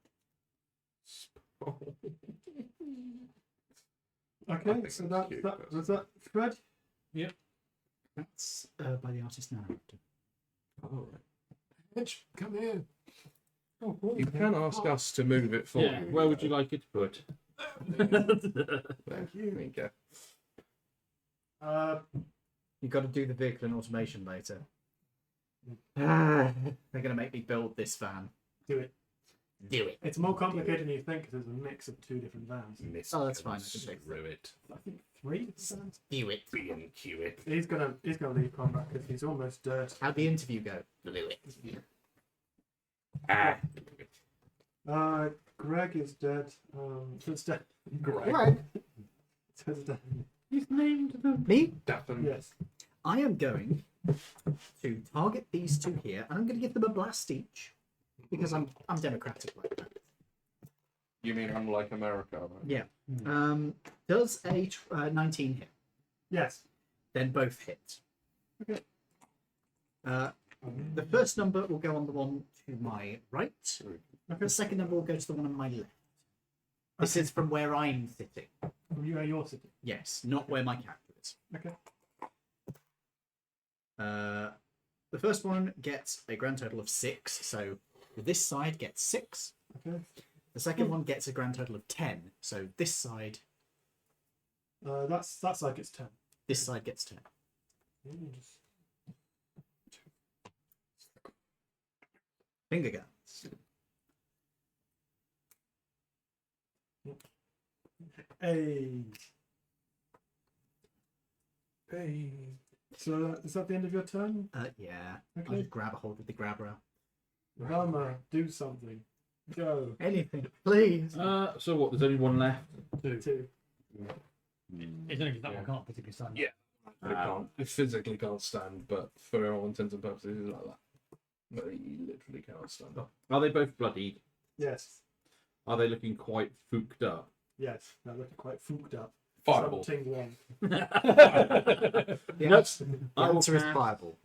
I Okay, think so that's that, cute, that but- was that Fred. That's by the artist now. Oh, right. Mitch, come here. Oh, You can ask us to move it for Yeah, you. where would you like it put? Thank you. There you go. Uh, You've got to do the vehicle and automation later. They're going to make me build this van. Do it. Do it. It's more complicated than you think because there's a mix of 2 different vans. Oh, that's fine, I can fix Screw it. I think 3 different vans. Do it. B&Q it. He's gonna leave combat because he's almost dead. How'd the interview go? Do it. Ah. Greg is dead. So it's dead. Great. So it's dead. He's named the. Me? Daphne. Yes. I am going to target these 2 here, and I'm going to give them a blast each because I'm democratic like that. You mean unlike America? Right? Yeah. Does a 19 hit? Yes. Then both hit. Okay. The first number will go on the one to my right. Okay. The second number will go to the one on my left. This is from where I'm sitting. From you, you're sitting. Yes, not where my character is. Okay. The first one gets a grand total of 6, so this side gets 6. Okay. The second one gets a grand total of 10, so this side That's like it's 10. this side gets 10. Finger guns. Hey. Hey. So is that the end of your turn? Yeah. I'll Okay. just grab a hold of the grabber. Rama, do something. Go. Anything, please. So what? There's only one left. 2. It's only 'cause that one can't physically stand. Yeah. It can't. It physically can't stand, but for all intents and purposes, it's like that. But he literally cannot stand up. Are they both bloodied? Yes. Are they looking quite fooked up? Yes. They're looking quite fooked up. Fireball. Something wrong. The Nope. answer, the I will answer is cast- fireball.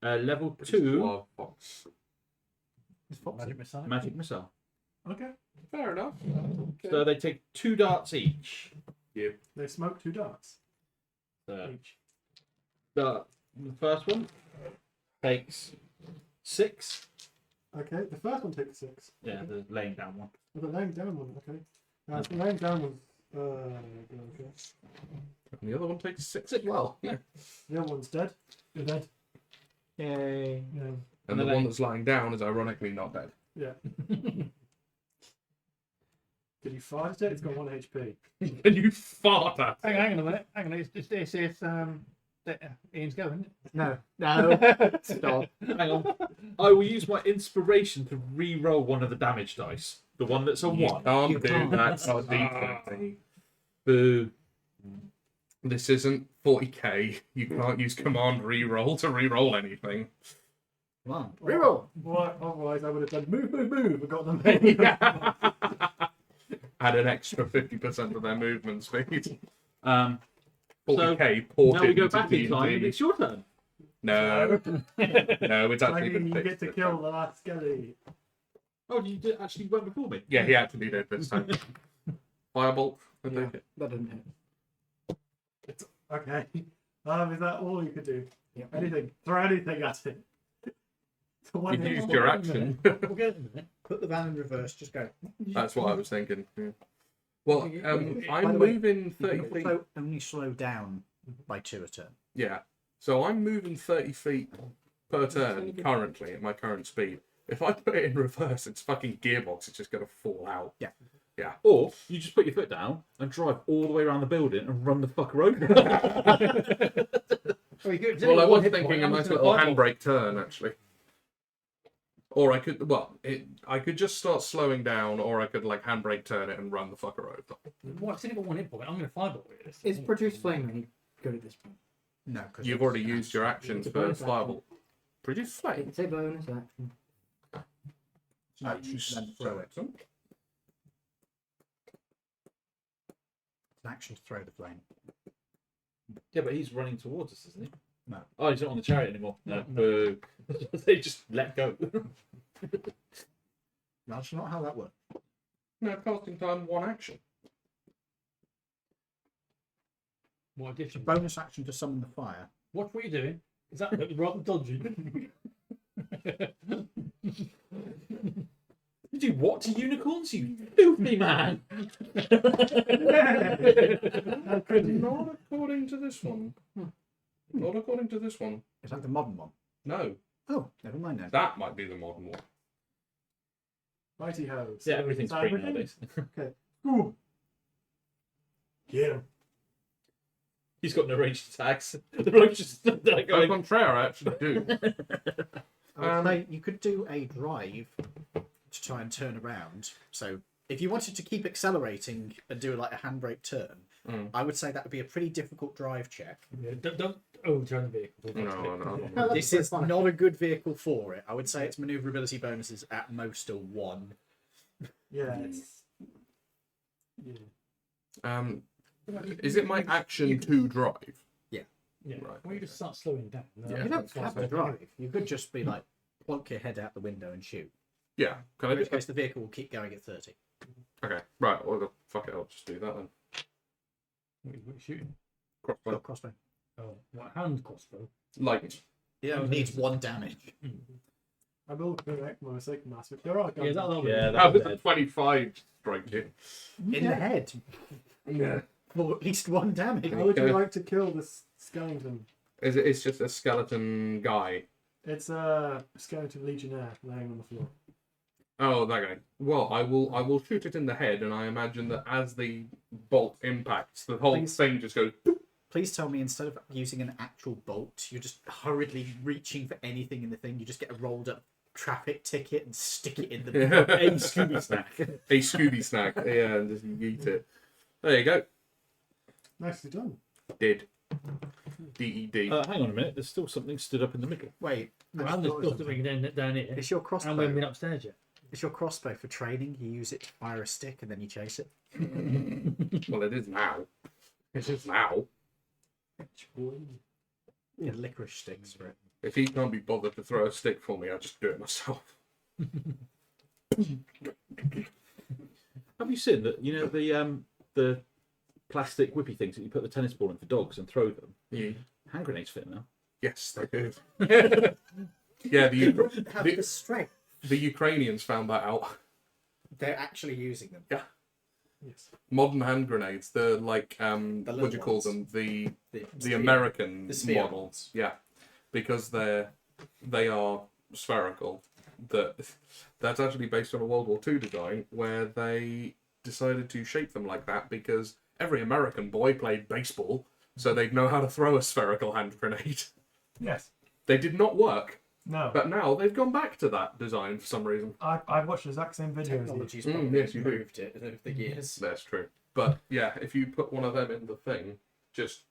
Level 2 Wild fox. Magic missile. magic missile. Okay. Fair enough. So they take 2 darts each. They smoke 2 darts So each. the first one takes 6. Okay. The first one takes 6. Yeah, the laying down one. Oh, the laying down one. Okay. The laying down was. Okay. And the other one takes 6 as well. Yeah. The other one's dead. You're dead. Yay. Yeah. And the then one that's lying down is ironically not dead. Yeah. Did you fart at it? It's got 1 HP. And you fart at it. Hang on a minute. Hang on. Ian's going. Isn't it? No. No. Stop. Hang on. I will use my inspiration to re-roll one of the damage dice. The one that's a 1. Can't You do can't. that. It's not D20. Boo. This isn't 40k. You can't use command reroll to reroll anything. Come on. Reroll. What? Otherwise, I would have done move and got them. Add an extra 50% of their movement speed. 40k 40k ported Now we go into back in D&D. time and it's your turn. No, no, it's actually been you fixed get to this kill time. the last skelly. Oh, you did actually went before me. Yeah, he actually did this time. Firebolt. I Yeah, take it. that didn't hit. Okay. Is that all you could do? Yeah. Anything. Throw anything at it. So one You've hit. used your action. We'll get it in a minute. Put the van in reverse. Just go. That's what I was thinking. Yeah. Well, By I'm the way, moving You 30 can feet. also only slow down by 2 a turn. Yeah. So I'm moving 30 feet per turn currently at my current speed. If I put it in reverse, it's fucking gearbox. It's just going to fall out. Or you just put your foot down and drive all the way around the building and run the fucker over. Oh, you could- Well, I one was hit thinking point, a I'm nice just gonna little fireball. handbrake turn, actually. Or I could, I could just start slowing down, or I could like handbrake turn it and run the fucker over. Well, I've only got 1 hit point. I'm going to fireball with this. Is produce flame any good at this point? No, because You've already used your actions It's a for bonus fireball. Produce flame. It's a bonus action. Then throw it. It's an action to throw the flame. Yeah, but he's running towards us, isn't he? No. Oh, he's not on the chariot anymore. No. Boo. They just let go. That's not how that works. No, casting time, 1 action. What It's a addition? bonus action to summon the fire. Watch what you're doing. Is that rather dodgy? You do what to unicorns, you filthy man? Not according to this one. Not according to this one. Is that the modern one? No. Oh, never mind then. That might be the modern one. Righty ho. Yeah, everything's free nowadays. Ooh. Yeah. He's got no ranged attacks. The bloke's just stood there Au going, contraire, I actually do. I would say you could do a drive to try and turn around. So if you wanted to keep accelerating and do like a handbrake turn, I would say that would be a pretty difficult drive check. Yeah, don't overturn the vehicle. No. This is not a good vehicle for it. I would say its maneuverability bonuses at most are 1. Yeah. It's... Yeah. Is it my action to drive? Yeah. Right. Well, you just start slowing down. You don't have to drive. You could just be like, plonk your head out the window and shoot. Yeah. Can I In do which case the vehicle will keep going at 30. Okay. Right. Well, fuck it. I'll just do that then. What are you shooting? Crossbow. Got crossbow. Oh, what, hand crossbow? Light. It only needs 1 damage. I will correct my mistake, Master. There are guns. Yeah, that'll yeah, How that was did the dead. 25 strike you? In the head. Yeah. For at least 1 damage. How would you Okay. like to kill this skeleton? It's just a skeleton guy. It's a skeleton legionnaire laying on the floor. Oh, that guy. Well, I will shoot it in the head, and I imagine that as the bolt impacts, the whole Please. thing just goes. Please tell me instead of using an actual bolt, you're just hurriedly reaching for anything in the thing. You just get a rolled up traffic ticket and stick it in the A Scooby snack. A Scooby snack. Yeah, and just yeet it. There you go. Nicely done. Did. D-E-D. Hang on a minute. There's still something stood up in the middle. Wait. Well, I've and there's thought of still something. something down here. It's your And we haven't crossbow. been upstairs yet. It's your crossbow for training. You use it to fire a stick and then you chase it. Well, it is now. It is now. Yeah, licorice sticks for it. If he can't be bothered to throw a stick for me, I'll just do it myself. Have you seen that? You know the plastic whippy things that you put the tennis ball in for dogs and throw them. Yeah. Hand grenades fit now. Yes, they do. Yeah, Have the strength. the Ukrainians found that out. They're actually using them. Yeah. Yes. Modern hand grenades, the like what little do you call ones. them? The sphere- American the sphere model. ones. Yeah. Because they are spherical. That's actually based on a World War II design where they decided to shape them like that because every American boy played baseball, so they'd know how to throw a spherical hand grenade. Yes. They did not work, No. but now they've gone back to that design for some reason. I watched the exact same video as you. Technology's Mm, probably yes, you do. improved it over the years. That's true. But yeah, if you put one of them in the thing, just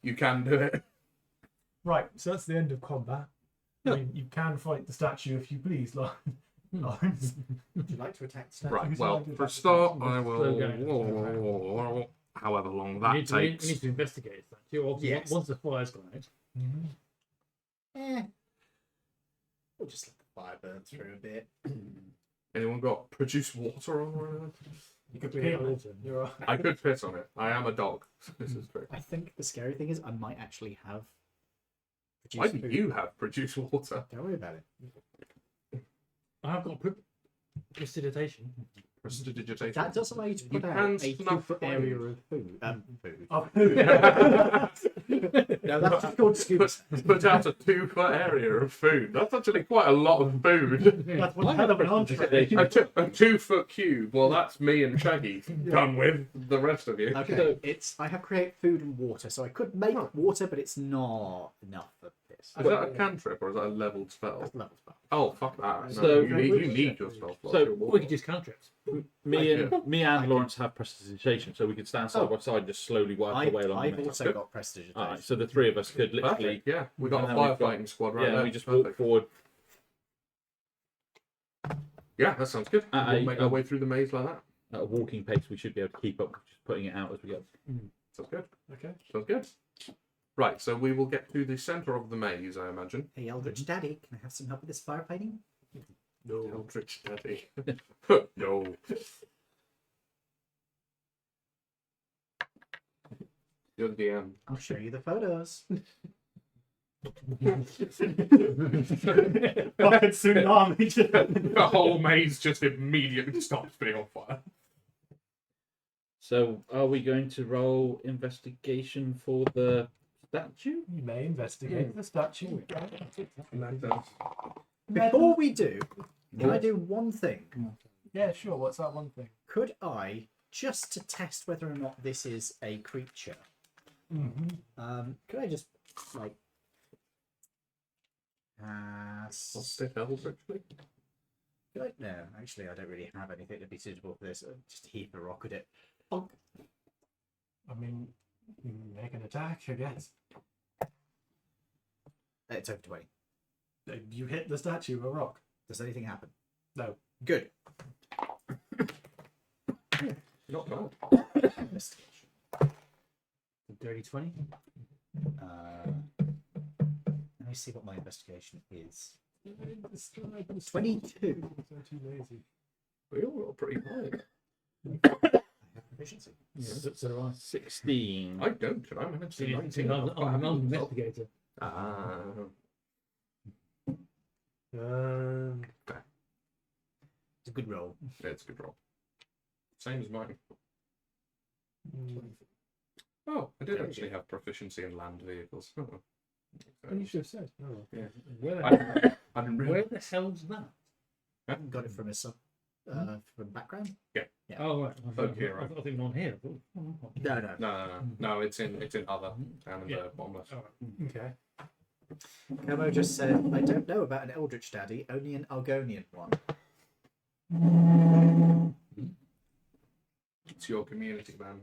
you can do it. Right, so that's the end of combat. Yeah. I mean, you can fight the statue if you please, Lawrence. Would you like to attack the statue? Right. Well, for a start, I will. However long We that need takes. to investigate that too. Obviously, Yes. once the fire's gone out. We'll just let the fire burn through a bit. Anyone got produce water on or anything? You could We pee have on it. water. You're right. I could piss on it. I am a dog. This is true. I think the scary thing is I might actually have. Why produced do food. you have produce water? Don't worry about it. I have got prestidigitation. Prestidigitation. That does allow you to You put can out a snuff 2-foot flames. area of food. Food. Oh, No, that's just called scuba. Put out a 2-foot area of food. That's actually quite a lot of food. That's one hell of an entree. A 2-foot cube. Well, that's me and Shaggy done with. The rest of you. Okay, I have created food and water, so I could make water, but it's not enough for this. Is that a cantrip or is that a leveled spell? That's level spell. Oh, fuck that. No, So- you need your spell slot. So, Your We water. could use cantrips. Me and Lawrence have prestidigitation, so we could stand side by side and just slowly work our way along. I've the map. also Good. got prestidigitation. All right, so the three of us could literally, Perfect, yeah. We got And a then we've got- firefighting squad right yeah, there. we just walk Perfect. forward. Yeah, that sounds good. At We'll a- make our way through the maze like that. At a walking pace, we should be able to keep up, just putting it out as we go. Sounds good. Okay. Sounds good. Right, so we will get to the centre of the maze, I imagine. Hey, Eldritch Daddy, can I have some help with this firefighting? No. Eldritch Daddy. No. You're the DM. I'll show you the photos. Fucking tsunami. The whole maze just immediately stops being on fire. So, are we going to roll investigation for the statue? You may investigate the statue. Before we do, can I do one thing? Yeah, sure. What's that one thing? Could I, just to test whether or not this is a creature, could I just like What's it eldritchly? could I, no, actually I don't really have anything to be suitable for this. Just heap a rock at it. I mean, you can make an attack, I guess. It's over 20. You hit the statue with a rock. Does anything happen? No. Good. Not bad. Investigation. Dirty 20. Let me see what my investigation is. 22. So too lazy. We all got pretty high. I have proficiency. So do I. 16. I don't, and I managed to 19. I'm Not bad. an investigator. Ah. It's a good roll. Yeah, it's a good roll. Same as mine. Oh, I did actually have proficiency in land vehicles. Oh. You should have said. Oh. Yeah. Where the, I didn't where realize. the hell's that? Got it from a sub from background. Yeah. Oh, right. Folk hero. I thought they were on here. No. No, it's in other down in the bottom left. Okay. Como just said, I don't know about an Eldritch Daddy, only an Argonian one. It's your community, man.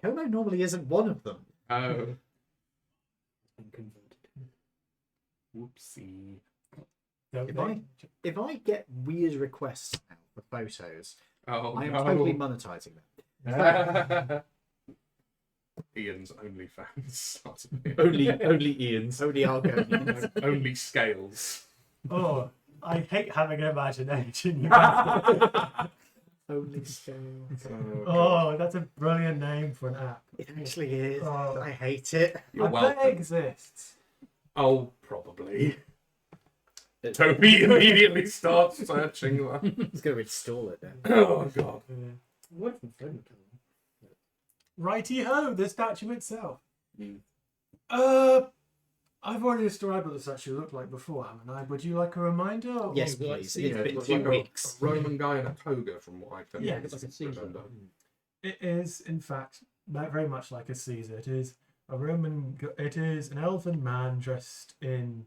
Como normally isn't one of them. Oh, Whoopsie. If I get weird requests now for photos, oh I am no. totally monetizing them. Ian's OnlyFans. Only Ian's. Only Argonians. Only scales. Oh, I hate having an imagination. You guys. Only scale. Oh, that's a brilliant name for an app. It actually is. Oh. I hate it. You're I bet welcome. it exists. Oh, probably. Toby immediately starts searching that. He's going to install it then. Oh god. What from Fred? Righty ho, the statue itself. Mm. I've already described what the statue looked like before, haven't I? Would you like a reminder? or- Yes, like please. Caesar. It's been It's 2 like weeks. a Roman guy in a toga, from what I can Yeah, It's like a Caesar. remember. It is, in fact, very much like a Caesar. It is a Roman. It is an elven man dressed in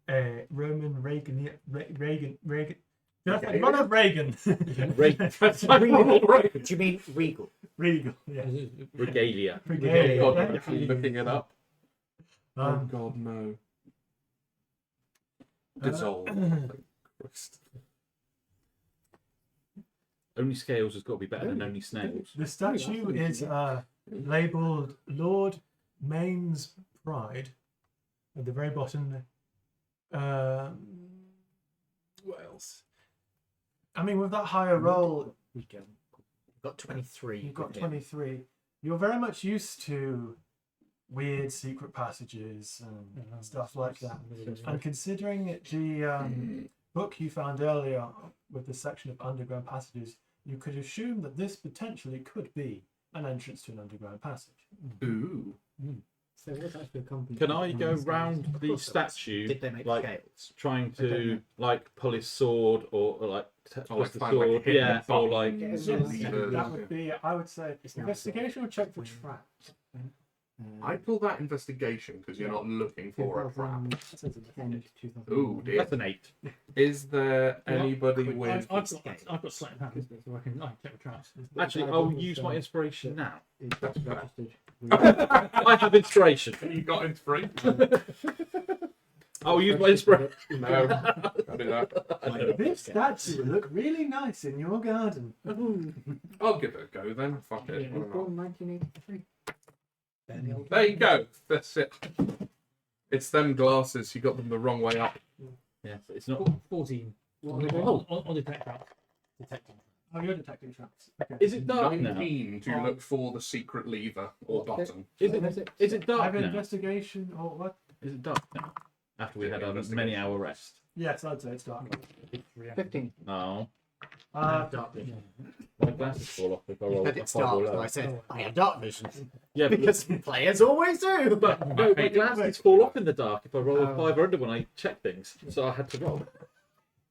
a Roman Reagan. Okay. Ronald Reagan. That's like Ronald Reagan. Do you mean regal? Regal. Yeah. Regalia. Regalia, God, thank I'm actually you. looking it up. Oh Um, god, no. Dissolve. Christ. Only scales has got to be better than only snails. The statue is labelled Lord Maine's Pride at the very bottom. What else? I mean, with that higher roll, You've got 23. you've got Yeah. 23. You're very much used to weird secret passages and stuff like that. And considering the book you found earlier with the section of underground passages, you could assume that this potentially could be an entrance to an underground passage. Ooh. So what's actually a company? Can I go round Of the course there is. statue, Did they make like scales? trying I don't know. to like pull his sword or like Oh, twist the like sword? hit Yeah, the or button. like Yes, levers, that would be, I would say, It's now investigation or check for traps. I'd call that investigation because you're not looking for a trap. 2010 to 2000. Ooh, dear. that's an 8. Is there anybody quick- with? I've got sleight of hand, so I can check the traps. Actually, I'll use my inspiration now. It's registered. I have inspiration. You got inspiration? I'll use my inspiration. No, I do that. This statue would look really nice in your garden. I'll give it a go then. Fuck Yeah, it. it why was not? born in 1983. There you go. That's it. It's them glasses. You got them the wrong way up. Yeah, it's not. 14. Oh. On detect traps. Detecting. Oh, you're detecting traps. Okay. Is it dark now? 19 to look for the secret lever or button. Is it I dark have now? investigation or what? Is it dark now? After we had a Investigation. many-hour rest. Yes, I'd say it's dark. 15. 15. Oh, Dark vision. My glasses fall off if I roll But a it's 5 or dark, lower. and I said I have dark vision Yeah, because players always do. but no, my glasses fall off in the dark if I roll a 5 or under when I check things. So I had to roll.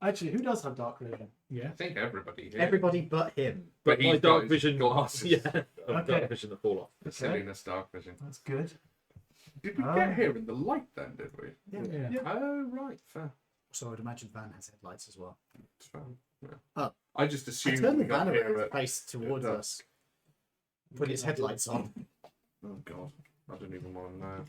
Actually, who does have dark vision? I think everybody here. Everybody but him. But But my he's got dark his vision glasses. Yeah, of Okay. dark vision that fall off. The silliness dark vision. That's good. Did we get here in the light then, did we? Yeah. Oh, right, fair. So I'd imagine Van has headlights as well. It's fine. Yeah. Oh. I just I assumed turned we the got van here around at... face towards dusk. us. Put its headlights on. Oh, God. I don't even want to know.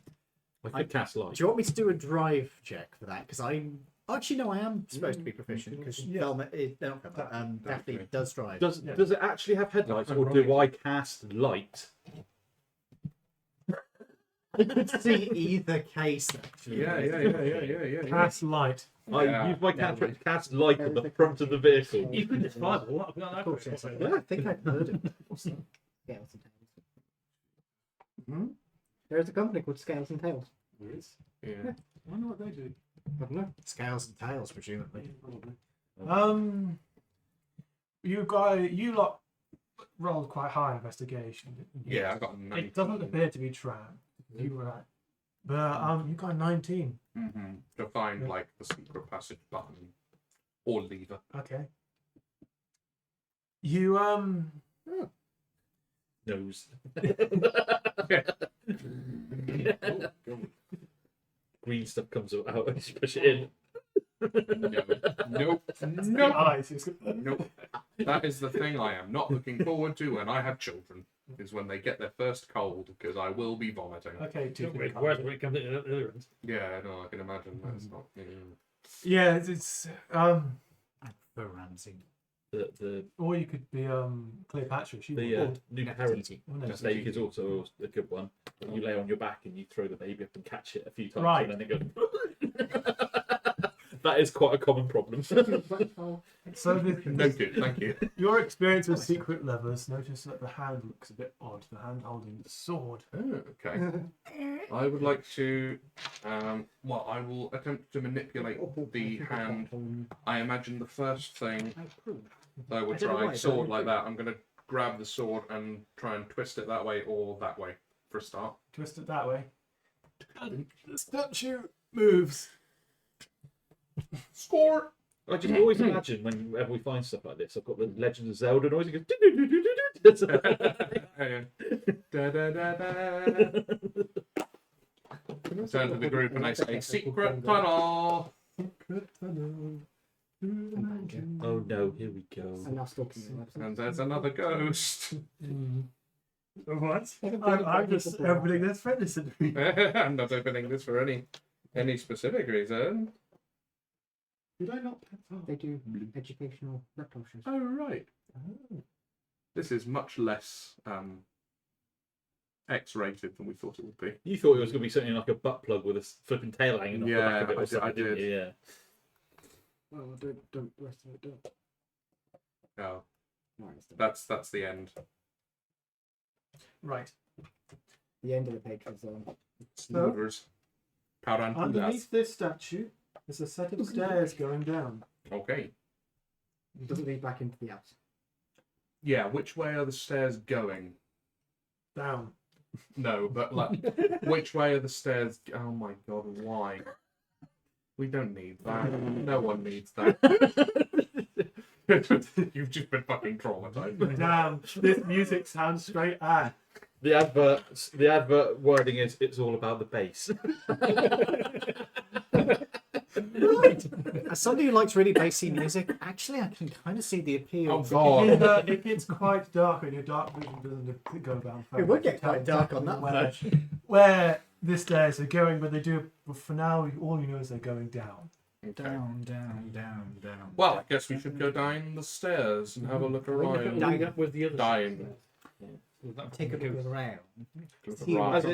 I could cast light. Do you want me to do a drive check for that? Because I'm actually no, I am supposed to be proficient because Daphne Daphne. does drive. Does it actually have headlights, or do I cast light? I could see either case actually. Yeah. Cast light. I Yeah. use my cantrip to cast light on the front of the vehicle. You could just fireball. I've got Of that course, for yes. it. Yeah, I think I've heard it. Scales and Tails. There is a company called Scales and Tails. Yeah. I wonder what they do. I don't know. Scales and tails, presumably. You lot rolled quite high investigation. didn't you? Yeah, I got 19. It doesn't appear to be trapped. You were at, but you got 19. Mm-hmm. To find, like, the secret passage button or lever. Okay. You Nose. Green stuff comes out as you push it in. Nope. Nope. Eyes. Nope. That is the thing I am not looking forward to when I have children, is when they get their first cold, because I will be vomiting. Okay, two. Whereas when it comes to the other end. Yeah, no, I can imagine that's not. Yeah, it's For Ramsey. The or you could be Cleopatra. She the would. new parent mistake is also a good one. You lay on your back and you throw the baby up and catch it a few times, Right. and then it goes. That is quite a common problem. So the, Noted, thank you. your experience with secret levers, notice that the hand looks a bit odd. The hand holding the sword. Oh, okay. I would like to. Well, I will attempt to manipulate the hand. I imagine the first thing that I would I don't know try, why, sword but- like that. I'm going to grab the sword and try and twist it that way or that way for a start. Twist it that way. And the statue moves. Score! I just always imagine whenever we find stuff like this, I've got the Legend of Zelda noise. It goes. Da, da, da, da. Turn to the group and I say, secret tunnel! Oh no, here we go. I'm now stalking the website. And there's another ghost. What? I'm just opening this friendly to me. I'm not opening this for any specific reason. Did I not? They do educational reptile shows. Oh, right. This is much less X-rated than we thought it would be. You thought it was going to be something like a butt plug with a flipping tail hanging off the back of it Yeah, or something, I didn't did. you? Yeah. Oh, don't, the rest of it don't. Oh, No, it's done. that's the end. Right. The end of the page was Snooders. Tarantulas. Underneath this statue is a set of stairs going down. Okay. doesn't lead back into the Alps. Yeah, which way are the stairs going? Down. No, but like, which way are the stairs? Oh my god, why? We don't need that. No one needs that. You've just been fucking traumatized. Damn, this music sounds straight at. The advert wording is it's all about the bass. Right. As somebody who likes really bassy music, actually, I can kind of see the appeal. Oh god. It gets quite dark, and your dark vision doesn't go down. It would get quite Tell dark on that exactly version. where the stairs are going, but they do. But for now, all you know is they're going down. Okay. Down, down. Well, I guess we should go down the stairs and have a look around. Dying up with the other. Dying. Take a look around. Right.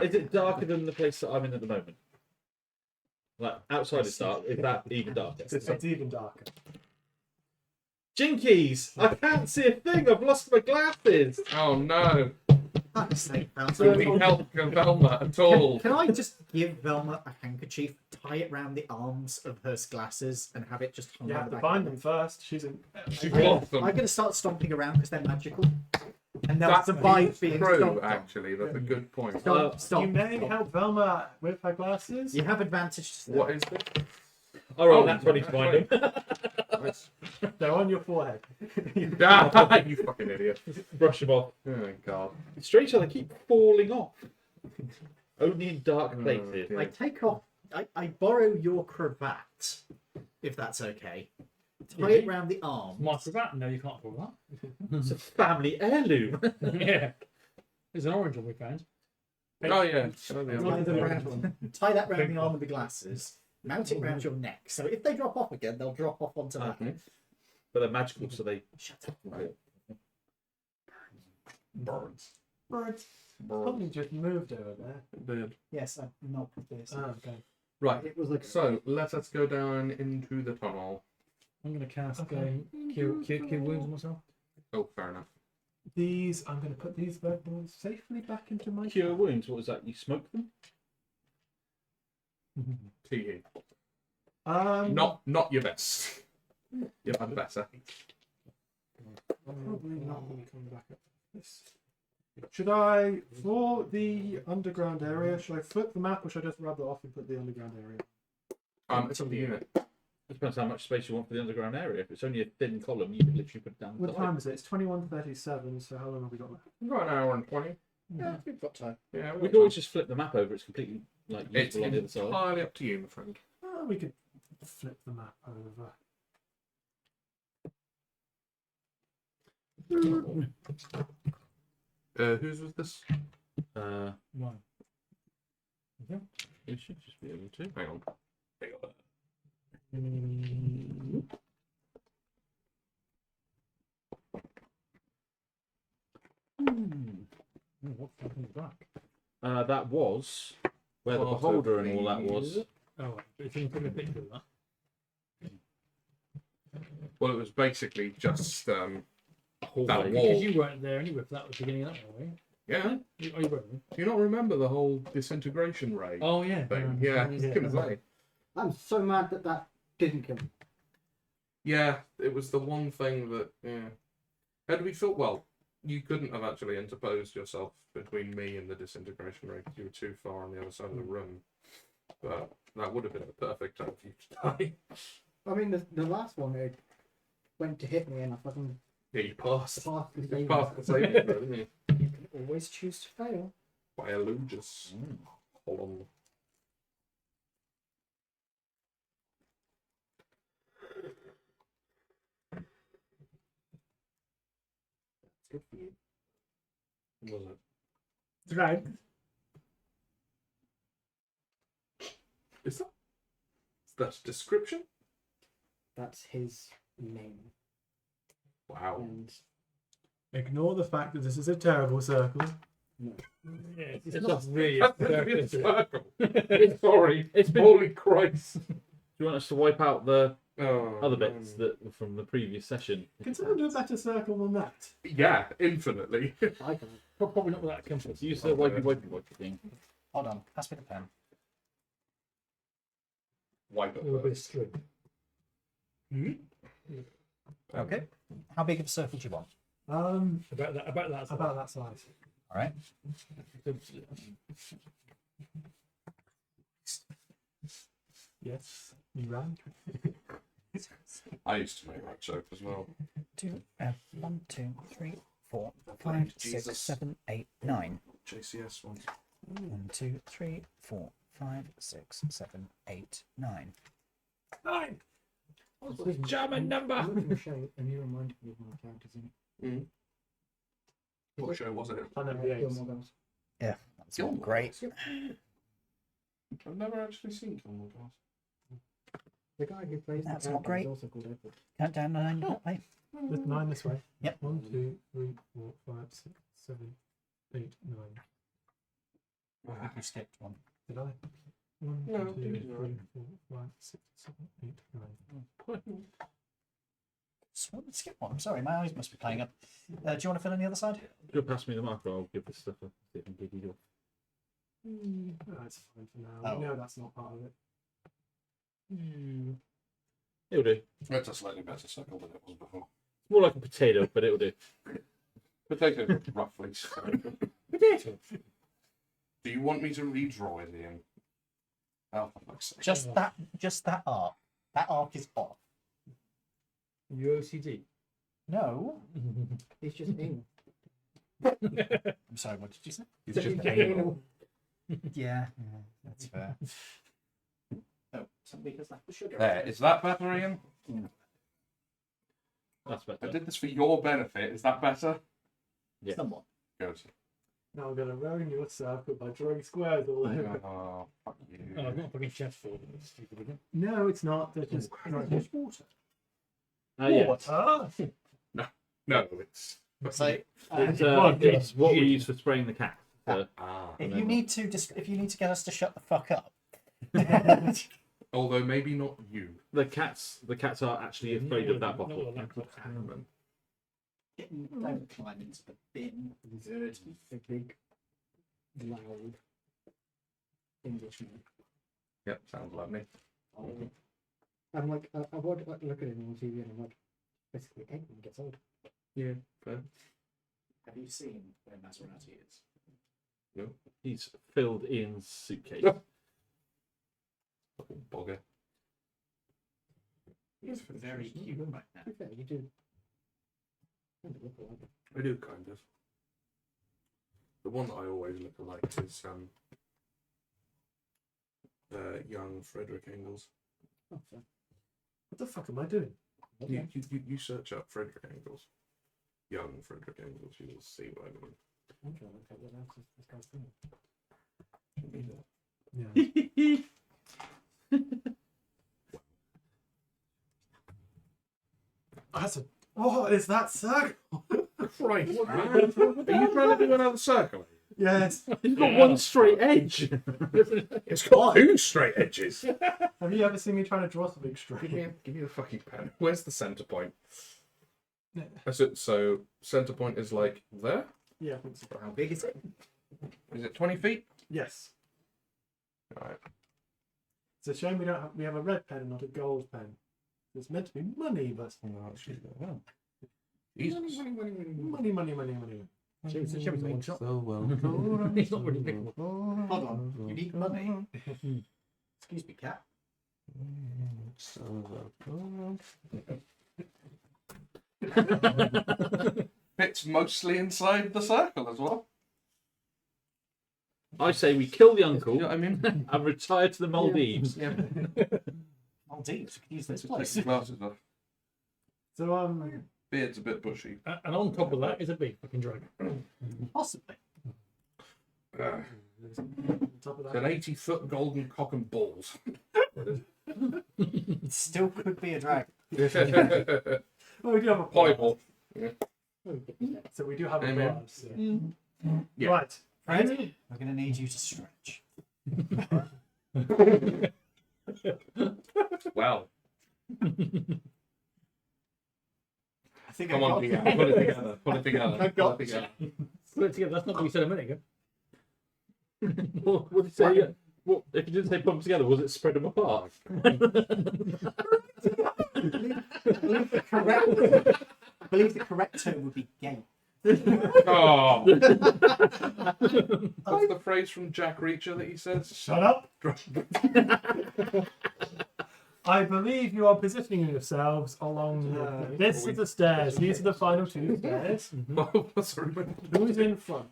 Is it darker than the place that I'm in at the moment? Like outside it's dark. Is that even darker? It's even darker. Jinkies! I can't see a thing. I've lost my glasses. Oh no. Fuck's sake, Velma. Do we help Velma at all? Can I just give Velma a handkerchief, tie it round the arms of her glasses, and have it just hung You on have the to back bind of them first. She's in. She I'm cloth them. going to start stomping around because they're magical. And they'll That's survive being true, stomped on. actually. That's a good point. Stomp, You stomp, may stomp. help Velma with her glasses. You have advantage to stealth. What is this? All right, Oh, that's 20 to find him. Nice. They're on your forehead. Ah, you fucking idiot. Brush him off. Oh, God. It's strange how they keep falling off. Only in dark places. dear. I take off. I borrow your cravat, if that's okay. Tie it round the arm. My cravat? No, you can't pull that. It's a family heirloom. Yeah. There's an orange one we found. Oh, yeah. Oh, Tie, yeah. tie that round the arm of the glasses. Mount it round your neck. So if they drop off again, they'll drop off onto that. Mhm. But they're magical, so they. Shut up. Birds. Birds. Something just moved over there. Bird. Yes, I knocked this. Oh, okay. Right. It was like So, let us go down into the tunnel. I'm going to cast Okay. cure wounds on myself. Oh, fair enough. These, I'm going to put these red balls safely back into my. Cure wounds, what was that? You smoke them? Tee. Not. Not your best. You've had better. Probably not going to come back up this. Should I, for the underground area, should I flip the map or should I just rub it off and put the underground area? It's up to you. It depends how much space you want for the underground area. If it's only a thin column, you can literally put it down. What the time is it? It's 21:37, so how long have we got left? We've got an hour and 20. Yeah, we've got time. Yeah, We can always just flip the map over. It's completely like It's useful on the other side. entirely up to you, my friend. Oh, we could flip the map over. Whose was this? One. You should just be able to. Hang on. Hang on. What fucking is that? That was where the Part of beholder and all that the- was. Oh, right. But if you can put a picture of that. Well, it was basically just that Hallway. wall. Because you weren't there anyway for that was the beginning of that one, were you? Yeah. Oh, you weren't. Do you not remember the whole disintegration ray Oh, yeah. thing? Yeah. Couldn't say. I'm so mad that that didn't kill me. Yeah, it was the one thing that. Yeah. Had we thought, well, you couldn't have actually interposed yourself between me and the disintegration ray because you were too far on the other side of the room. But that would have been a perfect time for you to die. I mean, the last one, it went to hit me and I fucking Yeah, you passed. passed the You saving passed the throw. saving throw, didn't you? You can always choose to fail. By a Lugus. Hold on. Good for you. Was it? Strength. Is that description? That's his name. Wow. And Ignore the fact that this is a terrible circle. Yeah, it's not really a That's meant to be a circle. circle. Sorry. It's been. Holy Christ. Do you want us to wipe out the Oh, other bits that were from the previous session? Can someone do a better circle than that? Yeah, infinitely. I can. Probably not with that compass. Use the wipey thing. Hold on, pass me the pen. Wipe it A little bit of first. string. Okay. How big of a circle do you want? About that. Size. About that size. All right. Yes. You ran. I used to make that joke as well. 1, 2, 3, 4, 5, 6, Jesus. 7, 8, 9. JCS one. 1, 2, 3, 4, 5, 6, 7, 8, 9. 9. German number. I'm looking at a show and you reminded me of my characters in it. What show was it? I know the Gilmore Girls. Yeah, that's not Gilmore great. I've never actually seen Gilmore Girls. The guy who plays That's the not character great. is also called Edward. Count down 9 that way. With 9 this way. Yep. 1, 2, 3, 4, 5, 6, 7, 8, 9. You skipped one. Did I? 1, No, 2, 3, you didn't. 4, 5, 6, 7, 8, 9. Skip one. I'm sorry, my eyes must be playing up. Do you want to fill in the other side? You'll pass me the marker. I'll give this stuff a see if I can give you. That's fine for now. Oh. No, that's not part of it. It'll do. It's a slightly better circle than it was before. It's more like a potato, but it'll do. Potato, roughly. Potato. Do you want me to redraw it, Ian? Oh, for fuck's sake. Just that arc. That arc is off. You OCD. No. It's just in. I'm sorry, what did you say? It's just anal. Yeah, that's fair. Oh, somebody has left the sugar. There, is that better, Ian? That's I better. did this for your benefit. Is that better? Yeah. Somewhat. Good. Now I'm going to ruin your circle by drawing squares all over. Oh, fuck you. Oh, I've got a fucking chest full. That's stupid, isn't it? No, it's not. They're just Water. Yeah. Ah, No, it's. So, It's what we use for spraying the cat. So, if you need to get us to shut the fuck up, Although maybe not you. the cats are actually afraid of that Not bottle. with a laptop. don't climb into the bin. Good. A big, loud Englishman. Yep, sounds like me. I'm like, I would look at him on TV and I'm like, basically, anyone gets old. Yeah, fair. Have you seen where Maserati is? No. He's filled in suitcase. Fucking bogger. He's very cute right now. To be fair, you do. Kind of look alike. I do, kind of. The one that I always look alike is young Frederick Engels. Oh, fair. what the fuck am I doing? You search up Frederick Engels. Young Frederick Engels, you will see what I mean. I'm trying to look at what else this guy's doing. Yeah. That's a. Oh, is that circle? Christ, man. Are you trying to do another circle? Yes. He's got one straight edge. It's got two straight edges. Have you ever seen me trying to draw something Give straight? me the fucking pen. Where's the centre point? Yeah. So centre point is like there? Yeah, I think so. How big is it? Is it 20 feet? Yes. Alright. It's a shame we have a red pen and not a gold pen. It's meant to be money, but No, actually, well. money. Show me the one shot. So well. He's not really big. Hold on. You need money. Excuse me, cat. Fits mostly inside the circle as well. I say we kill the You uncle know what I mean? and retire to the Maldives. Yeah. Maldives. We can use this Take place. the glasses off. So Beard's a bit bushy. And on top of that is a big fucking dragon. Possibly. on top of It's an that, 80-foot golden cock and balls. It still could be a dragon. well, we do have a Pieball. So we do have a Amen. bar. So. Yeah. Right. Fred, we're going to need you to stretch. Well, I think come I on, got Peter. Put it together. Put it together. I got Put it together. Put it together. That's not what you said a minute ago. What did you say? What, if you didn't say put them together, was it spread them apart? I believe the correct term would be gay. Oh. What's the phrase from Jack Reacher that he says? Shut up. I believe you are positioning yourselves along this is the stairs. These are the final two stairs. Oh, sorry. Who's in front?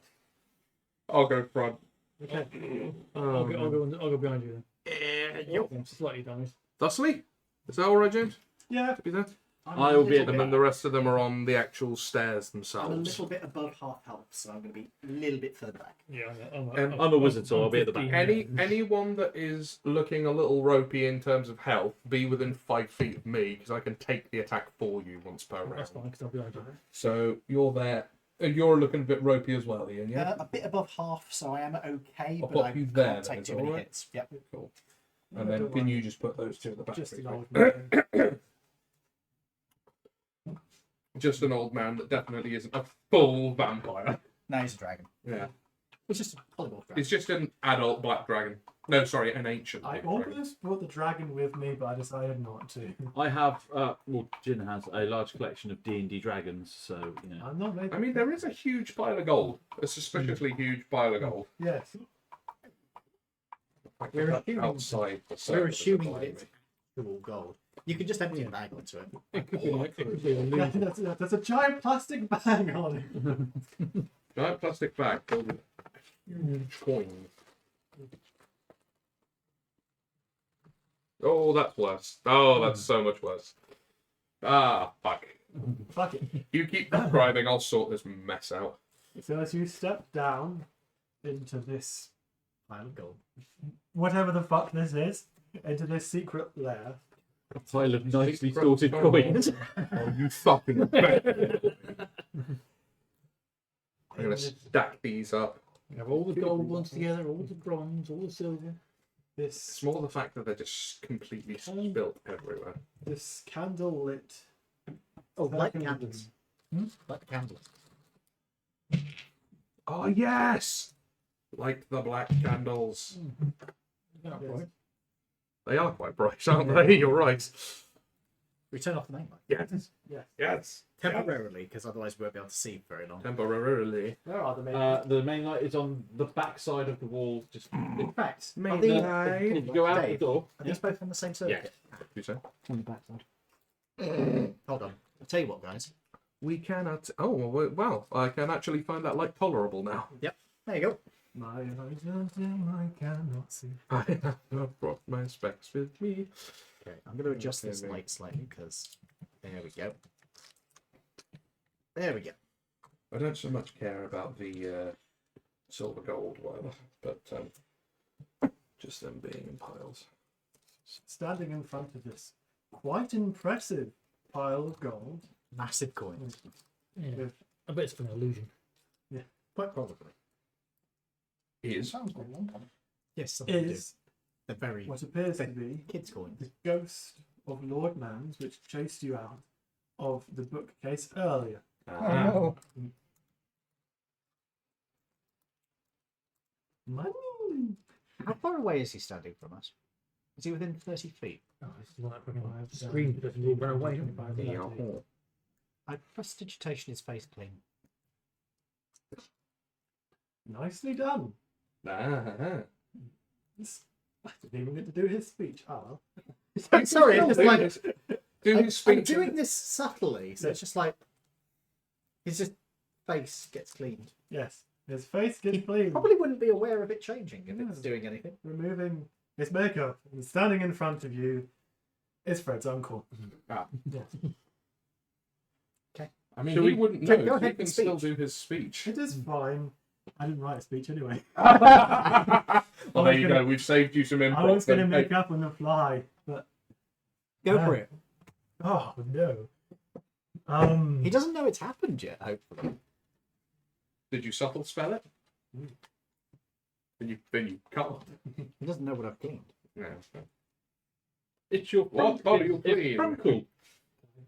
I'll go front. Okay. I'll go behind you then. I'm slightly damaged. Thusly? Is that alright, James? Yeah. To be there? I will be at the And then the rest of them are on the actual stairs I'm a themselves. little bit above half health, so I'm going to be a little bit further back. Yeah, I'm a wizard, so I'll be at the back. Anyone that is looking a little ropey in terms of health, be within 5 feet of me, because I can take the attack for you once per round. That's fine, because I'll be behind you. So you're there. And you're looking a bit ropey as well, Ian, yeah? A bit above half, so I am okay, I'll but pop I you there can't then, take is too that many alright? hits. Yep. Cool. And then can you just put those two at the back? Just please, an mate? old man. Just an old man that definitely isn't a full vampire. Now he's a dragon. Yeah. It's just a polymorph dragon. It's just an adult black dragon. No, sorry, an ancient I black dragon. almost brought the dragon with me, but I decided not to. I have, well, Jin has a large collection of D&D dragons, so, you know. I'm not making. I mean, there is a huge pile of gold. A suspiciously huge pile of gold. Yes. We're assuming- outside the We're surface assuming of that the it's actual gold. You could just empty a bag onto it. It could be like it could be a illusion. There's a giant plastic bag on it. giant plastic bag filled with huge coins. Oh, that's worse. Oh, that's so much worse. Ah, fuck. Fuck it. You keep describing, I'll sort this mess out. So as you step down into this, Pile of gold. whatever the fuck this is, into this secret lair, A pile of nicely Secret sorted tunnel. coins. Oh, you fucking bet. I'm gonna stack these up. You have all the gold ones together, all the bronze, all the silver. this It's more the fact that they're just completely spilt everywhere. this candle lit. Oh, light Second- candles. Light the candles. Oh, yes! Like the black candles. Yeah, Yes. right. They are quite bright, aren't they? You're right. We turn off the main light. Yes. Yes. Yes. Temporarily, because otherwise we won't be able to see very long. Temporarily. Where are the main? The main light is on the back side of the wall, just In fact, are, Main these, light. if you go out the Dave. door. are these both on the same circuit? You say? On the backside. Hold on. I'll tell you what, guys. We cannot. Oh, well, I can actually find that light tolerable now. There you go. My eyes are dim, I cannot see. I have not brought my specs with me. Okay, I'm going to adjust this Okay, light slightly because there we go. There we go. I don't so much care about the silver gold one, but just them being in piles. Standing in front of this quite impressive pile of gold. Massive coins. Yeah. With I bet it's for an illusion. Quite probably. Is Sounds like a long time. Yes, some of them do. is They're very what appears to be kids' coins. the ghost of Lord Mans, which chased you out of the bookcase earlier. Oh, Money. How far away is he standing from us? Is he within 30 feet? Oh, this is like bringing my screen because we run away. I prestidigitation his face clean. Nicely done. Ah. I didn't even get to do his speech. Oh, I'm sorry, it's just like Do I'm his speech. doing this subtly, so it's just like his just face gets cleaned. yes. His face gets clean. Probably wouldn't be aware of it changing if it's No. doing anything. Removing his makeup and standing in front of you is Fred's uncle. Ah. Yes. I mean, Shall he we- wouldn't go know. He ahead can and still speech. do his speech. It is fine. I didn't write a speech anyway. Well, there you go. We've saved you some improv. I was going to then. make up on the fly, but Go Ah. for it. oh no. He doesn't know it's happened yet, hopefully. Did you subtle spell it? Then you can't. He doesn't know what I've cleaned. Yeah. It's your What frunk- are you it's playing? Frunkle.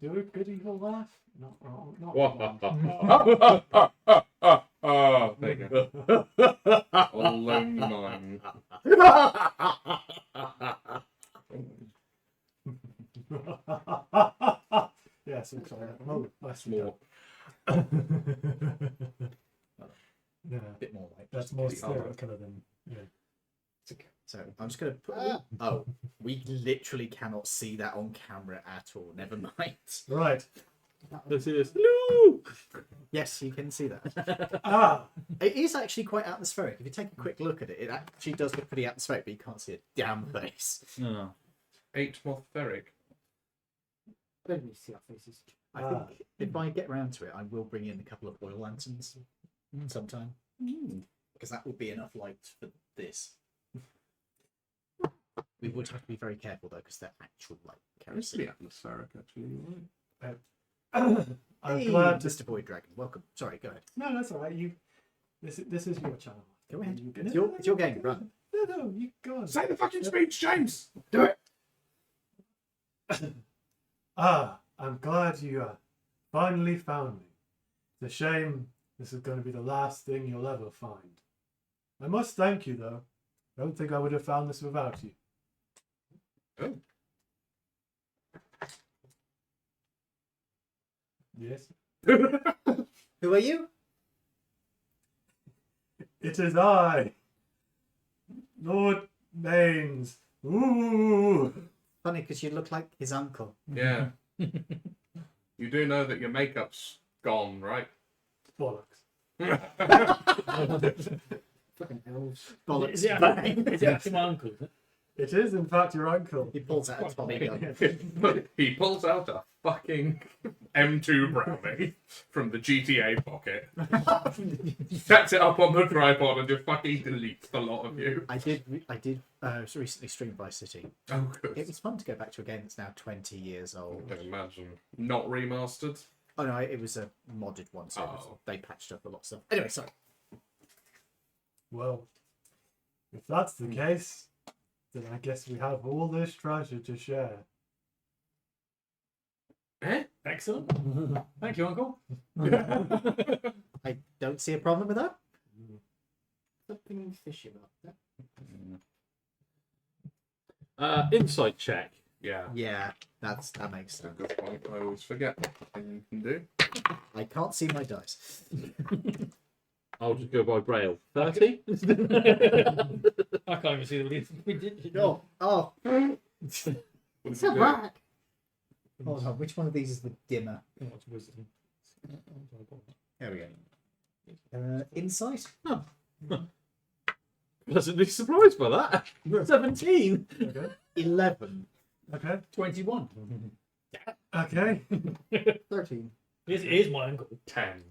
Do a good evil laugh. Not wrong. Not wrong. There you go. All only mine. Yes, I'm sorry. Oh, that's More. Yeah, A bit more like that's more The serial other. killer than yeah. So I'm just going to put. Oh, we literally cannot see that on camera at all. Never mind. Right. This is hello. Yes, you can see that. Ah, It is actually quite atmospheric. If you take a quick look at it, it actually does look pretty atmospheric, but you can't see a damn face. No. Atmospheric. Let me see our faces. I think if I get round to it, I will bring in a couple of oil lanterns sometime. Because that will be enough light for this. We would have to be very careful though, because they're actual like It's pretty kerosene. atmospheric, actually. I'm Hey, glad to. Mr. Void Dragon, welcome. Sorry, go ahead. No, that's all right. You. This is your channel. Go ahead. You It's your game, go run. on. No, you go on. Say the fucking speech, James. Do it. Ah, I'm glad you finally found me. It's a shame This is going to be the last thing you'll ever find. I must thank you, though. I don't think I would have found this without you. Oh. Yes. Who are you? It is I, Lord Baines. Ooh. Funny, because you look like his uncle. Yeah. You do know that your makeup's gone, right? Bollocks. Fucking elves. Bollocks. Is it actually my uncle? Is it? It is, in fact, your uncle. He pulls out a Tommy gun. He pulls out a fucking M2 Browning from the GTA pocket, sets it up on the tripod, and just fucking deletes the lot of you. I did recently stream Vice City. Oh, good. It was fun to go back to a game that's now 20 years old. I can imagine. Not remastered. Oh no, it was a modded one, so it was- Oh. they patched up a lot of stuff. Anyway, sorry. Well, if that's the case, then I guess we have all this treasure to share. Eh? Excellent. Thank you, Uncle. I don't see a problem with that. Something fishy about that. Insight check. Yeah. Yeah, that makes That's a sense. good point. I always forget what thing you can do. I can't see my dice. I'll just go by Braille. 30? I can't even see the lead. We did. Oh, What it's did a you do? rat. Hold on, which one of these is the dimmer? What's wisdom? There we go. Insight? Pleasantly surprised by that. 17. Okay. 11. Okay. 21. Okay. 13. Here's my uncle. 10.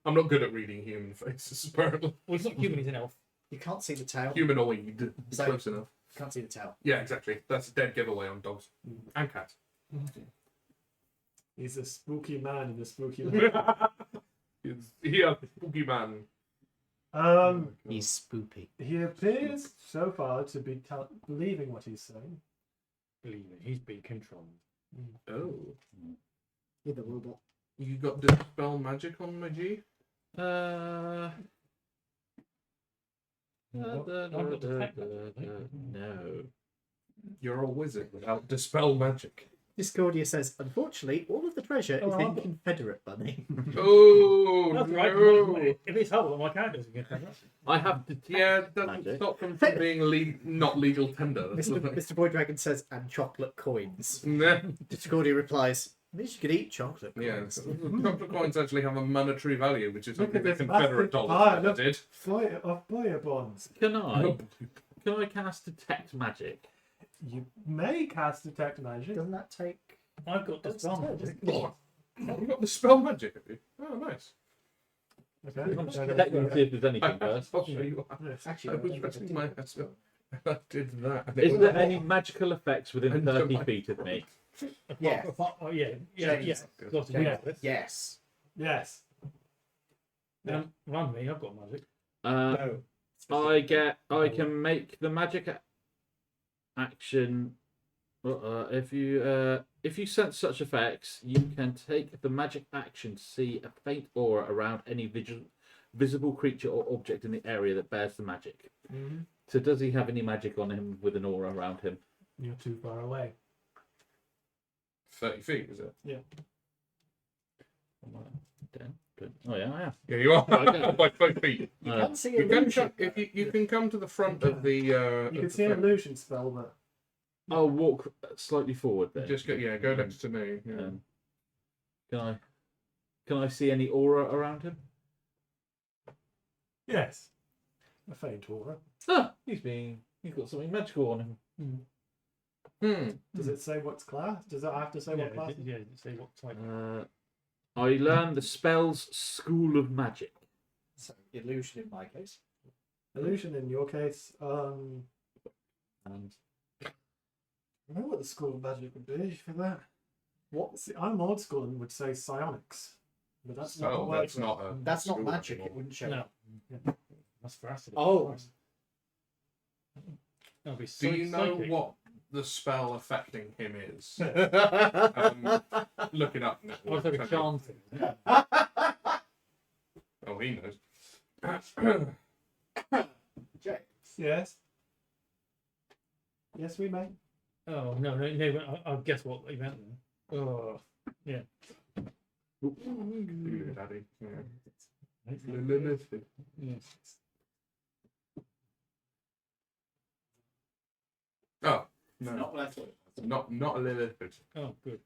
I'm not good at reading human faces, apparently. Well, he's not human, he's an elf. You can't see the tail. Humanoid. So- Close enough. Can't see the tail. Yeah, exactly. That's a dead giveaway on dogs. And cats. He's a spooky man in a spooky land. Yeah, spooky man. He's spoopy. He appears so far to be believing what he's saying. Believe me, he's being controlled. Oh. You're the robot. You got dispel magic on my G? No. You're a wizard without dispel magic. Discordia says, unfortunately, all of the treasure is in Confederate money. Oh, That's right. no. If it's helpful, my character's a good thing. I have to. Yeah, it doesn't Magic. stop them from being not legal tender. That's Mr. the thing. Mr. Boy Dragon says, and chocolate coins. Nah. Discordia replies, at least you could eat chocolate Yeah, coins. chocolate coins actually have a monetary value, which is Look something at the this Confederate massive dollars pile never of- did. Boyer bonds. Can I cast detect magic? You may cast detect magic. Doesn't that take... I've got the spell magic. You got the spell magic, have you? Oh, nice. Okay. I'm just checking to see if there's anything first. Oh, you are. Yes. Actually, I I don't was think resting it's my a- head. I did that. and Is it there was- any magical effects within And 30 my- feet of me? Yeah. Oh, yeah. James. Lots of James. weird. Yes. Yes. Run me, I've got magic. No. I can make the magic action. If you sense such effects, you can take the magic action to see a faint aura around any visible creature or object in the area that bears the magic. Mhm. So does he have any magic on him with an aura around him? You're too far away. 30 feet, is it? Oh yeah, I am. Yeah, you are. Okay. By 5 feet. You Uh, can see You can, illusion. if you can come to the front of the. You of can the see an front. illusion spell, but I'll walk slightly forward then. Just go next to me. Yeah. Can I see any aura around him? yes, a faint aura. Ah, he's got something magical on him. Does it say what's class? Does it have to say what class? Yeah, say what type. I learned the spell's School of Magic. So, illusion in my case. Illusion in your case. And I don't know what the school of magic would be for that. What? See, I'm old school and would say psionics, but that's not. the Oh, word that's for it. not a. That's not school magic, anymore. it wouldn't show. No. Yeah. That's veracity. Oh. That'll be Do you know psychic. what the spell affecting him is? Look it up. I was like a charm thing. James. Yes. Yes, we may. Oh no, I'll guess what you meant then. Oh, yeah. Cthulhu Daddy. Yeah. Yes. Oh, It's no. not what I thought. Not a Lilliput. Oh, good.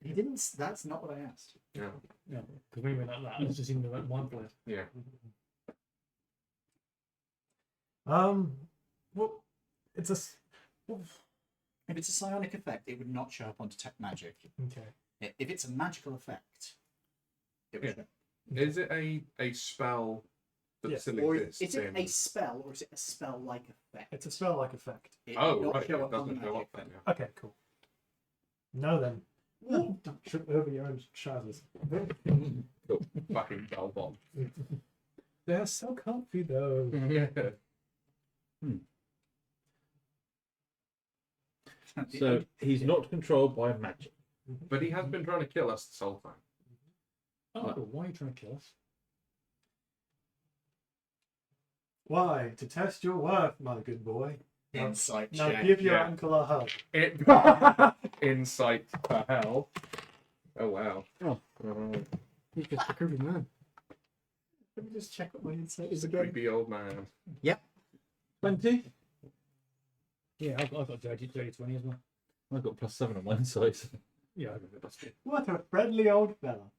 He didn't. That's not what I asked. Yeah. No, because when we went like that, I was just in the one place. Yeah. Well, it's a. If it's a psionic effect, it would not show up on detect magic. Okay. If it's a magical effect, it would Yeah. show. Is it a spell that Yes. still Or exists? is it in... a spell, or is it a spell-like effect? It's a spell-like effect. It Oh, would not right. show It up on the doesn't show magic up then. thing. Yeah. Okay, cool. No, then. Don't trip over your own trousers. Fucking bell bomb. They're so comfy, though. Yeah. So he's not controlled by magic. But he has been trying to kill us this whole time. Oh, cool. Why are you trying to kill us? Why? To test your worth, my good boy. Insight Now check. give your yeah. uncle a hug. Insight to hell. Oh wow. Oh. He's just a creepy man. Let me just check what my insight He's is a again. creepy old man. 20. Yeah, I've got dirty 20 as well. I've got +7 on my insight. Yeah, I've got the best. What a friendly old fella.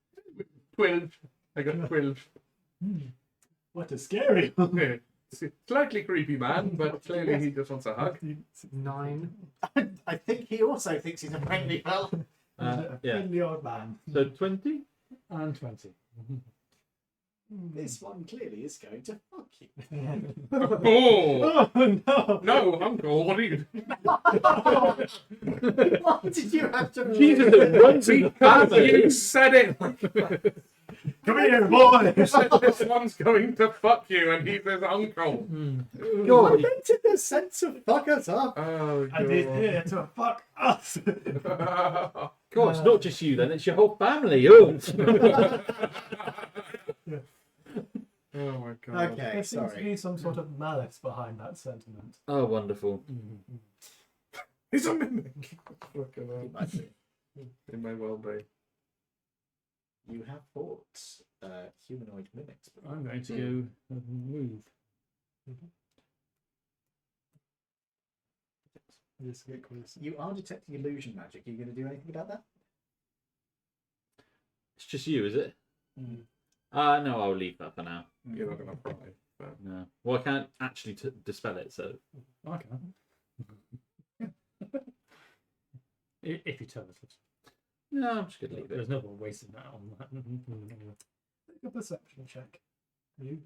12. I got 12. What a scary. Yeah. Slightly creepy man, but clearly he just wants a hug. 9. I think he also thinks he's a friendly fella. A Yeah. friendly old man. So 20. And 20. This one clearly is going to fuck you. Oh! Oh no! No, Uncle, what are you Why did you have to? Jesus, it runs in the family. You said it! Come here, boy! You said this one's going to fuck you, and he says Uncle. I God, meant in the sense of fuck us up. Oh, And he's here to fuck us. God. God, it's not just you then, it's your whole family. Oh. Oh my God. Okay, There seems to sorry. be some sort of malice behind that sentiment. Oh, wonderful. He's a mimic. Fucking hell. It might be. It may well be. You have fought humanoid mimics. before. I'm going to go move. Just get closer. You are detecting illusion magic. Are you going to do anything about that? It's just you, is it? No, I'll leave that for now. You're not going to cry. But... No. Well, I can't actually dispel it, so. I can. If you tell us. No, I'm just going to leave There's it. no point wasting that on that. Make a perception check. You?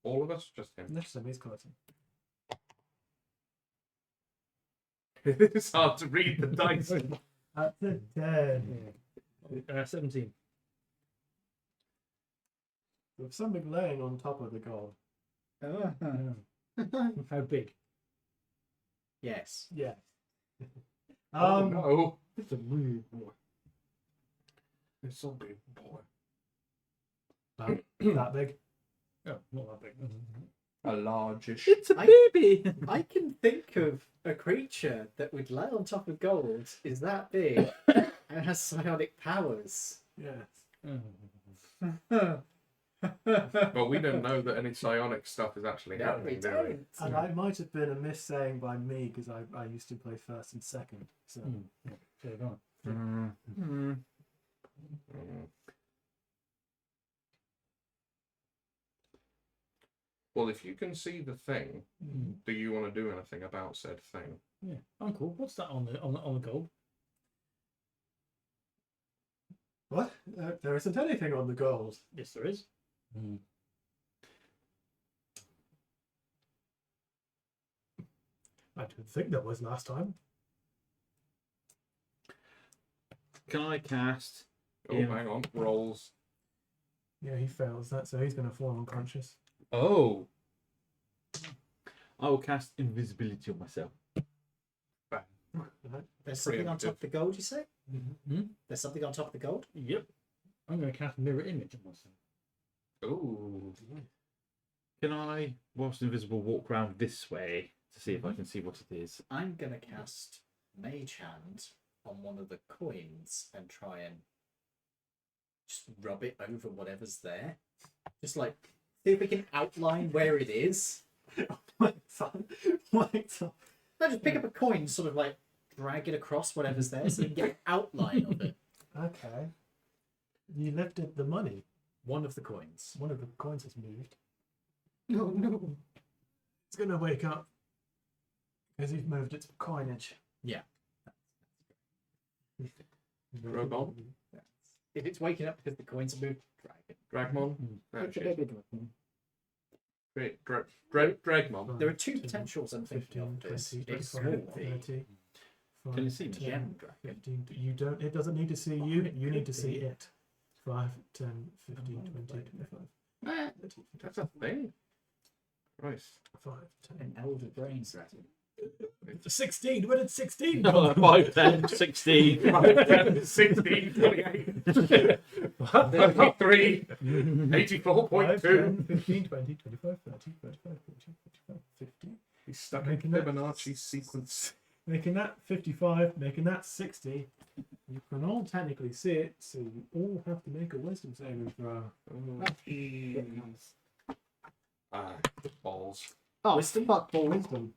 All of us? Just him. Next time he's closer. It's hard to read the dice. That's a 10. 17. With something laying on top of the gold. How big? Yes. Yeah. Oh no. It's a weird boy. It's so big, boy. That big. Oh, not that big. A largish. It's a I- baby! I can think of a creature that would lay on top of gold, is that big, and has psionic powers. Yes. Well, we don't know that any psionic stuff is actually No, we happening, do we? don't. And I might have been a missaying by me because I used to play first and second. So So go on. Mm. Well, if you can see the thing, do you want to do anything about said thing? Yeah. Uncle, what's that on the gold? what? There isn't anything on the gold. Yes, there is. I didn't think there was last time. Can I cast? Oh, Yeah. hang on. Rolls. Yeah, he fails that, so he's going to fall unconscious. Oh! I will cast invisibility on myself. There's something on top of the gold, you say? Mm-hmm. There's something on top of the gold? Yep. I'm going to cast mirror image on myself. Ooh. Can I, whilst invisible, walk round this way to see if I can see what it is? I'm gonna cast Mage Hand on one of the coins and try and just rub it over whatever's there. Just like see if we can outline where it is. Like so. Like so. No, just pick up a coin, sort of like drag it across whatever's there, so we can get an outline of it. Okay. You lifted the money. One of the coins. One of the coins has moved. No, no. It's going to wake up because he's moved its coinage. Yeah. Drogon? If it's waking up because the coins have moved, drag it. Dragmon? Oh, It's a shit. baby dragon. Dragmon. There are two potentials I'm thinking of this. 20, It's 25, small V. 30, Can you see me? 10, Gem dragon. 15. You don't. It doesn't need to see you. You need to see it. 5, 10, 15, 20, 25, 30, That's a thing. Christ. 5, 10. An elder brain dragon. 16. Where did 16 No, go? 5, 10, 16. 16, 28, 33, 84.2. 10, 15, 20, 25, 30, 35, 40, 45, 50. He's stuck in Making that- Fibonacci sequence. Making that 55, making that 60. You can all technically see it, so you all have to make a wisdom saving throw. Balls. Oh, Wisdom? fuck ball wisdom.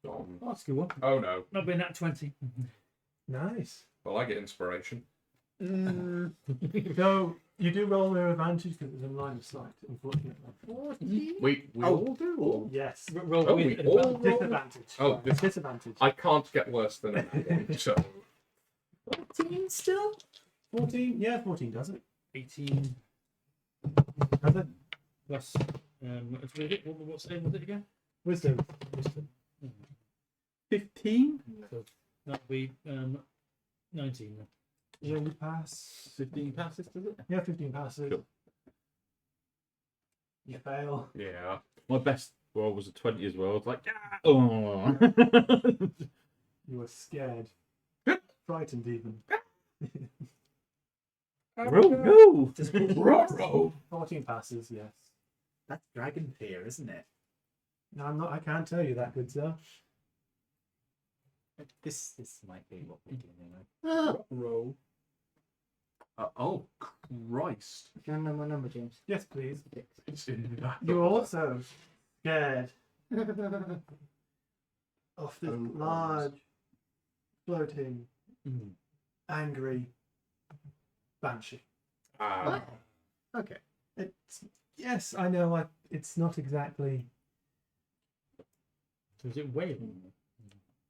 Gone. That's a good one. Oh no. Not been at 20. Nice. Well, I get inspiration. So you do roll with advantage because it's in line of sight, unfortunately. We all do? Or? Yes. Roll Oh, with we advantage. all roll? Disadvantage. Oh, Disadvantage. I can't get worse than that one. So 14 still? 14? Yeah, 14 does it. 18 Does it? plus. Let's read it. What save was it again? Wisdom. Wisdom. 15? So that'll be 19. then. Yeah, you pass. 15 passes, does it? Yeah, 15 passes. Cool. You fail. yeah. My best roll was a 20 as well. I was like, ah! Oh. You were scared. Frightened even. Roll, Roro. 14 passes, yes. That's dragon fear, isn't it? No, I'm not. I can't tell you that, good sir. This might be what we do anyway. Roll. Oh, Christ. Do you know my number, James? Yes, please. It's in that. You're also scared of this Oh, large, floating, angry banshee. Ah. Okay. It's yes, I know. It's not exactly. So is it wailing?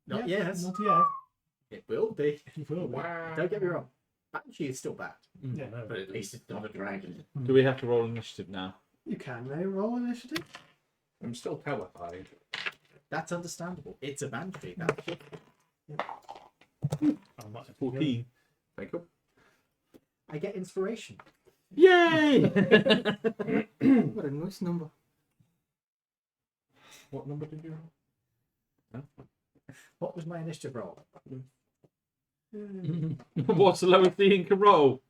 Not Yeah, yet. Not yet. It will be. It will be. Wow. Don't get me wrong. Banshee is still bad, Yeah. No. but at least it's not a dragon. Do we have to roll initiative now? You can roll initiative. I'm still terrified. That's understandable. It's a banshee. That's it. I might have to go. 14. Thank you. I get inspiration. Yay! What a nice number. What number did you roll? What was my initiative roll? What's the lowest Ian can roll?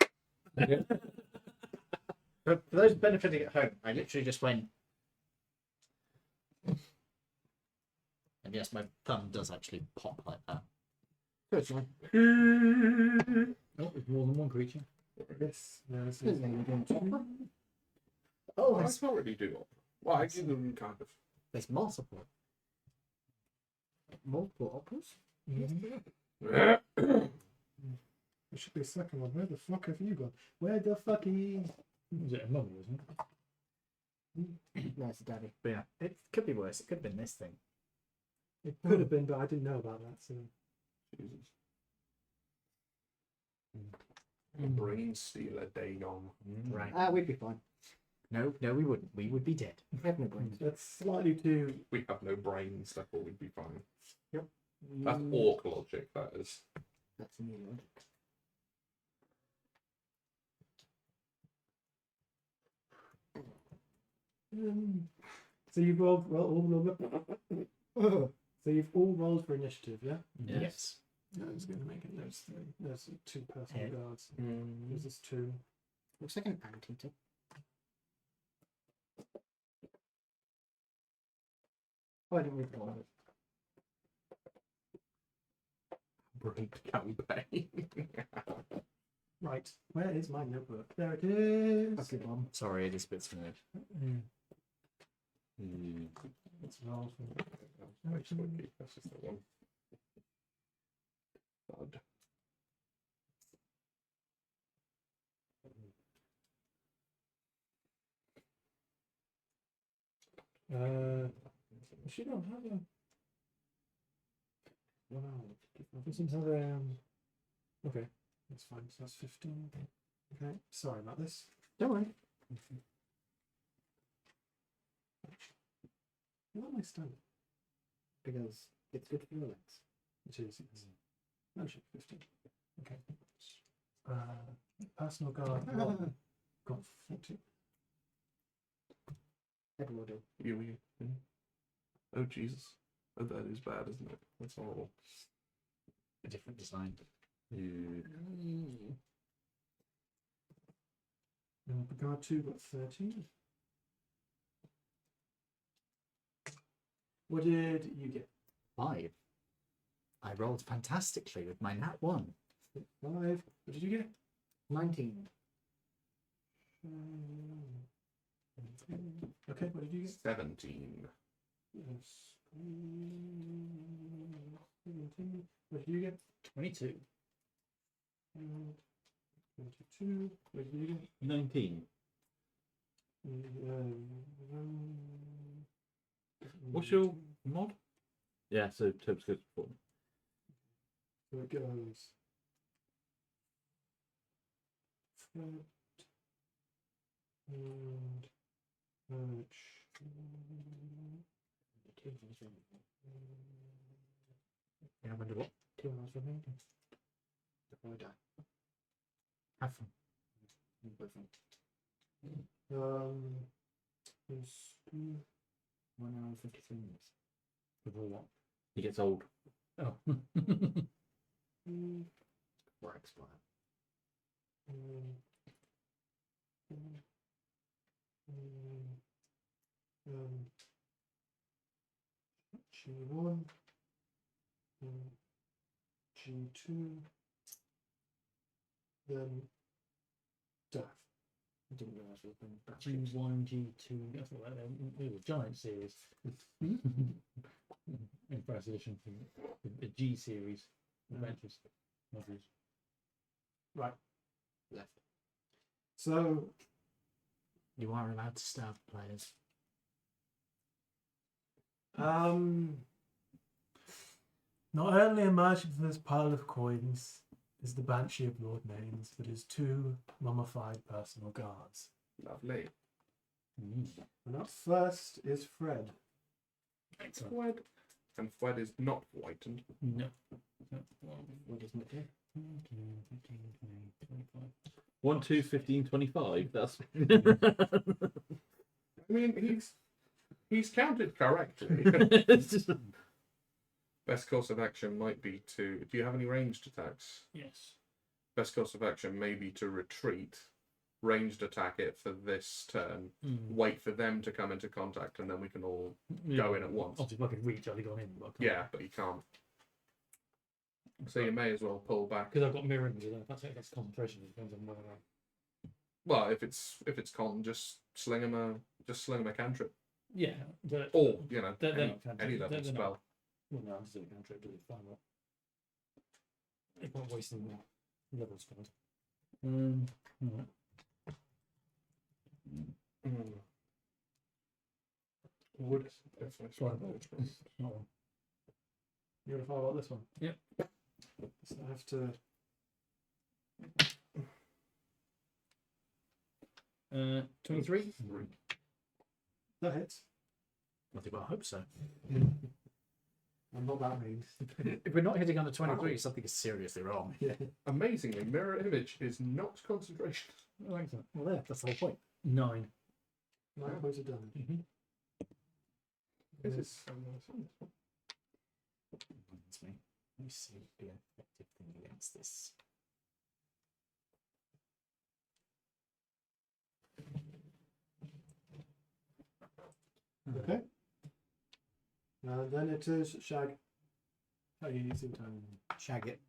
For those benefiting at home, I literally just went. And yes, my thumb does actually pop like that. Good one. Oh, there's more than one creature. Yes. No, this His is name is Chopper. Oh, I can't really do it. Well, I give them kind of. there's multiple. Multiple operas? There should be a second one. Where the fuck have you gone? Where the fuck is? Was it a mummy, wasn't it? No, it's a daddy. But yeah, it could be worse. It could have been this thing. It could have been, but I didn't know about that. So Jesus. Brain stealer Dagon. Right. We'd be fine. No, we wouldn't. We would be dead. We have no brains. that's slightly too. We have no brains, therefore we'd be fine. Yep. That's orc logic, that is. That's a new logic. So you've so you've all rolled for initiative, yeah? Yes. I was going to make it. There's three. There's 2 personal Yeah. guards. There's this 2. Looks like an anteater. I didn't read one. Great campaign. Right, where is my notebook? There it is. Okay, Mum. Sorry, it is a bit smooth. Let's roll for That's just the one. Thud. She don't have a. Wow. It seems to have okay, that's fine. So that's 15. Okay, sorry about this. Don't worry. What am I studying? Because it's good for your legs. It is. Yes. No shit, 15. Okay. Personal guard. Got 40. Everyone do. You. Oh Jesus. Oh, that is bad, isn't it? That's horrible. A different design. Guard 2 got 13. What did you get? 5. I rolled fantastically with my nat 1. 5. What did you get? 19. Okay, what did you get? 17. Yes. 17. What did you get? 22. 22. What did you get? 19. What's your mod? Yeah, so Tobes goes before me. So it goes. Fred and Birch. Yeah, I wonder what. 2 hours remaining. Before I die. Have fun. There's 1 hour and 53 minutes. Before what? He gets old. Oh. Or expire. G1, G2, then Daff. I didn't realise we were playing G1, G2. That's what they were giant series. In first edition, the G series adventures novels. Right. left. So You are allowed to stab players. Not only emerging from this pile of coins is the Banshee of Lord Naines, but his 2 mummified personal guards. Lovely. And up first is Fred. Fwed. And Fwed is not whitened. No. What doesn't it do? 15, 20, 25. 1, 2, 15, 25. That's. I mean, he's counted correctly. It's just- Best course of action might be to. Do you have any ranged attacks? Yes. Best course of action may be to retreat, ranged attack it for this turn, wait for them to come into contact, and then we can all go in at once. Obviously, if I could reach, I'd have gone in. But I can't. Yeah, but you can't. So you may as well pull back. Because I've got mirror images. That's concentration. It depends on where I am. Well, if it's con, just sling him a cantrip, Yeah, but or you know They're any, not cantrips. any level They're not. spell. well, no, I'm just doing a cantrip. Do it fine. Well, it's not wasting the level spells. Alright. Would definitely Sorry. Not one. You want to follow up this one? Yep. So I have to. 23. That hits. Nothing but I hope so. I'm not that mean. If we're not hitting under 23, something is seriously wrong. Yeah. Amazingly, mirror image is not concentration. I like that. Well, there, that's the whole point. 9. 9 points of damage. This is Reminds me. Let me see the effective thing against this. Okay. And then it is Shag. How you using time? Shag it.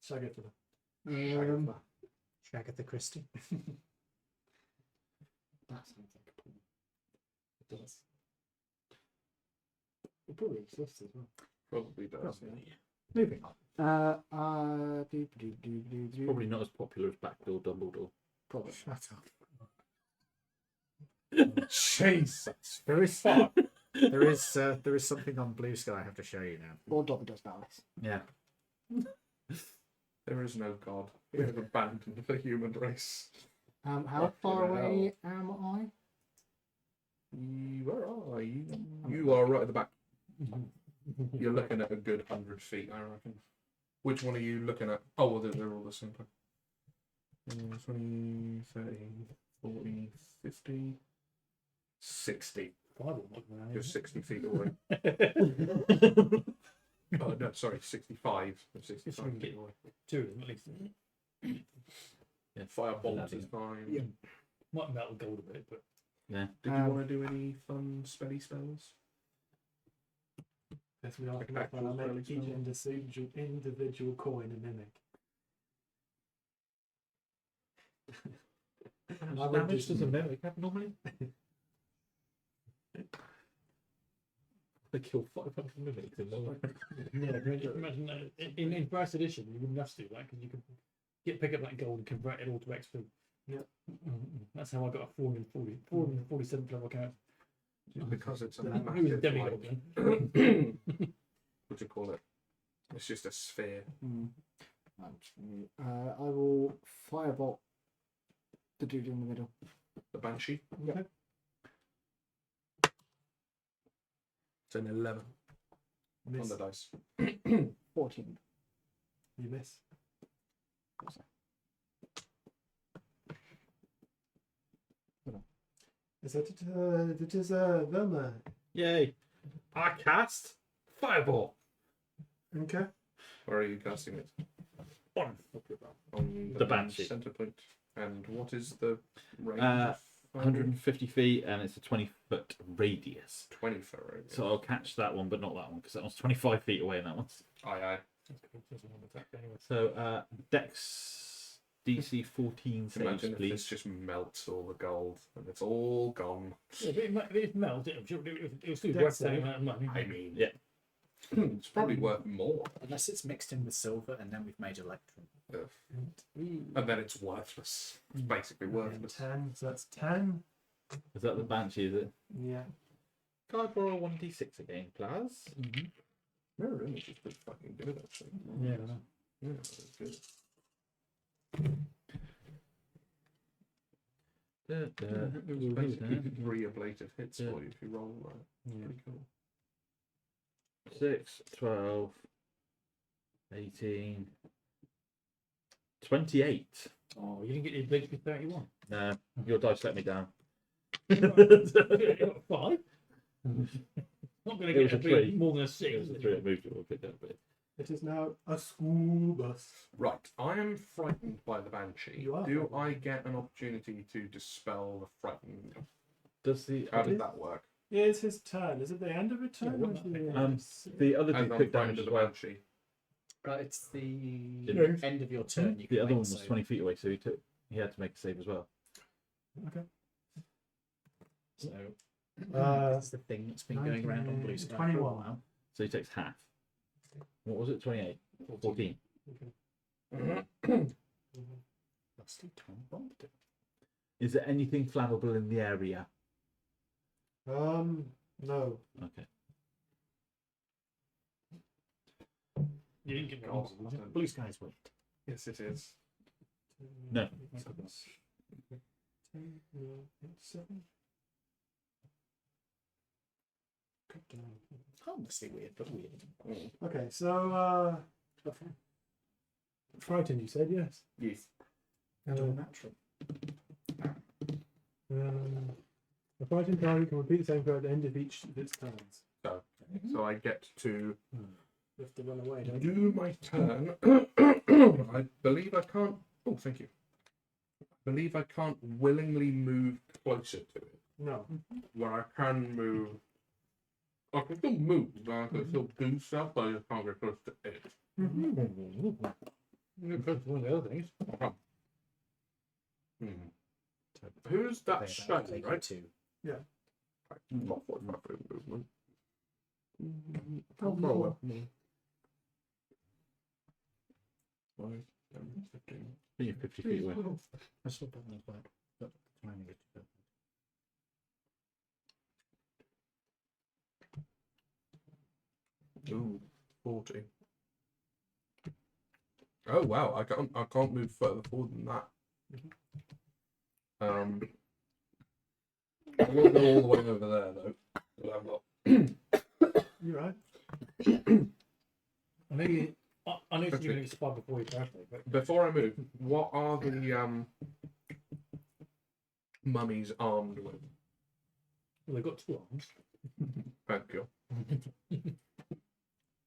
Shag it for them. Shagatha Christie. That sounds like a porn. It does. It probably exists as well. Probably does. Probably. Moving on. Probably not as popular as Backdoor Dumbledore. Probably. Shut up. Jesus. There is there is something on Blue Sky I have to show you now. Or Dobby does Dallas. Yeah. There is no God. We have abandoned the human race. How far away am I? Where are you? You are right at the back. You're looking at a good 100 feet, I reckon. Which one are you looking at? Oh, well, they're all the same. 20, 30, 40, 50, 60. You're 60 feet away. Oh, no, sorry, 65. You're 65 feet away. Two of them at least. Yeah. Firebolt is fine. Yeah. Might melt the gold a bit, but Did you want to do any fun spelly spells? Yes, we are Like going to actual make each spelling individual coin a mimic. How I much would damage do- does a mimic have normally? They kill 500 mimics in one. yeah, imagine that in first edition you wouldn't have to do that because you could pick up that gold and convert it all to XP. Yep. That's how I got a 447th level character. Because it's a Who was massive, demigod like, then? what do you call it? It's just a sphere. I will firebolt the dude in the middle. The Banshee. Yeah. It's an 11 on Miss. the dice. 14. You miss. Is that it is Velma. Yay! I cast Fireball. Okay. Where are you casting it? On. On The Banshee. Center point. And what is the range? Uh, of 150 feet, and it's a 20-foot radius. 20 for radius. So I'll catch that one, but not that one, because that one's 25 feet away, and that one's. Aye. So, Dex DC 14 saves, Imagine if this please. just melts all the gold and it's all gone. Yeah, but it melts. It was still Dex worth the save. amount of money. I mean, Yeah. it's probably worth more. Unless it's mixed in with silver and then we've made electrum. Ugh. And then it's worthless. It's basically worthless. 10. So that's 10. Is that the Banshee, is it? Yeah. Can I borrow 1d6 again, please? Mirror image is pretty fucking good, actually. Yeah. Yeah, it's good. It's basically 3 ablative hits for you if you roll that. Pretty cool. 6, 12, 18, 28. Oh, you didn't get the ability for 31. No, your dice let me down. You got 5. Not going It to was get a 3. more than a It 6. was a 3, it moved it a bit down a bit. It is now a school bus. Right, I am frightened by the Banshee. You are Do frightened. I get an opportunity to dispel the frightened? Does the How did that work? Yeah, it's his turn. Is it the end of a turn? Yeah, or wouldn't is it? the other As two I'm took frightened damage of as the well? Banshee. Right, it's the Didn't- end of your turn. You can The other make, one was so- 20 feet away, so he had to make a save as well. So Uh, that's the thing that's been going around on Blue Sky for a 21. while. So he takes half. What was it? 28? 14. Lusty Tom Bombadil. Is there anything flammable in the area? No. Okay. You didn't get God, one. I don't- Blue Sky's weird. Yes, it is. No. 7. Harmlessly weird, but weird. Okay, so frightened. You said yes. Yes. Natural. A frightened target can repeat the same code at the end of each of its turns. So I get to You have to run away, don't you? do my turn. I believe I can't. Oh, thank you. I believe I can't willingly move closer to it. No. Where I can move I can still move, but I can still do stuff, but I just can't get close to it. You're close to one of the other things. Who's that That'll shiny, take you right? two. Not what my favorite movement. How far away? 5, 10, 15. You're 50 feet away. That's not bad, not bad. But the timing is too bad. Ooh, 40. Oh wow, I can't move further forward than that. I will go all the way over there though. 'Cause I've got You're right. I know you. I know you're going to expire before your birthday, but Before I move, what are the mummies armed with? well, they've got 2 arms. Thank you.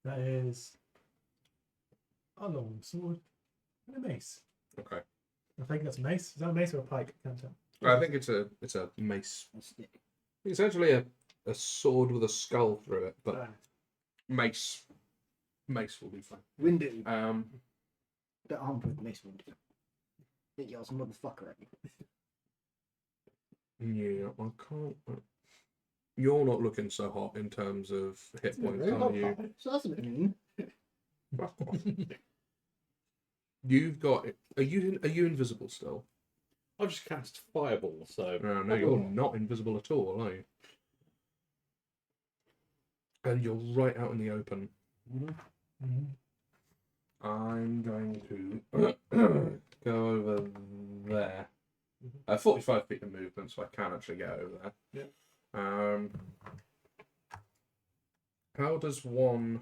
That is a long sword and a mace. Okay. I think that's a mace. Is that a mace or a pike? Can't tell. I think it's a mace. It's actually a sword with a skull through it, but mace will be fine. Windu, Um, the armed with mace Windu. It yells motherfucker at you. yeah, I can't. You're not looking so hot in terms of hit points, Very are hot you? fire, so that's a bit mean. Fuck off. You've got. Are you invisible still? I've just cast Fireball, so. No, you're not invisible at all, are you? And you're right out in the open. I'm going to go over there. 45 feet of movement, so I can actually get over there. How does one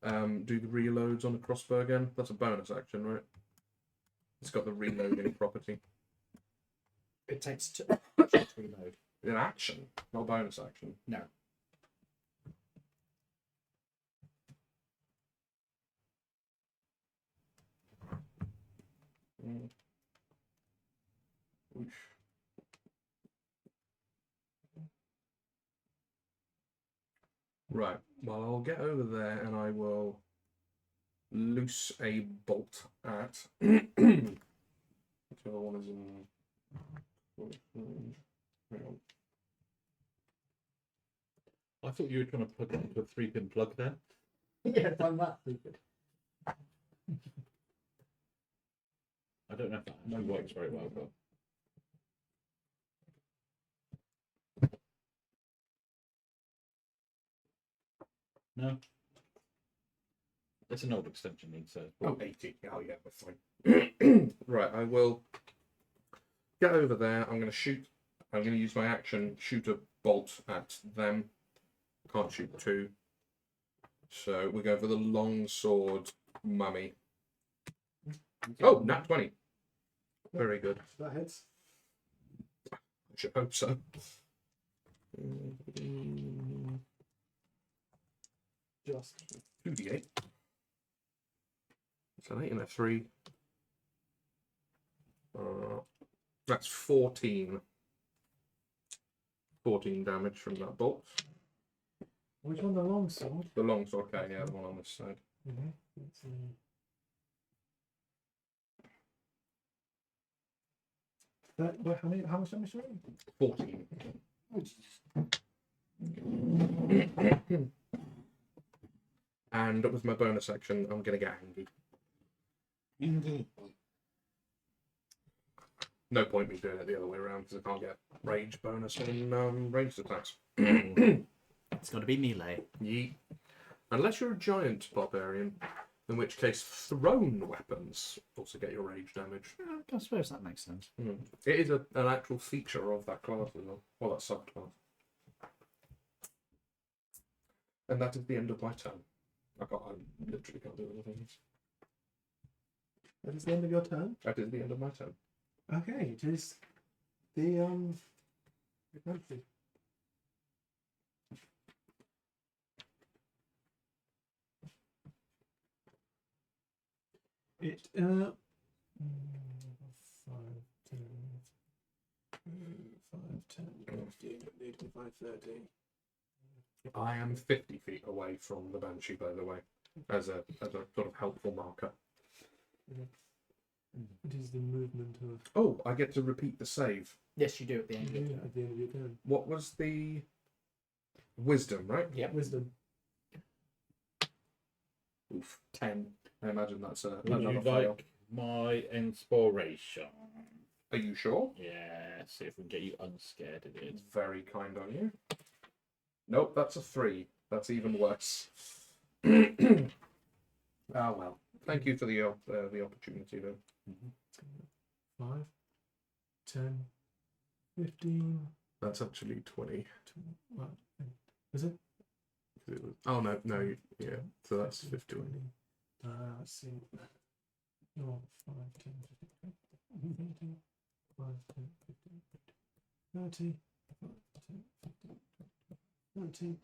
do the reloads on a crossbow again? That's a bonus action, right? It's got the reloading property. It takes 2 to reload. In action, not bonus action. No. Oof. Right. Well, I'll get over there and I will loose a bolt at. Whichever one is in. Hang on. I thought you were trying to plug it into a 3-pin plug there. Yeah, I'm that stupid. I don't know if that actually works very well, but. No. It's an old extension lead, so. Oh, 80. Oh, yeah, that's fine. Right, I will get over there. I'm going to shoot. I'm going to use my action, shoot a bolt at them. Can't shoot 2. So we go for the long sword mummy. Oh, nat 20. Very good. That hits. I should hope so. Just 2d8. It's an 8 and a 3. That's 14. 14 damage from that bolt. which one? The long sword. The long sword, okay, yeah, the one on this side. It's, how much damage? 14. And with my bonus action, I'm going to get angry. No point me doing it the other way around because I can't get rage bonus on ranged attacks. It's got to be melee. Yeet. Unless you're a giant barbarian, in which case thrown weapons also get your rage damage. I suppose that makes sense. It is an actual feature of that class as well. Well, that subclass. And that is the end of my turn. I literally can't do anything else. That is the end of your turn. That is the end of my turn. Okay, it is the advantage. It 5, 10, 5, 10, 15, 25, 30. I am 50 feet away from the Banshee, by the way, as a sort of helpful marker. What is the movement of Oh, I get to repeat the save. Yes, you do at the end of you it. at the end of your turn? What was the wisdom, right? Yep. Wisdom. Oof, 10. I imagine that's Would another you fail. like my inspiration? Are you sure? Yeah, see if we can get you unscared it is. It's very kind on you. Nope, that's a 3. That's even worse. Ah well. Thank you for the opportunity, though. 5, 10, 15. That's actually 20. What? Is it? Oh no, yeah. So that's 15. Let's see. No, 5, 10, 15, 20, 5, 10, 15, 30, 5, 10, 15, 20, 30.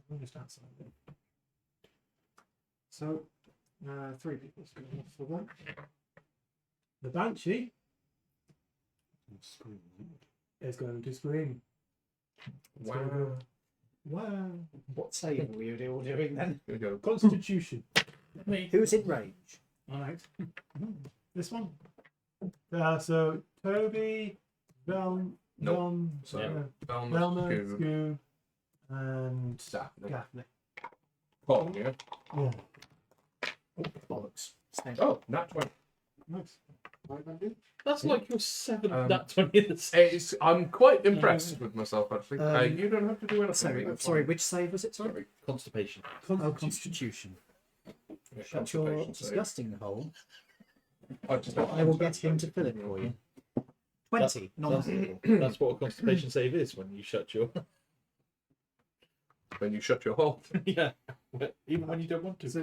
We're just outside there. So, 3 people's going off for that. The Banshee is going to scream. It's gonna go, wow. What save were you all doing then? Here we go. Constitution. Who's in range? Alright. This one. So Toby, Nope. So Velma, Velma, Scoob, Scoob, and Daphne. Gaffney. Pop, yeah. Yeah. Bollocks. Oh, nat 20. Nice. That's like your 7th Um, nat 20 in the same. I'm quite impressed with myself, actually. You don't have to do anything. Sorry, That's sorry, fine. which save was it? Sorry. Sorry. Constipation. Oh, Constitution. Yeah, Shut your constipation save. disgusting hole. I just I will get him to fill it for you. 20, non-visible. That's what a constipation save is when you shut your. When you shut your hole. Yeah. Even when you don't want to. So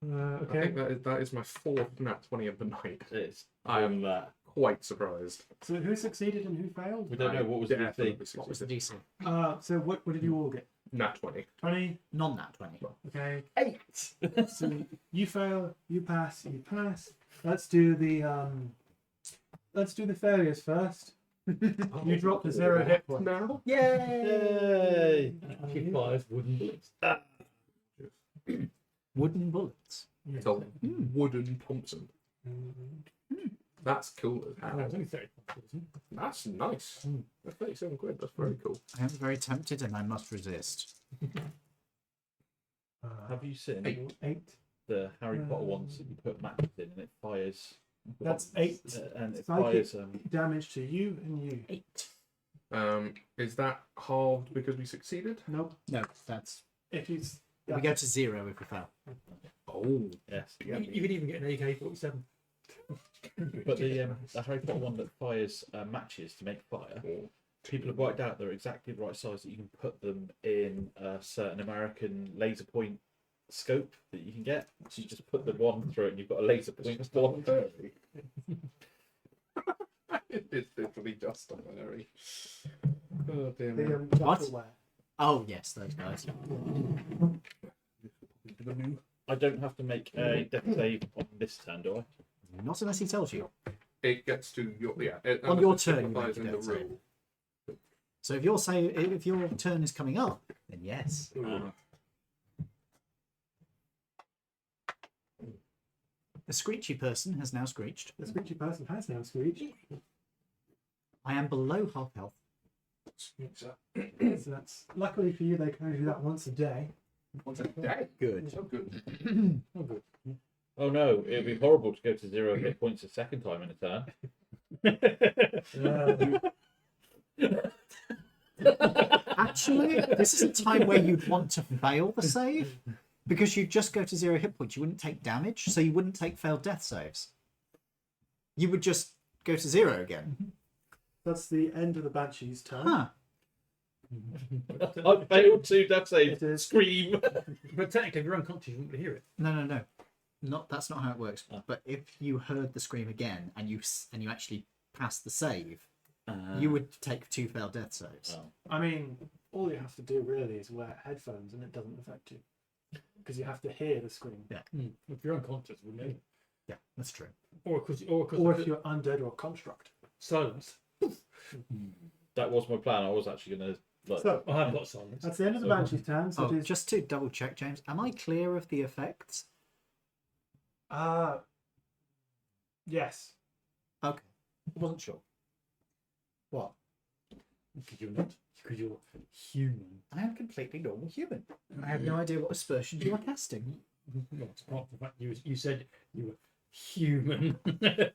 I okay. think that is my 4th nat 20 of the night. It's I am that. quite surprised. So who succeeded and who failed? We don't know what was the Definitely thing. What was the succeeded. DC? So what did you all get? Nat 20. 20. Non-nat 20. Okay. 8. So you fail, you pass, you pass. Let's do the failures first. You drop the 0 hit point. Now? Yay! He fires wooden bullets. Wooden bullets. It's a wooden Thompson. That's cool as Oh, hell. it's only 30 points, isn't it? That's nice. That's 37 quid. That's very cool. I am very tempted and I must resist. Have you seen 8. the Harry Potter ones that you put matches in and it fires? That's 8 And it Psychic. fires. damage to you and you. 8. Is that halved because we succeeded? Nope. No, that's... If you We go to 0 if we fail. Oh, Yes. yeah. You could even get an AK-47. But the Harry Potter one that fires matches to make fire, people have worked out they're exactly the right size that you can put them in a certain American laser point scope that you can get. So you just put the one through it and you've got a laser point one. It's literally just on Mary. Oh, dear the me. What? Tupperware. Oh, yes, those guys. I don't have to make a death save on this turn, do I? Not unless he tells you. It gets to your On your it turn, you simplifies make a in the death save. rule. So if your turn is coming up, then yes. The screechy person has now screeched. The screechy person has now screeched. I am below half health. So that's luckily for you. They can only do that once a day. What's that? Day? Good. So good. Oh no, it would be horrible to go to 0 hit points a second time in a turn. Actually, this is a time where you'd want to fail the save because you'd just go to 0 hit points. You wouldn't take damage, so you wouldn't take failed death saves. You would just go to 0 again. That's the end of the Banshee's turn. Huh. I failed 2 death saves. It is. Scream! But technically, if you're unconscious, you wouldn't be able to hear it. No. That's not how it works. But if you heard the scream again and you actually passed the save, you would take 2 failed death saves. Oh. I mean, all you have to do really is wear headphones, and it doesn't affect you because you have to hear the scream. Yeah. If you're unconscious, wouldn't it? Yeah, that's true. Or because Or if you're undead or construct. silence. That was my plan. I was actually going to like. So I have got silence. that's the end of the So- Banshee's turn. So Oh, it is. just to double check, James, am I clear of the effects? Yes. Okay. I wasn't sure. What? Because you're not. Because you're human. I am completely normal human. I have no idea what aspersions you are casting. Well, apart from the fact you said you were human. I have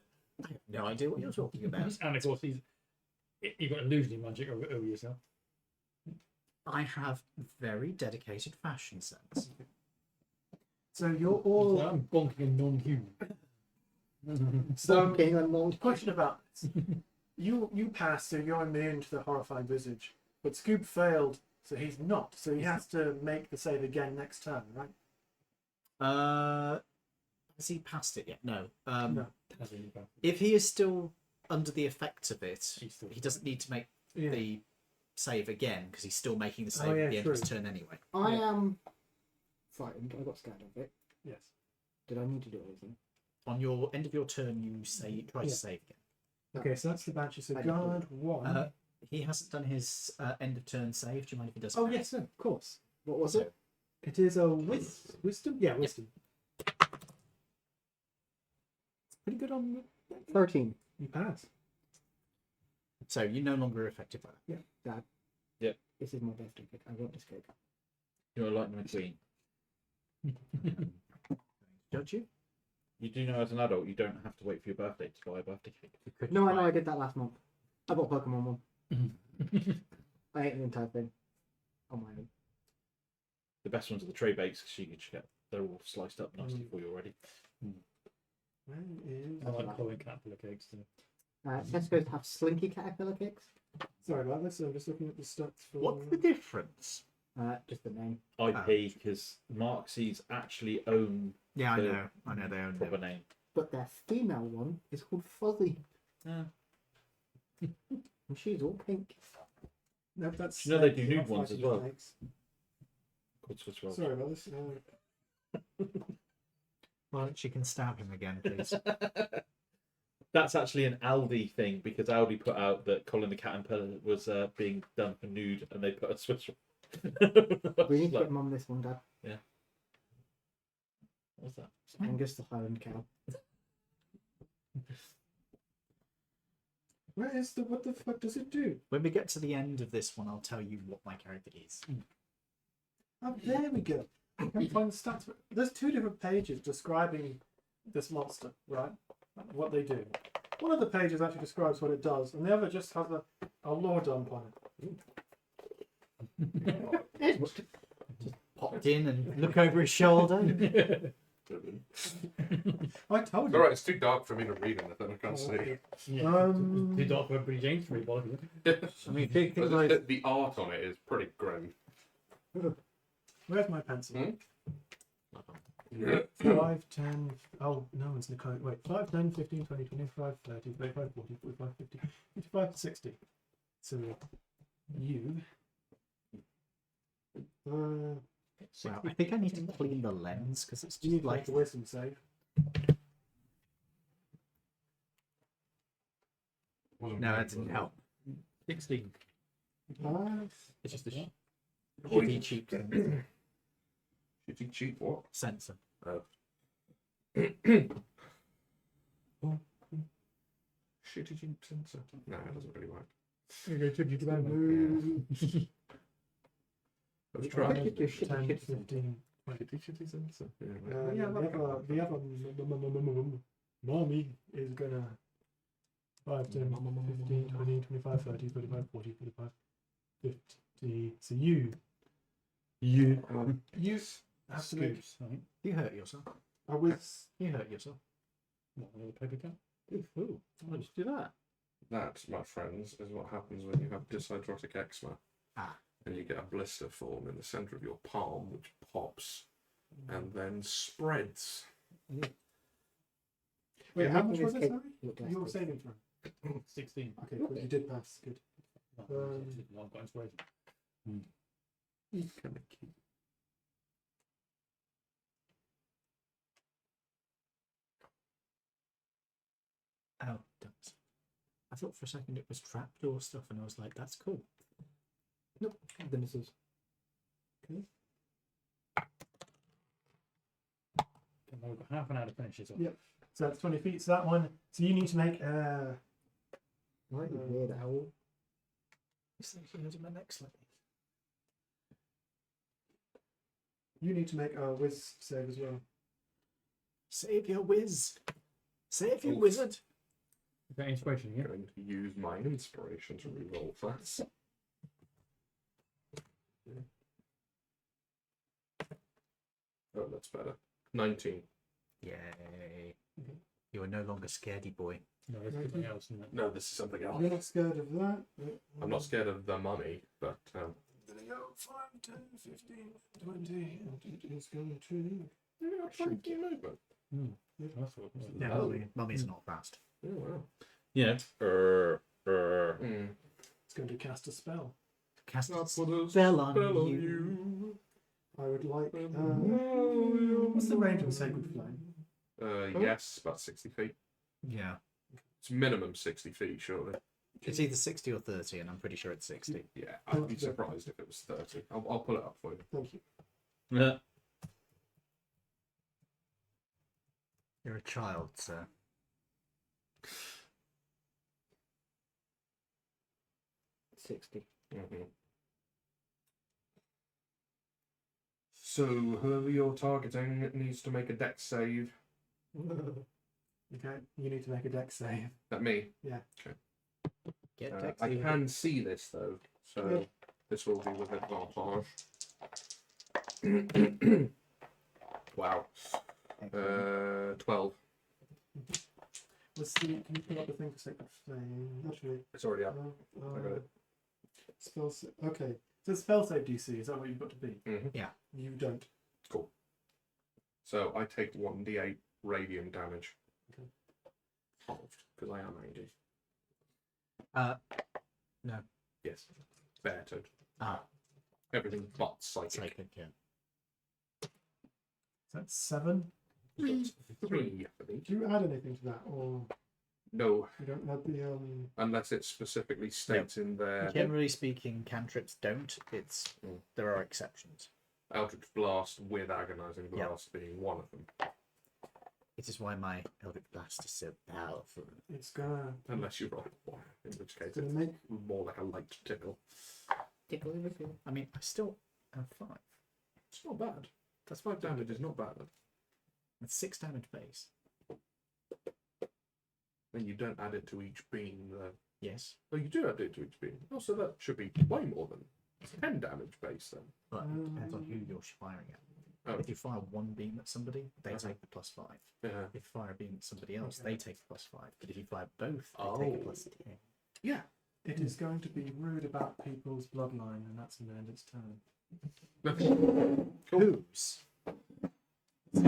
no idea what you're talking about. And of course, you've got illusionary magic over yourself. I have very dedicated fashion sense. So you're all. So I'm bonking a non-human. So King and long. question about this. You passed, so you're immune to the horrifying visage. But Scoob failed, so he's not. So he has to make the save again next turn, right? Has he passed it yet? No. No. That's really bad. If he is still under the effects of it, He's still- he doesn't need to make Yeah. the save again because he's still making the Oh, save yeah, at the end of his true. turn anyway. I Yeah. am frightened. I got scared of it. Yes. Did I need to do anything? On your end of your turn, you say try to Yeah. save again. Okay, so that's the Banshee. So I didn't do guard one. He hasn't done his end of turn save. Do you mind if he does? Oh that? yes, sir, of course. What was it? It is a wisdom. Yeah, wisdom. Pretty good on the 13. you pass. So you're no longer affected by that. Dad. Yep. This is my birthday cake. I want this cake. You're a lightning McQueen. Don't you? You do know as an adult you don't have to wait for your birthday to buy a birthday cake. No, I know. I did that last month. I bought Pokemon one. I ate the entire thing on my own. The best ones are the tray bakes because you can just get they're all sliced up nicely for you already. Where is? I like Chloe Caterpillar cakes too. Tesco's have Slinky Caterpillar cakes. Sorry about this. I'm just looking at the stats for. What's the difference? Just the name. IP because Marxies actually own Yeah, The I know they own proper them. name. But their female one is called Fuzzy. Yeah. And she's all pink. No, that's. You know they do not nude ones fighting as well. snakes. Called Swiss Rolls. Sorry about this. Well, she can stab him again, please. That's actually an Aldi thing because Aldi put out that Colin the Caterpillar was being done for nude and they put a Swiss roll. We need to Like, get Mum this one, Dad. what's that? Angus the Highland cow. Where is the? What the fuck does it do? When we get to the end of this one, I'll tell you what my character is. Oh, there we go. I can find the stats. There's two different pages describing this monster, right? What they do. One of the pages actually describes what it does, and the other just has a lore dump on it. Popped in and look over his shoulder. I told you. Alright, it's too dark for me to read anything, I can't see. Yeah. Um, Too dark for everybody James to read, by the way. I mean, think But like the art on it is pretty grim. Where's my pencil? Hmm? 5, 10. Oh, no one's Nicole. Wait, 5, 10, 15, 20, 25, 30, 35, 40, 45, 50, 55 to 60. So you. wow, I think I need to clean the lens because it's You just need like like a wisdom save. no, that didn't help. 16. It's just a shitty cheap Shitty cheap what? sensor. Shitty cheap sensor. No, it doesn't really work. Let's try. Look at your shitty 10, shitty 15. Shitty sensor. Yeah, The other mommy is gonna 5, 10, 15, 20, 25, 30, 35, 40, 45, 50. So you have to make Right. You hurt yourself. a with You hurt yourself. What, another paper cut? Ooh, why did you do that? That, my friends, is what happens when you have dyshydrotic eczema. Ah. And you get a blister form in the centre of your palm, which pops and then spreads. Wait, how much making was this it? cake Sorry? look less Your good. saving throw. 16. Okay, cool. You did pass. Good. No, I've got inspiration. Kind of cute. thought for a second it was trapdoor stuff, and I was like, that's cool. Nope. Then it is. Okay. Okay, we've got half an hour to finish this off. Yep. So that's 20 feet. So that one. So you need to make Might be weird owl. He's thinking of my next slightly. you need to make a whiz save as well. Save your whiz. Save your Oof. wizard. You've got inspiration, I'm yeah? going to use my inspiration to reroll that. Oh, that's better. 19. Yay. You are no longer scaredy boy. No, there's something else in that. No, this is something else. You're not scared of that. I'm not scared of the mummy, but There we go. 5, 10, 15, 20. And it is going to. funky movement. That's what it was. Yeah, Oh. mummy's not fast. Oh, wow. Yeah. It's going to cast a spell. Cast I'll a put a spell on spell on you. you. I would like. What's the range of Sacred Flame? Yes, about 60 feet. Yeah. It's minimum 60 feet, surely. It's either 60 or 30, and I'm pretty sure it's 60. Yeah, I'd be surprised if it was 30. I'll pull it up for you. Thank you. Yeah. You're a child, sir. Mm-hmm. So, whoever you're targeting needs to make a dex save. Okay, you need to make a dex save. That me? Get I can see this though, so this will be with advantage. Wow. 12. Let's see. Can you pull up the thing for Sacred Flame? Actually, It's already up. uh, I got it. spell save. Okay. So spell save DC, is that what you've got to be? Mm-hmm. You don't. Cool. So I take 1d8 radiant damage. Okay. Halved, because I am AD. No. Yes. Bettered. Ah, Everything but psychic. psychic, yeah. That's 7. 3, I think. Do you add anything to that, or No, you don't add the unless it specifically states in there Generally speaking, cantrips don't. It's there are exceptions. Eldritch Blast with Agonizing Yeah. Blast being one of them. It is why my Eldritch Blast is so powerful. It's gonna Unless you roll one, in which case gonna it's make more like a light tickle. I mean, I still have 5. It's not bad. That's 5 damage is not bad. That's 6 damage base. Then you don't add it to each beam. Yes, Oh, you do add it to each beam. Oh, so that should be way more than 10 damage base then. but it depends on who you're firing at. Oh. If you fire one beam at somebody, they Okay. take the +5. Yeah. If you fire a beam at somebody else, Okay. they take the +5. But if you fire both, they take a Oh. +10. Yeah. it is going to be rude about people's bloodline, and that's the end its turn. Whose? 5,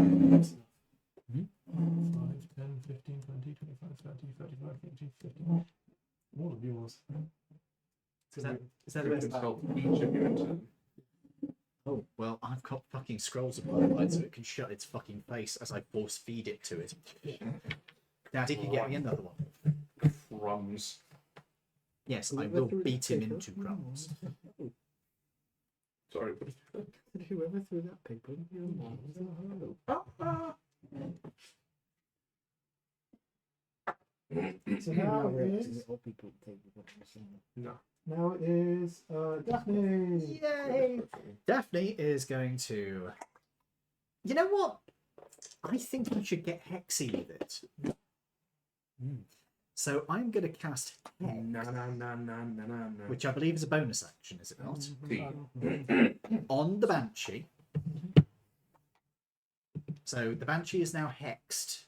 10, 15, 20, 25, 30, 35, 40, 50. All of yours. Is that You the best? consult each of you in turn. Oh, well, I've got fucking scrolls of bloodlight so it can shut its fucking face as I force feed it to it. Daddy can get me another one. Crumbs. Yes, I will beat him into crumbs. Sorry. what did you say? Whoever threw that paper in your mouth is a hoe. So now Now it we're is. all people take what I'm saying. No. Now it is Daphne. Yay! Daphne is going to. You know what? I think I should get Hexy with it. So I'm going to cast Hex, Na na na na na na na. which I believe is a bonus action, is it not? T. On the Banshee. So the Banshee is now hexed,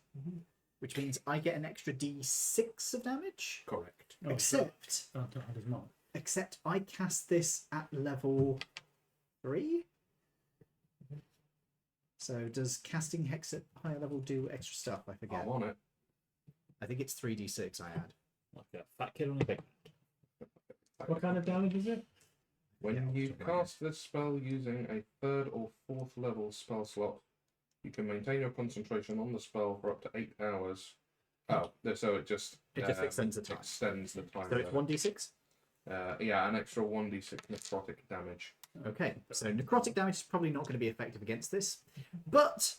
which means I get an extra d6 of damage. Correct. Oh, Except, Oh, that does not. except I cast this at level 3. So does casting Hex at higher level do extra stuff? I forget. I'm on it. I think it's 3d6 I add. Like a fat kid on a big. What kind of damage is it? When Yeah, you something like cast this spell using a 3rd or 4th level spell slot, you can maintain your concentration on the spell for up to 8 hours Oh, no, so it just extends the time. Extends the time. So it's there. 1d6. Yeah, an extra 1d6 necrotic damage. Okay, so necrotic damage is probably not going to be effective against this, but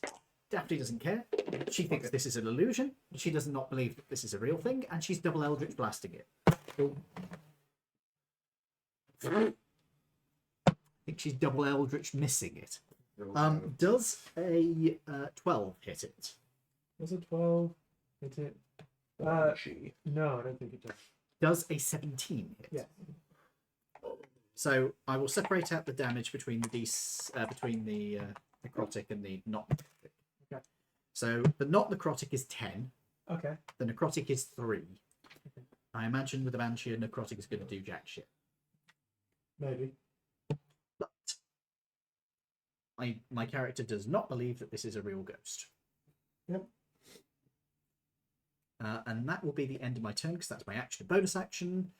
Daphne doesn't care. She thinks this is an illusion. She does not believe that this is a real thing, and she's double Eldritch blasting it. I think she's double Eldritch missing it. Does a 12 hit it? Was it 12? Hit it? No, I don't think it does. Does a 17 hit? Yeah. So I will separate out the damage between the necrotic and the not necrotic. Okay. So the not necrotic is 10. Okay. The necrotic is 3. I imagine with the Banshee, a necrotic is going to do jack shit. Maybe. But my character does not believe that this is a real ghost. Yep. And that will be the end of my turn because that's my action. Bonus action.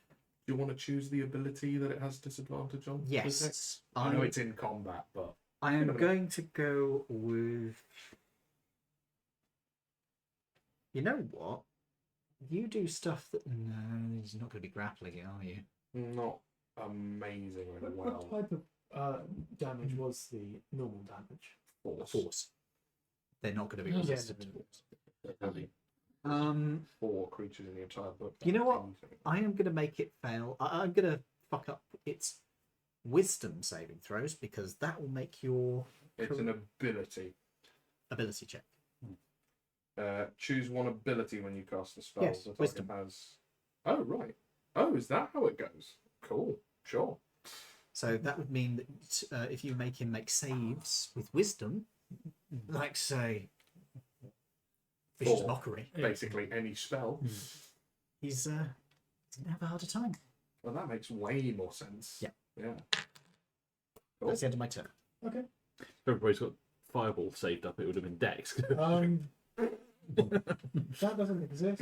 Do you want to choose the ability that it has disadvantage on? Yes. I know it's in combat, but I am going to go with. You know what? You do stuff that. No, he's not going to be grappling it, are you? not amazingly What well. type of damage was the normal damage? Force. They're not going to be Yeah, resistant to force. 4 creatures in the entire book. You know what? I am going to make it fail. I'm going to fuck up its wisdom saving throws because that will make your It's an ability. ability check. Choose one ability when you cast a spell. Yes, The target wisdom. has. Oh right. Oh, is that how it goes? Cool. Sure. So that would mean that if you make him make saves with wisdom, like say, Vicious 4. Mockery, Basically any spell. he's going to have a harder time. Well, that makes way more sense. Yeah. Yeah. Cool. That's the end of my turn. Okay. If everybody's got Fireball saved up, it would have been Dex. That doesn't exist,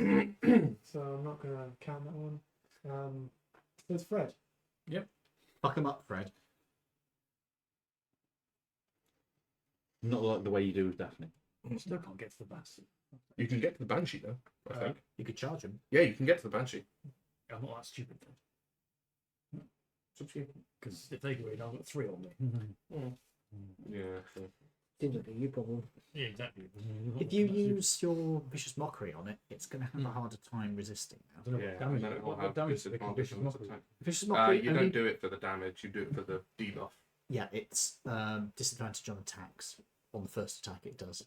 so I'm not going to count that one. There's Fred. Fuck him up, Fred. Not like the way you do with Daphne. Still can't get to the bastard. You can get to the Banshee though, I think. You could charge him. Yeah, you can get to the Banshee. I'm not that stupid then. It's up to you. Because if they go in, I've got 3 on me. Yeah. Sure. Seems like a you problem. Yeah, exactly. If you use your Vicious Mockery on it, it's going to have a harder time resisting now. I don't know Yeah, what damage, and then it will what have damage do they can disadvantage vicious on its mockery? attack. Vicious Mockery, You only- don't do it for the damage, you do it for the debuff. yeah, it's disadvantage on attacks. On the first attack, it does.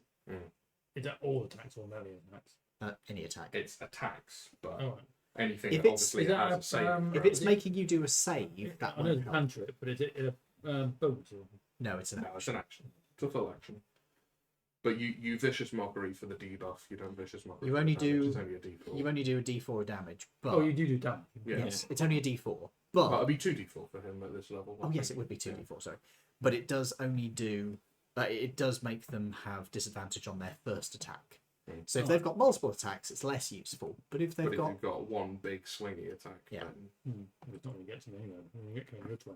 Is that all attacks or melee attacks? Any attack. It's attacks, but Oh, right. anything If that it's- obviously is that has a save. If it's making you do a save, that I know won't it's help. cantrip, but is it a bonus? Or... No, it's an No, it's an action. It's a full action. But you Vicious Mockery for the debuff. You don't Vicious Mockery. You for only the damage, do- It's only a D4. You only do a D4 damage, but Oh, you do damage. Yeah. yes, it's only a D4. Well, But it'll be 2D4 for him at this level. oh yes, it would be 2D4. Sorry, but it does only do. It does make them have disadvantage on their first attack. So if they've got multiple attacks, it's less useful. But if they've But if got you've got one big swingy attack, Yeah. then It's not going to get to me anyway. It's going to get to me.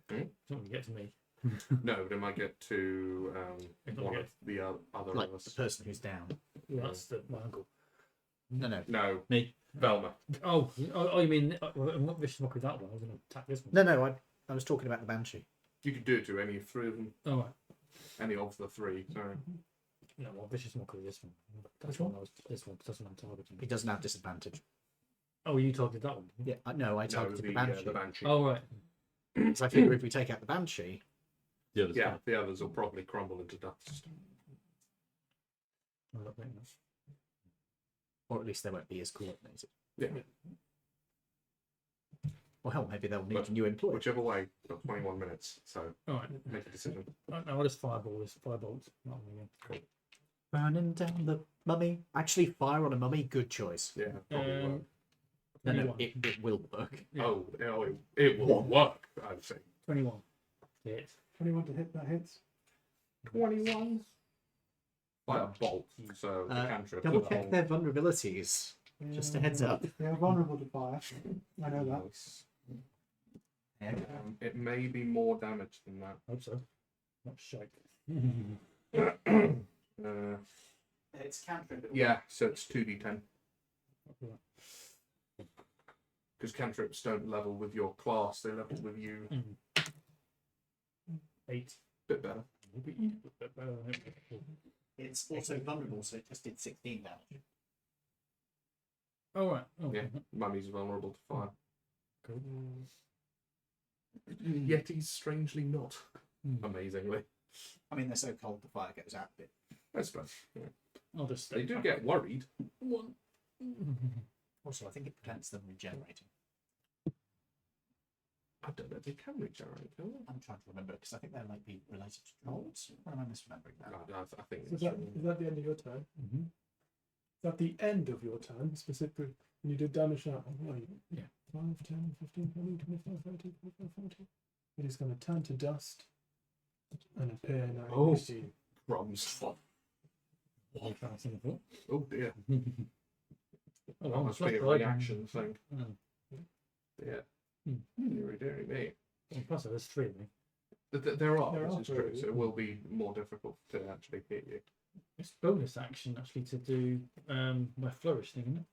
It's Hmm? not going to get to me. no, they might get to It's not one good. of the other like of us. the person who's down. Well, that's my uncle. No. No, Me. Velma. Oh, you mean what vicious mockery that one? I was going to attack this one. No. I was talking about the Banshee. You could do it to any 3 of them. Oh, right. Any of the 3. Sorry. No, well, vicious mockery. This one. That's Which one? This one. That's what I'm targeting. He doesn't have disadvantage. Oh, you targeted that one. Yeah, no, I No, targeted the Banshee. the Banshee. Oh, right. So I figure if we take out the Banshee, The others Yeah, can't. the others will probably crumble into dust. I don't think that's- or at least they won't be as coordinated. Yeah. Or hell, maybe they'll need But a new employee. Whichever way, got 21 minutes, so All right. make a decision. No, I'll just fireball this. Firebolt. Not me again. Burning down the mummy. Actually, fire on a mummy. Good choice. Yeah, probably work. No, 21. it will work. Yeah. Oh, it will work, I'd say. 21. Hit. 21 to hit, that hits. 21? By a bolt, so the cantrip. Double will check hold. their vulnerabilities. Just a heads up. They are vulnerable to fire. I know that. Nice. Yeah. It may be more damage than that. Hope so. Not shite. Uh, It's cantrip. yeah, so it's 2d10. Because cantrips don't level with your class; they level with you. 8. Bit better. It's also vulnerable, so it just did 16 damage. Oh, right. Oh, Yeah, mummy's vulnerable to fire. Cool. Yetis, strangely not. Amazingly, I mean, they're so cold the fire goes out a bit. I suppose. Yeah. I'll just They do get worried. Also, I think it prevents them regenerating. I don't know if they can regenerate, can they? I'm trying to remember because I think they might be related to trolls. Or am I misremembering that? I think So it's is that the end of your turn? Is that the end of your turn, specifically? When you did damage now? Yeah. 5, 10, 15, 20, 25, 30, 45, 40. It is going to turn to dust and appear now Oh. next to you. crumbs. I'll try something for. Oh dear. Oh, That must be a reaction thing. Yeah. Deary, deary me. Plus, there's 3 of me. There are, There this are is true, three. so it will be more difficult to actually hit you. It's bonus action actually to do my flourish thing, isn't it?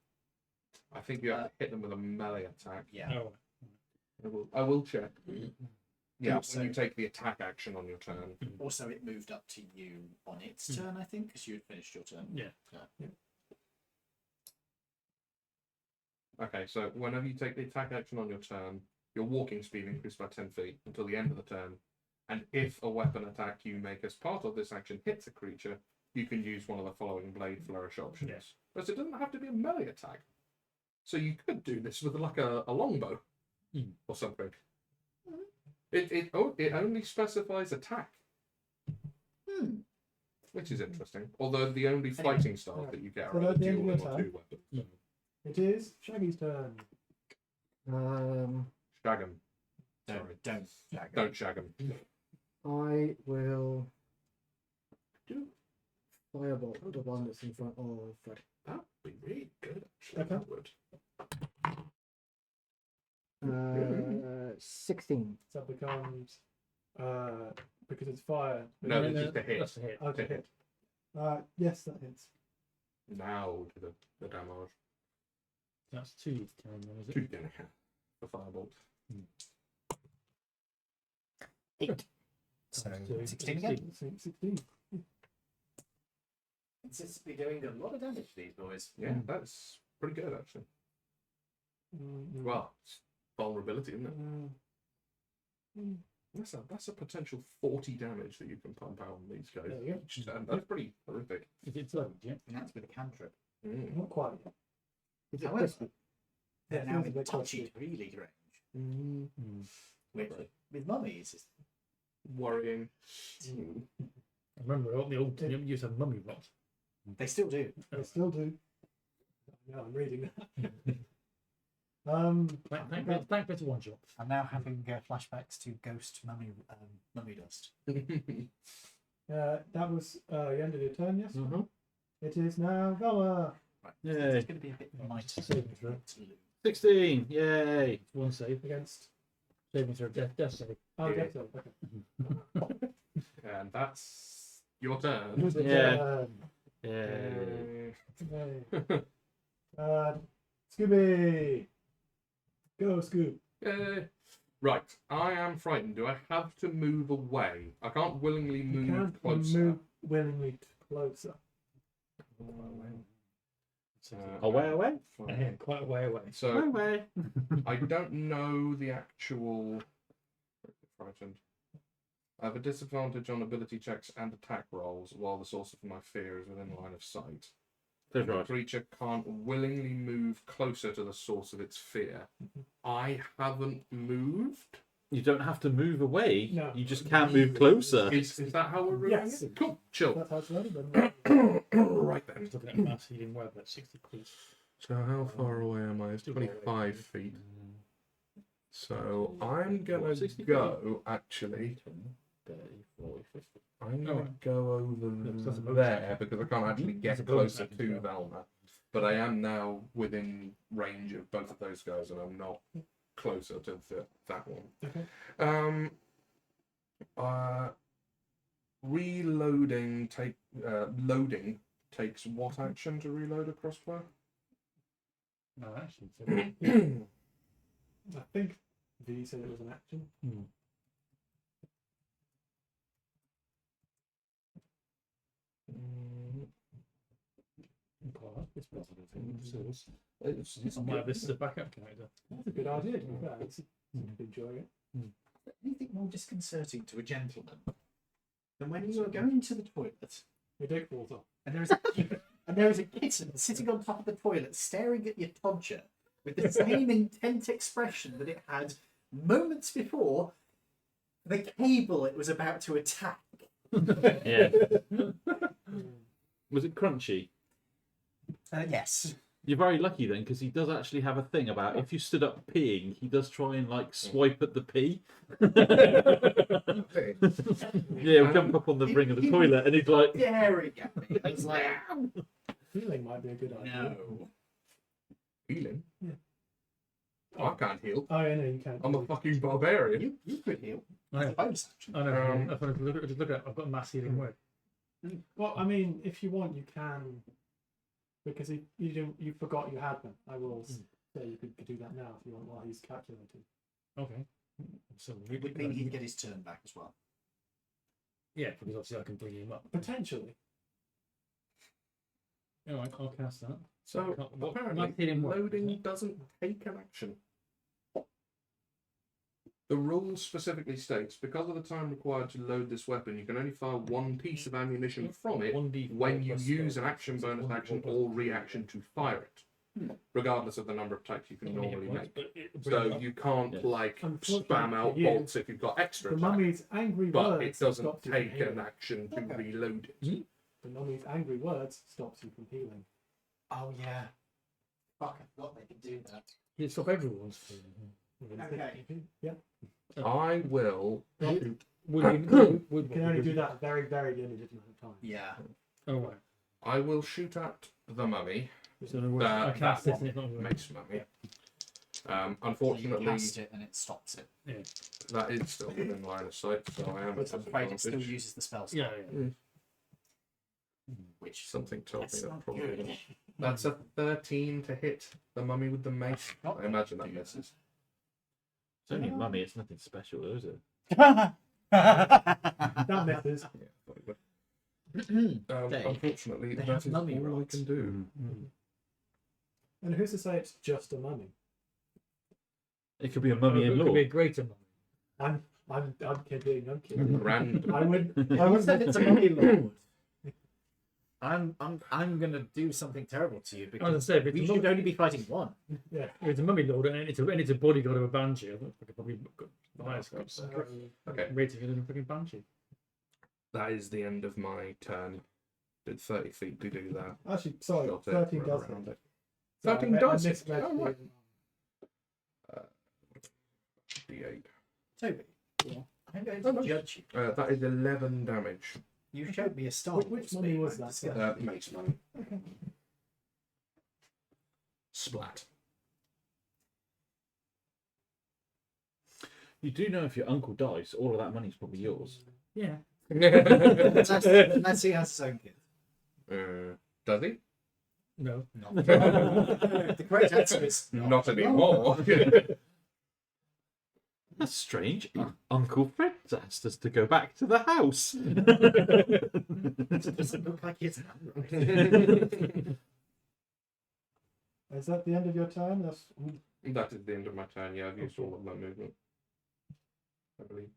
I think you have to hit them with a melee attack. Yeah. Oh, I will check. Yeah, So- when you take the attack action on your turn. Also, it moved up to you on its turn, I think, because you had finished your turn. yeah. Okay, so whenever you take the attack action on your turn, your walking speed increases by 10 feet until the end of the turn. And if a weapon attack you make as part of this action hits a creature, you can use one of the following blade flourish options. Yes. But it doesn't have to be a melee attack. So you could do this with like a longbow or something. It only specifies attack, which is interesting. Although the only fighting styles that you get So are at the end of dueling your or turn? 2 weapons. It is Shaggy's turn. Shag 'em. Don't shag Don't shag 'em. I will do firebolt the one that's in front of Fred. That would be really good, actually. Okay. That would. 16. So that becomes because it's fire. No, it's just a hit. That's a hit. Okay. To hit. Yes, that hits. Now to the damage. That's 2 turn, then, is it? 2 for firebolt. 8. So Times 2. 16 again. 16. Consistently doing a lot of damage to these boys. Yeah, that's pretty good, actually. Well, it's vulnerability, isn't it? That's a potential 40 damage that you can pump out on these guys. There we go. Each turn. That's pretty horrific. It's loaded, yeah. And that's with a cantrip. Not quite. Is it However, crispy? they're It now feels a in bit touchy crispy. really range. Which, Right. with mummies, is Worrying. I remember all the old you used to have mummy rot. they still do. They still do. Yeah, I'm reading that. Thank better one shot. I'm now having flashbacks to ghost mummy dust. That was the end of your turn, yes? Mm-hmm. It is now Goa. Right. Yay. It's going to be a bit mighty. Saving throw. to lose. 16. Yay. One save. Against. Saving throw. Death save. Oh, Yeah. death save, okay. And that's your turn. Yeah. Yay. Yay. Scooby! Go, Scoob. Right, I am frightened. Do I have to move away? I can't willingly You move can't closer. move willingly closer. Away. Fine. Yeah, quite a way away. So Away. I don't know the actual. Frightened. I have a disadvantage on ability checks and attack rolls while the source of my fear is within line of sight. That's The right. creature can't willingly move closer to the source of its fear. I haven't moved. You don't have to move away. No. You just can't move closer. Is that how we're ruling Yes. it? Cool. Chill. That's how it's loaded then. Right I then. was looking at mass healing web at 60 feet. So how far away am I? It's Still quite 25 feet. So I'm gonna 60 go actually. 30, 40, 50. I'm gonna Alright. go over That's a bonus there action. because I can't actually That's get a bonus closer action, to yeah. Velma. But I am now within range of both of those guys, and I'm not closer to that one. Okay. Reloading loading takes what action to reload a crossbow? No, actually. So, I think V said it was an action. this positive thing. It's I might have this as a backup character. That's a good idea. To be fair, it's enjoying it. Anything more disconcerting to a gentleman than when you are going to the toilet Your dick falls off. and there is a kitten sitting on top of the toilet staring at your todger with the same intent expression that it had moments before the cable it was about to attack. Yeah. Was it Crunchy? Yes. You're very lucky then, because he does actually have a thing about if you stood up peeing, he does try and like swipe at the pee. okay. Yeah, he'll jump up on the ring of the toilet and he's like, Staring at me. I was like, Healing might be a good idea. no. Healing. Yeah. I can't heal. Oh, yeah, no, you can't. I'm a fucking barbarian. You could heal. I know. Bonus action. I know. That's what I just look at. I've got a mass healing word. Well, I mean, if you want, you can. Because you forgot you had them. I will say you could do that now if you want while he's calculating. Okay. So It would mean he'd get his turn back as well. yeah, because obviously I can bring him up. Potentially. All right, I'll cast that. So What- apparently, mass healing works, loading doesn't it? doesn't take an action. The rule specifically states, because of the time required to load this weapon, you can only fire one piece of ammunition from it 1d4 when you plus use spell. an action, So it's bonus 1d4 action, plus or reaction to fire it, regardless of the number of attacks you can How many hit normally points, make. but it brings So it up. you can't Yeah. like Unfortunately spam out for you, bolts if you've got extra The attack, mummy's angry but words it doesn't stops you from take healing. an action to Okay. reload it. The mummy's angry words stops you from healing. Oh, yeah. Fuck, I forgot they could do that. You stop everyone's healing. Okay. Yeah. I will. Would You would can only do that a very, very limited amount of time. Yeah. Oh, right. I will shoot at the mummy. So in other words, I That cast this one and it's not going makes mummy. You Unfortunately, cast it and it stops it. that is still within line of sight, so I am But at I'm afraid it still disadvantage. uses the spell slot, Yeah, yeah. which Something told me that's that not probably. good. That's a 13 to hit the mummy with the mace. Not I imagine that misses. it's only a mummy, it's nothing special, though, is it? That misses. Yeah, I thought it would. Dave, Unfortunately, they that have is all mummy I rods. can do. And who's to say it's just a mummy? It could be a mummy in It law. could be a greater mummy. I'm kidding. I'm kidding. Random. I would. I I would. said it's a mummy lord. I'm gonna do something terrible to you I was because going to say, if it's, Oh, we a should mummy, only be fighting one. Yeah. if it's a mummy lord and it's a bodyguard of a banshee, I think I could probably got the highest Okay, rating in a fucking banshee. that is the end of my turn. Did 30 feet to do that. Actually, sorry. Shot it, 13 run does around it. it. Sorry, 13 I does it? misread Oh, right. the- D8. Toby, I'm going to judge you. That is 11 damage. You showed me a star. Which mummy was that? Mace mummy. Splat. You do know if your uncle dies, all of that money's probably yours. Yeah. Unless he has his own kid. Does he? No. No. The correct answer is Not anymore. That's strange. Uncle Fred asked us to go back to the house. It doesn't look like his handwriting. Is that the end of your turn? That's That is the end of my turn. Yeah, I've used all of my movement. I believe.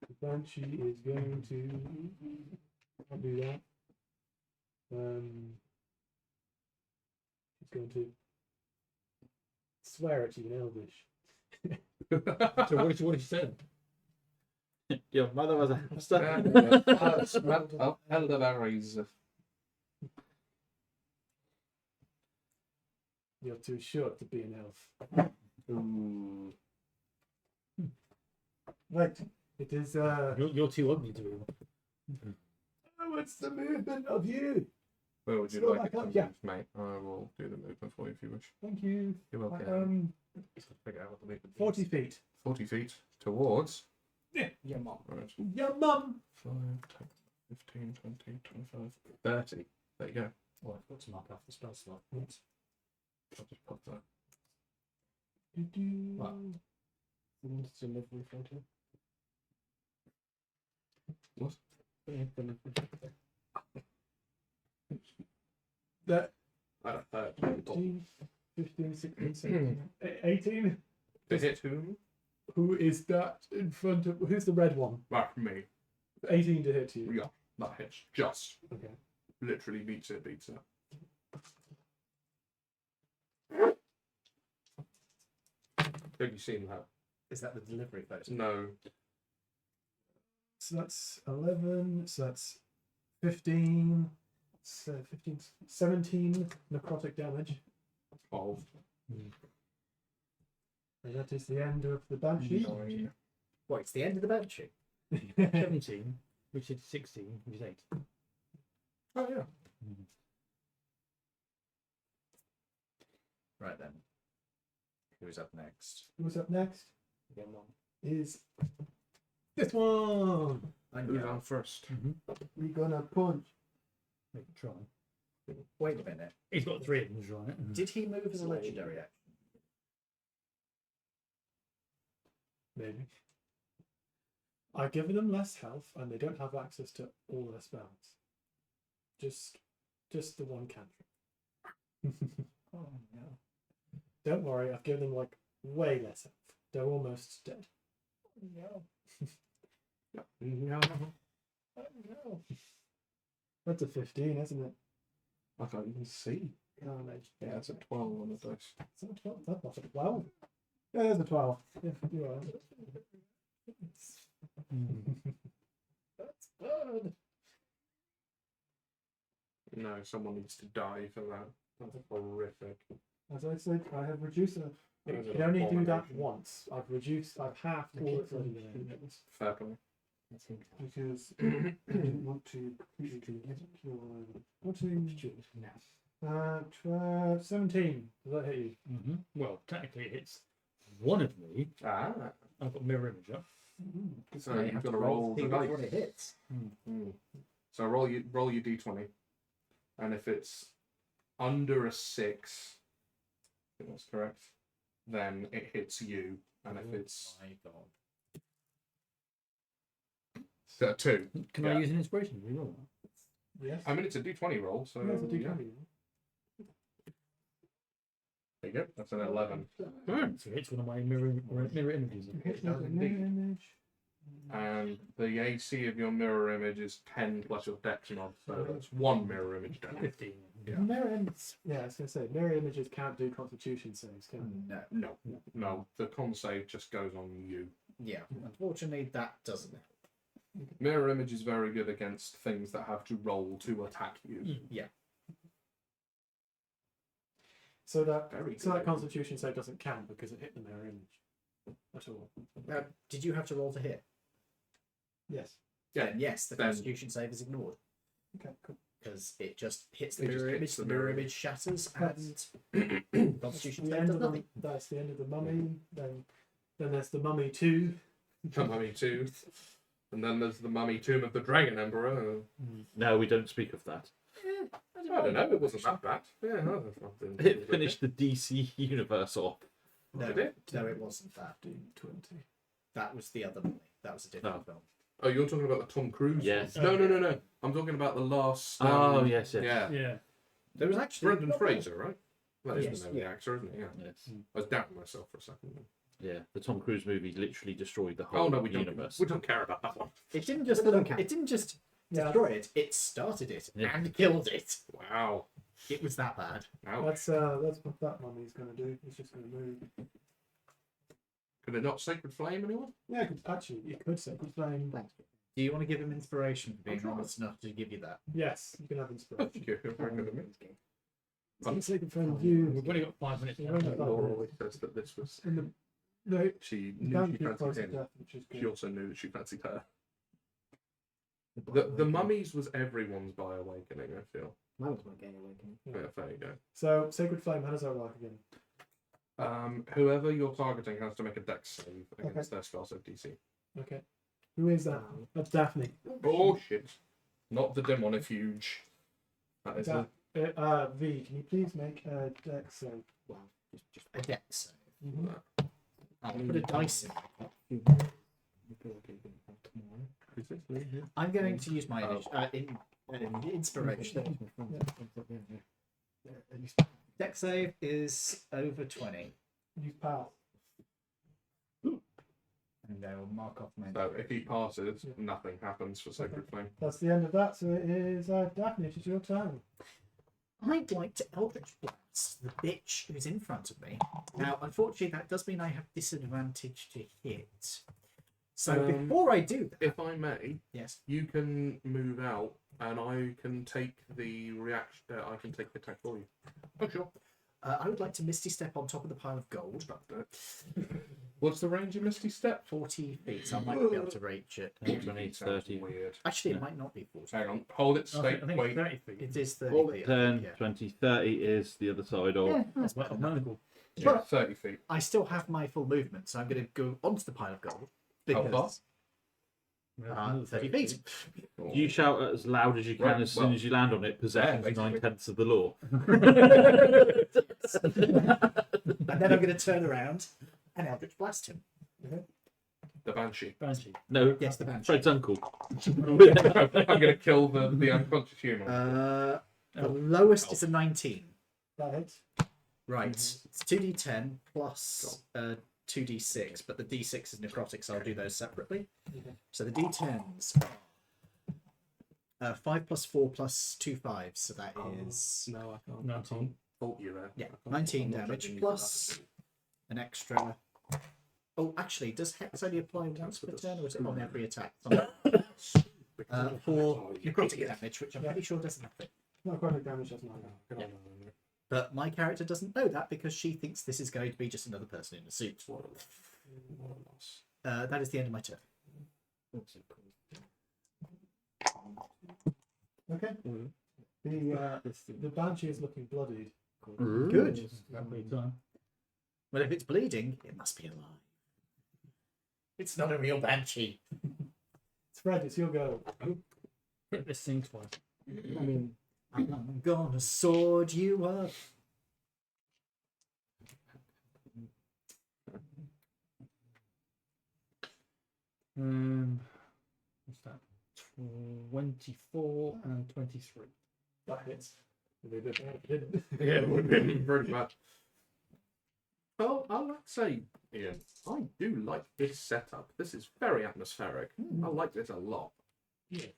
The Banshee is going to. I'll do that. He's going to swear at you in Elvish. So what did you say? Your mother was a hamster. Elderberries. You're too short to be an elf. Ooh. Right. It is. You're too ugly to be. What's the movement of you? Where would you Scroll like it back to up, yeah. move, mate? I will do the movement for you if you wish. Thank you. You're welcome. Figure out what the movement 40 feet. 40 feet towards Your mom. Right. Yeah, mum. 5, 10, 15, 20, 25, 30. There you go. Oh, I've got to mark off the spell slot. Oops. I'll just pop that. What? Someone's delivery photo. What? That I don't know. 15, 15, 16, 17, 18. To hit whom? Who is that in front of? Who's the red one? Mark me. 18 to hit you. Yeah, that hits. Just. Okay. Literally beats it, beats it. Have you seen that? Is that the delivery photo? No. So that's 11. So that's 15. So 15, 17 necrotic damage. 12. And that is the end of the banshee. What? It's the end of the banshee. 17, which is 16, which is 8. Oh, yeah. Right then. Who's up next? Who's up next? Your mom. Is this one. Who's on first? We're gonna punch. Make a try. Wait a minute. He's got 3 of them, right? Did he move as a legendary action? Maybe. I've given them less health, and they don't have access to all their spells. Just the one cantrip. Oh no. Don't worry, I've given them like way less health. They're almost dead. No. No. Oh no. That's a 15, isn't it? I can't even see. Carnage. Yeah, it's a 12 on the dice. Is that a 12? That's not a 12. Yeah, there's a 12. Yeah, you are. That's good. No, someone needs to die for that. That's horrific. As I said, I have reduced it. That It was an can only do that abomination. once. I've halved The all kids its are legendary doing items Fair play. That's him. because I didn't want to completely get it. Now. 17. Does that hit you? Well, technically it hits one of me. Ah. I've got mirror image up. So You you've have got to to roll see the which dice. one it hits. So roll your d20, and if it's under a 6, I think that's correct, then it hits you, and if it's My God. 2, Can Yeah. I use an inspiration? to reroll that? Yes. I mean it's a d20 roll, so There's a D20. yeah. There you go. That's an 11, So it's one of my mirror images. You hit with a mirror image. and the AC of your mirror image is 10 plus your dex mod, so that's 1 mirror image down. 15. Yeah. Mirror images. Yeah, I was gonna say mirror images can't do Constitution saves, can they? No. No, the con save just goes on you. Yeah. Unfortunately, that doesn't help. Mirror image is very good against things that have to roll to attack you. So that Very so that good. Constitution save doesn't count because it hit the mirror image at all. Now, did you have to roll to hit? Yes. Yeah. Then yes, the Then- Constitution save is ignored Okay. Cool. because it just hits the It just mirror hits image. the The mirror mirror image shatters, That's- and Constitution The save end does of the, nothing. that's the end of the mummy. Then there's the mummy 2. The Mummy 2. And then there's the Mummy Tomb of the Dragon Emperor. No, we don't speak of that. I don't know, it wasn't that bad. Yeah, no, that's not been- It finished the DC universe off. No, Did it? no, it wasn't that. 20. That was the other mummy. That was a different film. Oh, you're talking about the Tom Cruise? Yes. one? No. I'm talking about the last. Oh, yes. Yeah. Yeah. There was actually Brendan Fraser, right? That is Yes, the name of the yeah. actor, isn't it? Yeah. Yes. I was doubting myself for a second. Yeah. The Tom Cruise movie literally destroyed the whole Oh no, we don't. universe. We don't care about that one. It didn't just Doesn't count. it didn't just Yeah. destroy it. It started it Yeah. and killed it. Wow. It was that bad. Ouch. That's what that mummy's gonna do. It's just gonna move. Could it not Sacred Flame anyone? Yeah, actually, you could say good flame. Thanks. Do you want to give him inspiration for being I'll try. honest enough to give you that? Yes, you can have inspiration. Thank you. You're very good at me. Let's say good flame you. We've only got 5 minutes. Yeah, left. we've got Laura always says that this was. In the no, She you knew can't she keep close fancied to him. death, which is She good. also knew that she fancied her. The Mummies was everyone's by awakening, I feel. Mine was my game awakening. Yeah, there you go. So sacred flame, how does that work again? Whoever you're targeting has to make a dex save against their spell save DC. Okay. Who is that? That's Daphne. Bullshit. Not the Demonifuge. That is Da- V, can you please make a dex save? Just a dex. Mhm. I'll put a dice in. I'm going to use my inspiration. Dex save is over 20. You pass. And I will mark off my. So if he passes, nothing happens for Sacred Flame. That's the end of that. So it is Daphne. It is your turn. I'd like to Eldritch Blast the bitch who's in front of me. Now, unfortunately, that does mean I have disadvantage to hit. So before I do that, If I may, yes, you can move out, and I can take the reaction. I can take the attack for you. Oh sure. I would like to Misty Step on top of the pile of gold. What's the range of Misty Step? 40 feet, so I might be able to reach it. 20, Sounds 30. weird. Actually, it might not be 40. Hang on. Hold it. I Stay. think, I think Wait. it's 30 feet. It is 30 Well, feet. 10, yeah. 20, 30 is the other side of. Yeah, That's well, no. Yeah, 30 feet. I still have my full movement, so I'm going to go onto the pile of gold. How Because, Another 30 feet. You shout as loud as you can Right, as soon well, as you land on it. Possession yeah, is basically. 9/10 of the law. And then I'm going to turn around and Eldritch Blast him. The Banshee. Banshee. No, Yes, the Banshee. Fred's uncle. I'm going to kill the unconscious human. The lowest is a 19. That hits. Right. It's 2d10 plus 2d6, but the d6 is necrotic, so I'll do those separately. So the d10s are 5 plus 4 plus 2 5s, so that is No, I can't. 19. Fault you there. yeah, 19 damage plus an extra. Oh, actually, does Hex only apply once per turn, or is it on every attack? For necrotic damage, which I'm pretty sure does nothing. Necrotic damage does not. Yeah. But my character doesn't know that because she thinks this is going to be just another person in a suit. That is the end of my turn. Okay. The Banshee is looking bloodied. Good. Every time. Well, if it's bleeding, it must be alive. It's not a real banshee. It's Fred, it's your go. Hit this thing twice. I mean, I'm gonna sword you up. What's that? 24 and 23. That hits. Yeah, it would be pretty bad. Well, I like to say, Ian, I do like this setup. This is very atmospheric. I like this a lot. It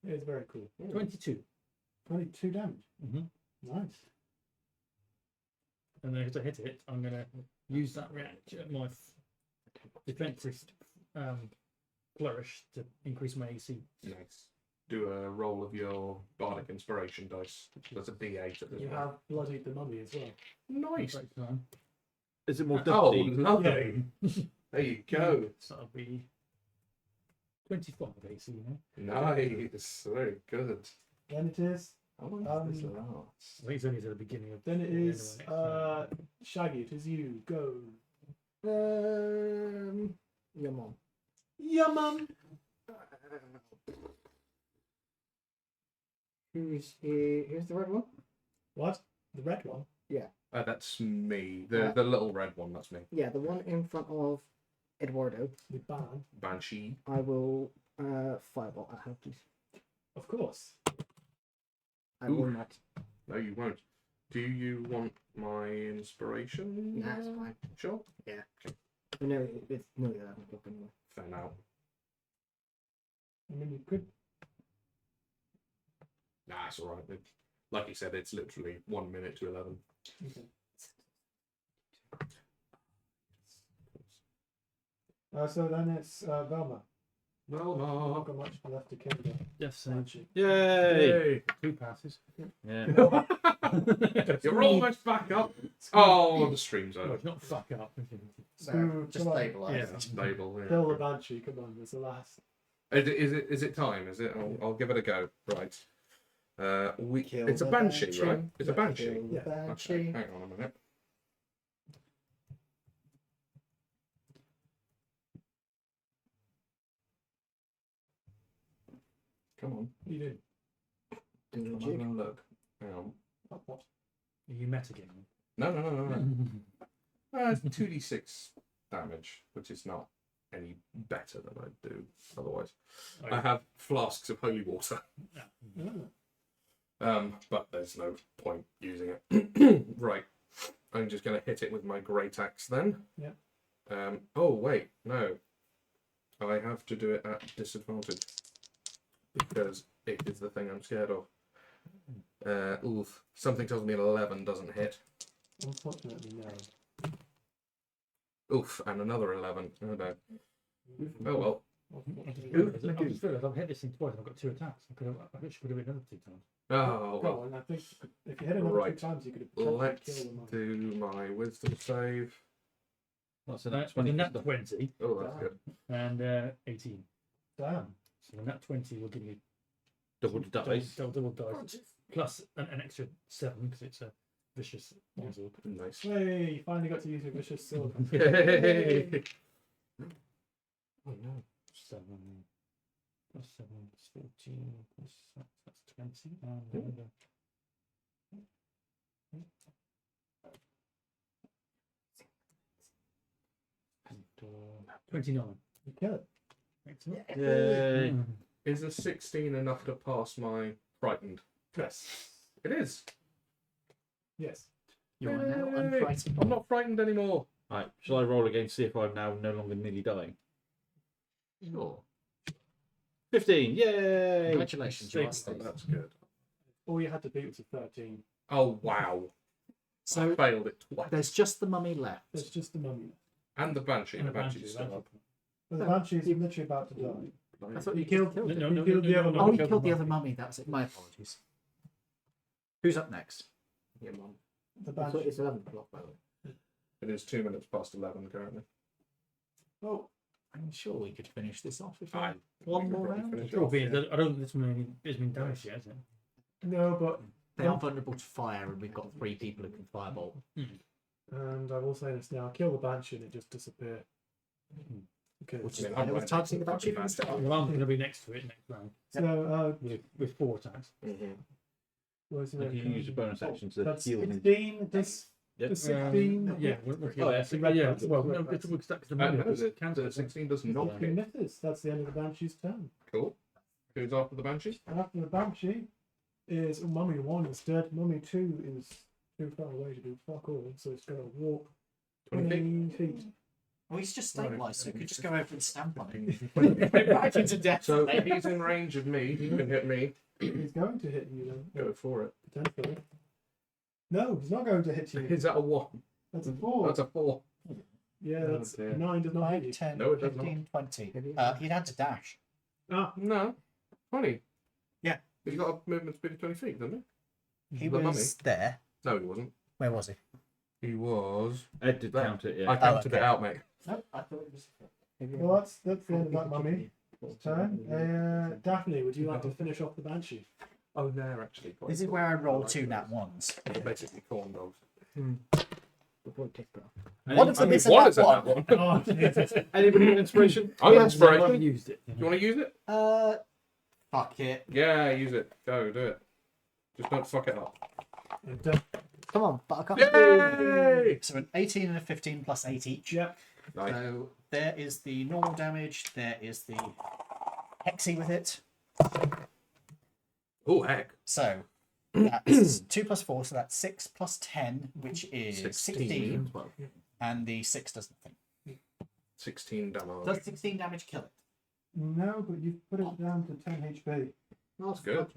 is very cool. 22. 22 damage. Mm-hmm. Nice. And then to hit it, I'm going to use that reaction, my defensive flourish to increase my AC. Nice. Do a roll of your bardic inspiration dice. That's a D8 at this You point. have bloodied the mummy as well. Nice. Right time. Is it more Oh, dusty? lovely. There you go. So that'll be 25 AC, you know? Nice. Very good. Then it is. How long does this last? I think it's only to the beginning of Then it the is end of it. Shaggy. It is you. Go. your mom. Yeah, mum. Here's the red one. What? The red one. That's me. The little red one, that's me. Yeah, the one in front of Eduardo. The band. Banshee. I will fireball at her, please. Of course. I will Oof. not. No, you won't. Do you want my inspiration? Nah, it's fine. Sure. No, it's nearly 11 o'clock anyway. Fair now. I mean, you could. Nah, it's alright. Like you said, it's literally 1 minute to 11. Okay. So then it's Velma. Well, Not got much left to kill the Death save. Banshee. Yay! 2 passes. Yeah. You're almost back up. Oh, the stream's Oh, over. it's not fuck up. So Ooh, just come on. stabilise. Yeah. it. Stable. Yeah. Kill the Banshee. Come on, it's the last. Is it time? Is it? I'll give it a go. Right. Kill It's a the banshee, Banshee. right? It's a banshee. Kill the Yeah. Banshee. Okay, hang on a minute. Come on. What you do? Do the I'm jig. having a look. Hang on. What? Are you metagaming? No. It's 2d6 damage, which is not any better than I'd do otherwise. Oh, I have flasks of holy water, Oh. but there's no point using it. Right. I'm just going to hit it with my great axe then. Yeah. Oh, wait. No. I have to do it at disadvantage because it is the thing I'm scared of. Oof. Something tells me an 11 doesn't hit. Unfortunately, no. Oof, and another 11. Oh no. Oh well. I just realised I've hit this thing twice. I've got 2 attacks. I actually could have hit another 2 times. Oh Go well. on, I think if you hit another Right. 2 times, you could have potentially Let's killed them. do my wisdom save. What's a So nat that's 20? a nat 20 Oh, that's good. and 18. Damn. So the nat 20 will give you Double the dice. double dice plus an extra 7 because it's a vicious sword. Nice. Hey, you finally got to use your vicious sword. Yay! Oh no. 7 plus 7 is 14 plus that's 20 and 29. You kill it. Excellent. Yay. Is a 16 enough to pass my frightened? Yes. It is. Yes. You are now Yay! unfrightened. I'm not frightened anymore. Right, shall I roll again to see if I'm now no longer nearly dying? Sure. 15, yay! Congratulations, you are Oh, safe. that's good. All you had to beat was a 13. Oh wow. So I failed it twice. there's just the mummy left. There's just the mummy. And the banshee. And The a banshee, banshee's still up. But the banshee's literally about to die. I thought You you killed, killed No, it. no, you killed the other Oh, mummy. you killed the other mummy. That was it. My apologies. Who's up next? Yeah, Mum. The I thought banshee. it's 11 o'clock, by the way. It is 2 minutes past 11 currently. Oh, I'm sure we could finish this off if I- one we could more probably round. finish it Trouble off, being, yeah. I don't think this one has been damaged yet, has it? no, but They are vulnerable to fire, and we've got 3 people who can firebolt. and I will say this now: kill the banshee and it just disappear. Because Which I is mean, I know I'm it's targeting the fucking banshee from the bastard. start. Well, I'm going to be next to it next round so with 4 attacks. where's If you use a bonus action to that's heal him. 16. Does Yep. the 16? Yeah, Oh, yeah, yeah. Well, no, it's because the money No, was the cancelled. 16 does not Not hit. misses. That's the end of the banshee's turn. Cool. Who's after the banshee? And after the banshee is Mummy 1 is dead. Mummy 2 is too far away to do fuck all, so it's going to walk 20 20 feet. Oh, he's just Right. stabilised, so we could just go over and stamp on him. Back into death. So if he's in range of me, he can hit me. He's going to hit you then, Go for it. potentially. No, he's not going to hit you. Is that a 1? That's a 4. That's a 4. Yeah, Oh, that's dear. 9 does not hit 5, you. 10, No, it does 15, 20. Maybe. He'd had to dash. Ah, No. 20. Yeah. He's got a movement speed of 20 feet, doesn't He The was there. he? No, he wasn't. Where was he? He was. Ed did There. count it, I yeah. counted okay. it out, mate. No, I thought it was. well, that's the end of that mummy turn. Daphne, would you like to finish off the banshee? Oh, they're actually quite This is cool. where I roll like 2 those. nat 1s. They're basically corn dogs. One of I them mean, is a one nat is a nat 1. one. Oh, Jesus. Anybody with inspiration? I'm I've inspiration. used it. Do you want to use it? Fuck it. Yeah, use it. Go, do it. Just don't fuck it up. Come on, Buttercup. Yay! So an 18 and a 15 plus 8 each. Yep. Nice. So there is the normal damage, there is the hexy with it. Oh, heck. So that's 2 plus 4, so that's 6 plus 10, which is 16. And the 6 does nothing. 16 damage. Does 16 damage kill it? No, but you've put it down to 10 HP. That's good.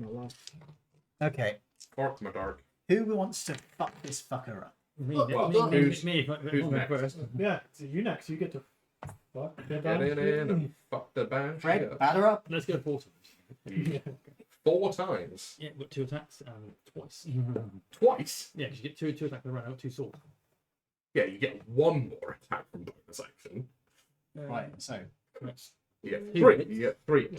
Okay. Cork my dark. Who wants to fuck this fucker up? Me, Who's- me, who's next? first. Yeah, so you next. You get to fuck the Get in banshee. and fuck the banshee Fred, up. batter up. Let's go 4 times. 4 times. Yeah, we've got 2 attacks and twice. Twice. Yeah, because you get two attacks in a round, out 2 swords. Yeah, you get 1 more attack from bonus action. Right, so That's You get Two 3. hits. You get 3.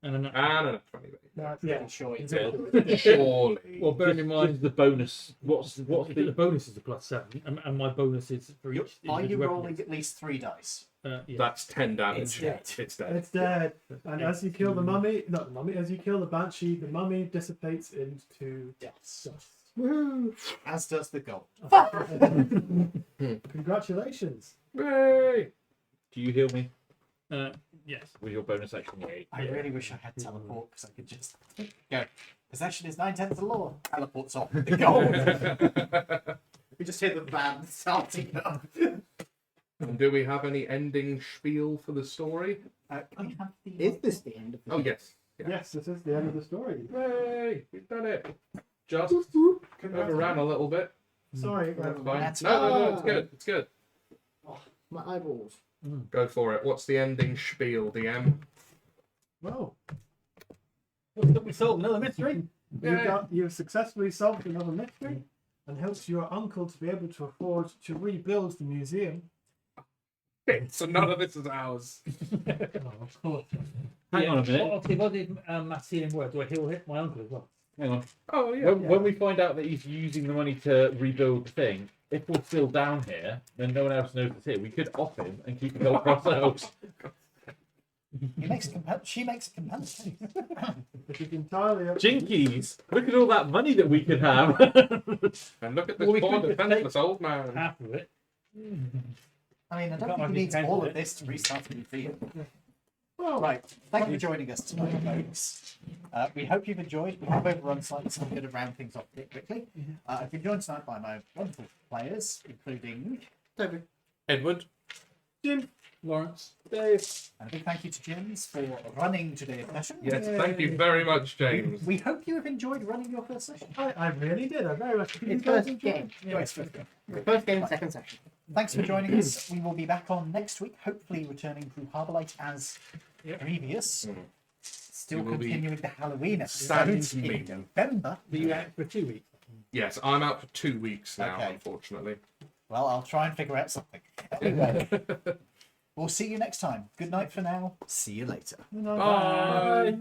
and then And a 20. That's Yeah, sure. It's Surely. Well, bearing in mind Just the bonus. What's the the bonus is a +7, and my bonus is for each. Are you individual rolling weapon. at least 3 dice? Yeah. That's 10 damage. It's dead. It's dead. It's dead. And as you kill the mummy, not the mummy, as you kill the banshee, the mummy dissipates into Yes. dust. Woohoo! As does the gold. Congratulations. Yay! Do you heal me Yes. with your bonus action? I really wish I had teleport because I could just go. Possession is 9/10 of the law. Teleports off with the gold. We just hear the van starting up. And do we have any ending spiel for the story? Can we have the... Is this the end of the Oh, yes. Yes, this is the end of the story. Yay! We've done it. Just overran a little bit. Sorry, That's fine. That's No, it's good. It's good. My eyeballs. Go for it. What's the ending spiel, DM? well, We solved another mystery. you've successfully solved another mystery and helped your uncle to be able to afford to rebuild the museum. So none of this is ours. Of course. Hang on a minute. What did Matt Sealing work? Do I heal my uncle as well? Hang on. Oh, yeah. When we find out that he's using the money to rebuild the thing, if we're still down here, then no one else knows it's here. We could off him and keep the gold for ourselves. She makes a compelling case. It is entirely up Jinkies! Look at all that money that we could have. And look at this Well, we poor could just defenseless old man. Half of it. I mean, I don't Can't think he be needs counted all it. of this to restart a new field. Well, Right, thank you for joining us tonight, folks. We hope you've enjoyed. We have overrun slightly, so I'm going to round things off a bit quickly. I've been joined tonight by my wonderful players, including David. Edward. Jim. Lawrence. Dave. and a big thank you to James for running today's session. Yes, thank you very much, James. We hope you have enjoyed running your first session. I really did. I very much did. You It's guys first enjoy game. Yeah, it's first game. First game, second session. Thanks for joining us. We will be back on next week, hopefully returning through Harbourlight as previous. Still We will be continuing the Halloween episodes Sans in me. November. Are you out for 2 weeks? Yes, I'm out for 2 weeks now, Okay. unfortunately. Well, I'll try and figure out something. Anyway, we'll see you next time. Good night for now. See you later. Bye.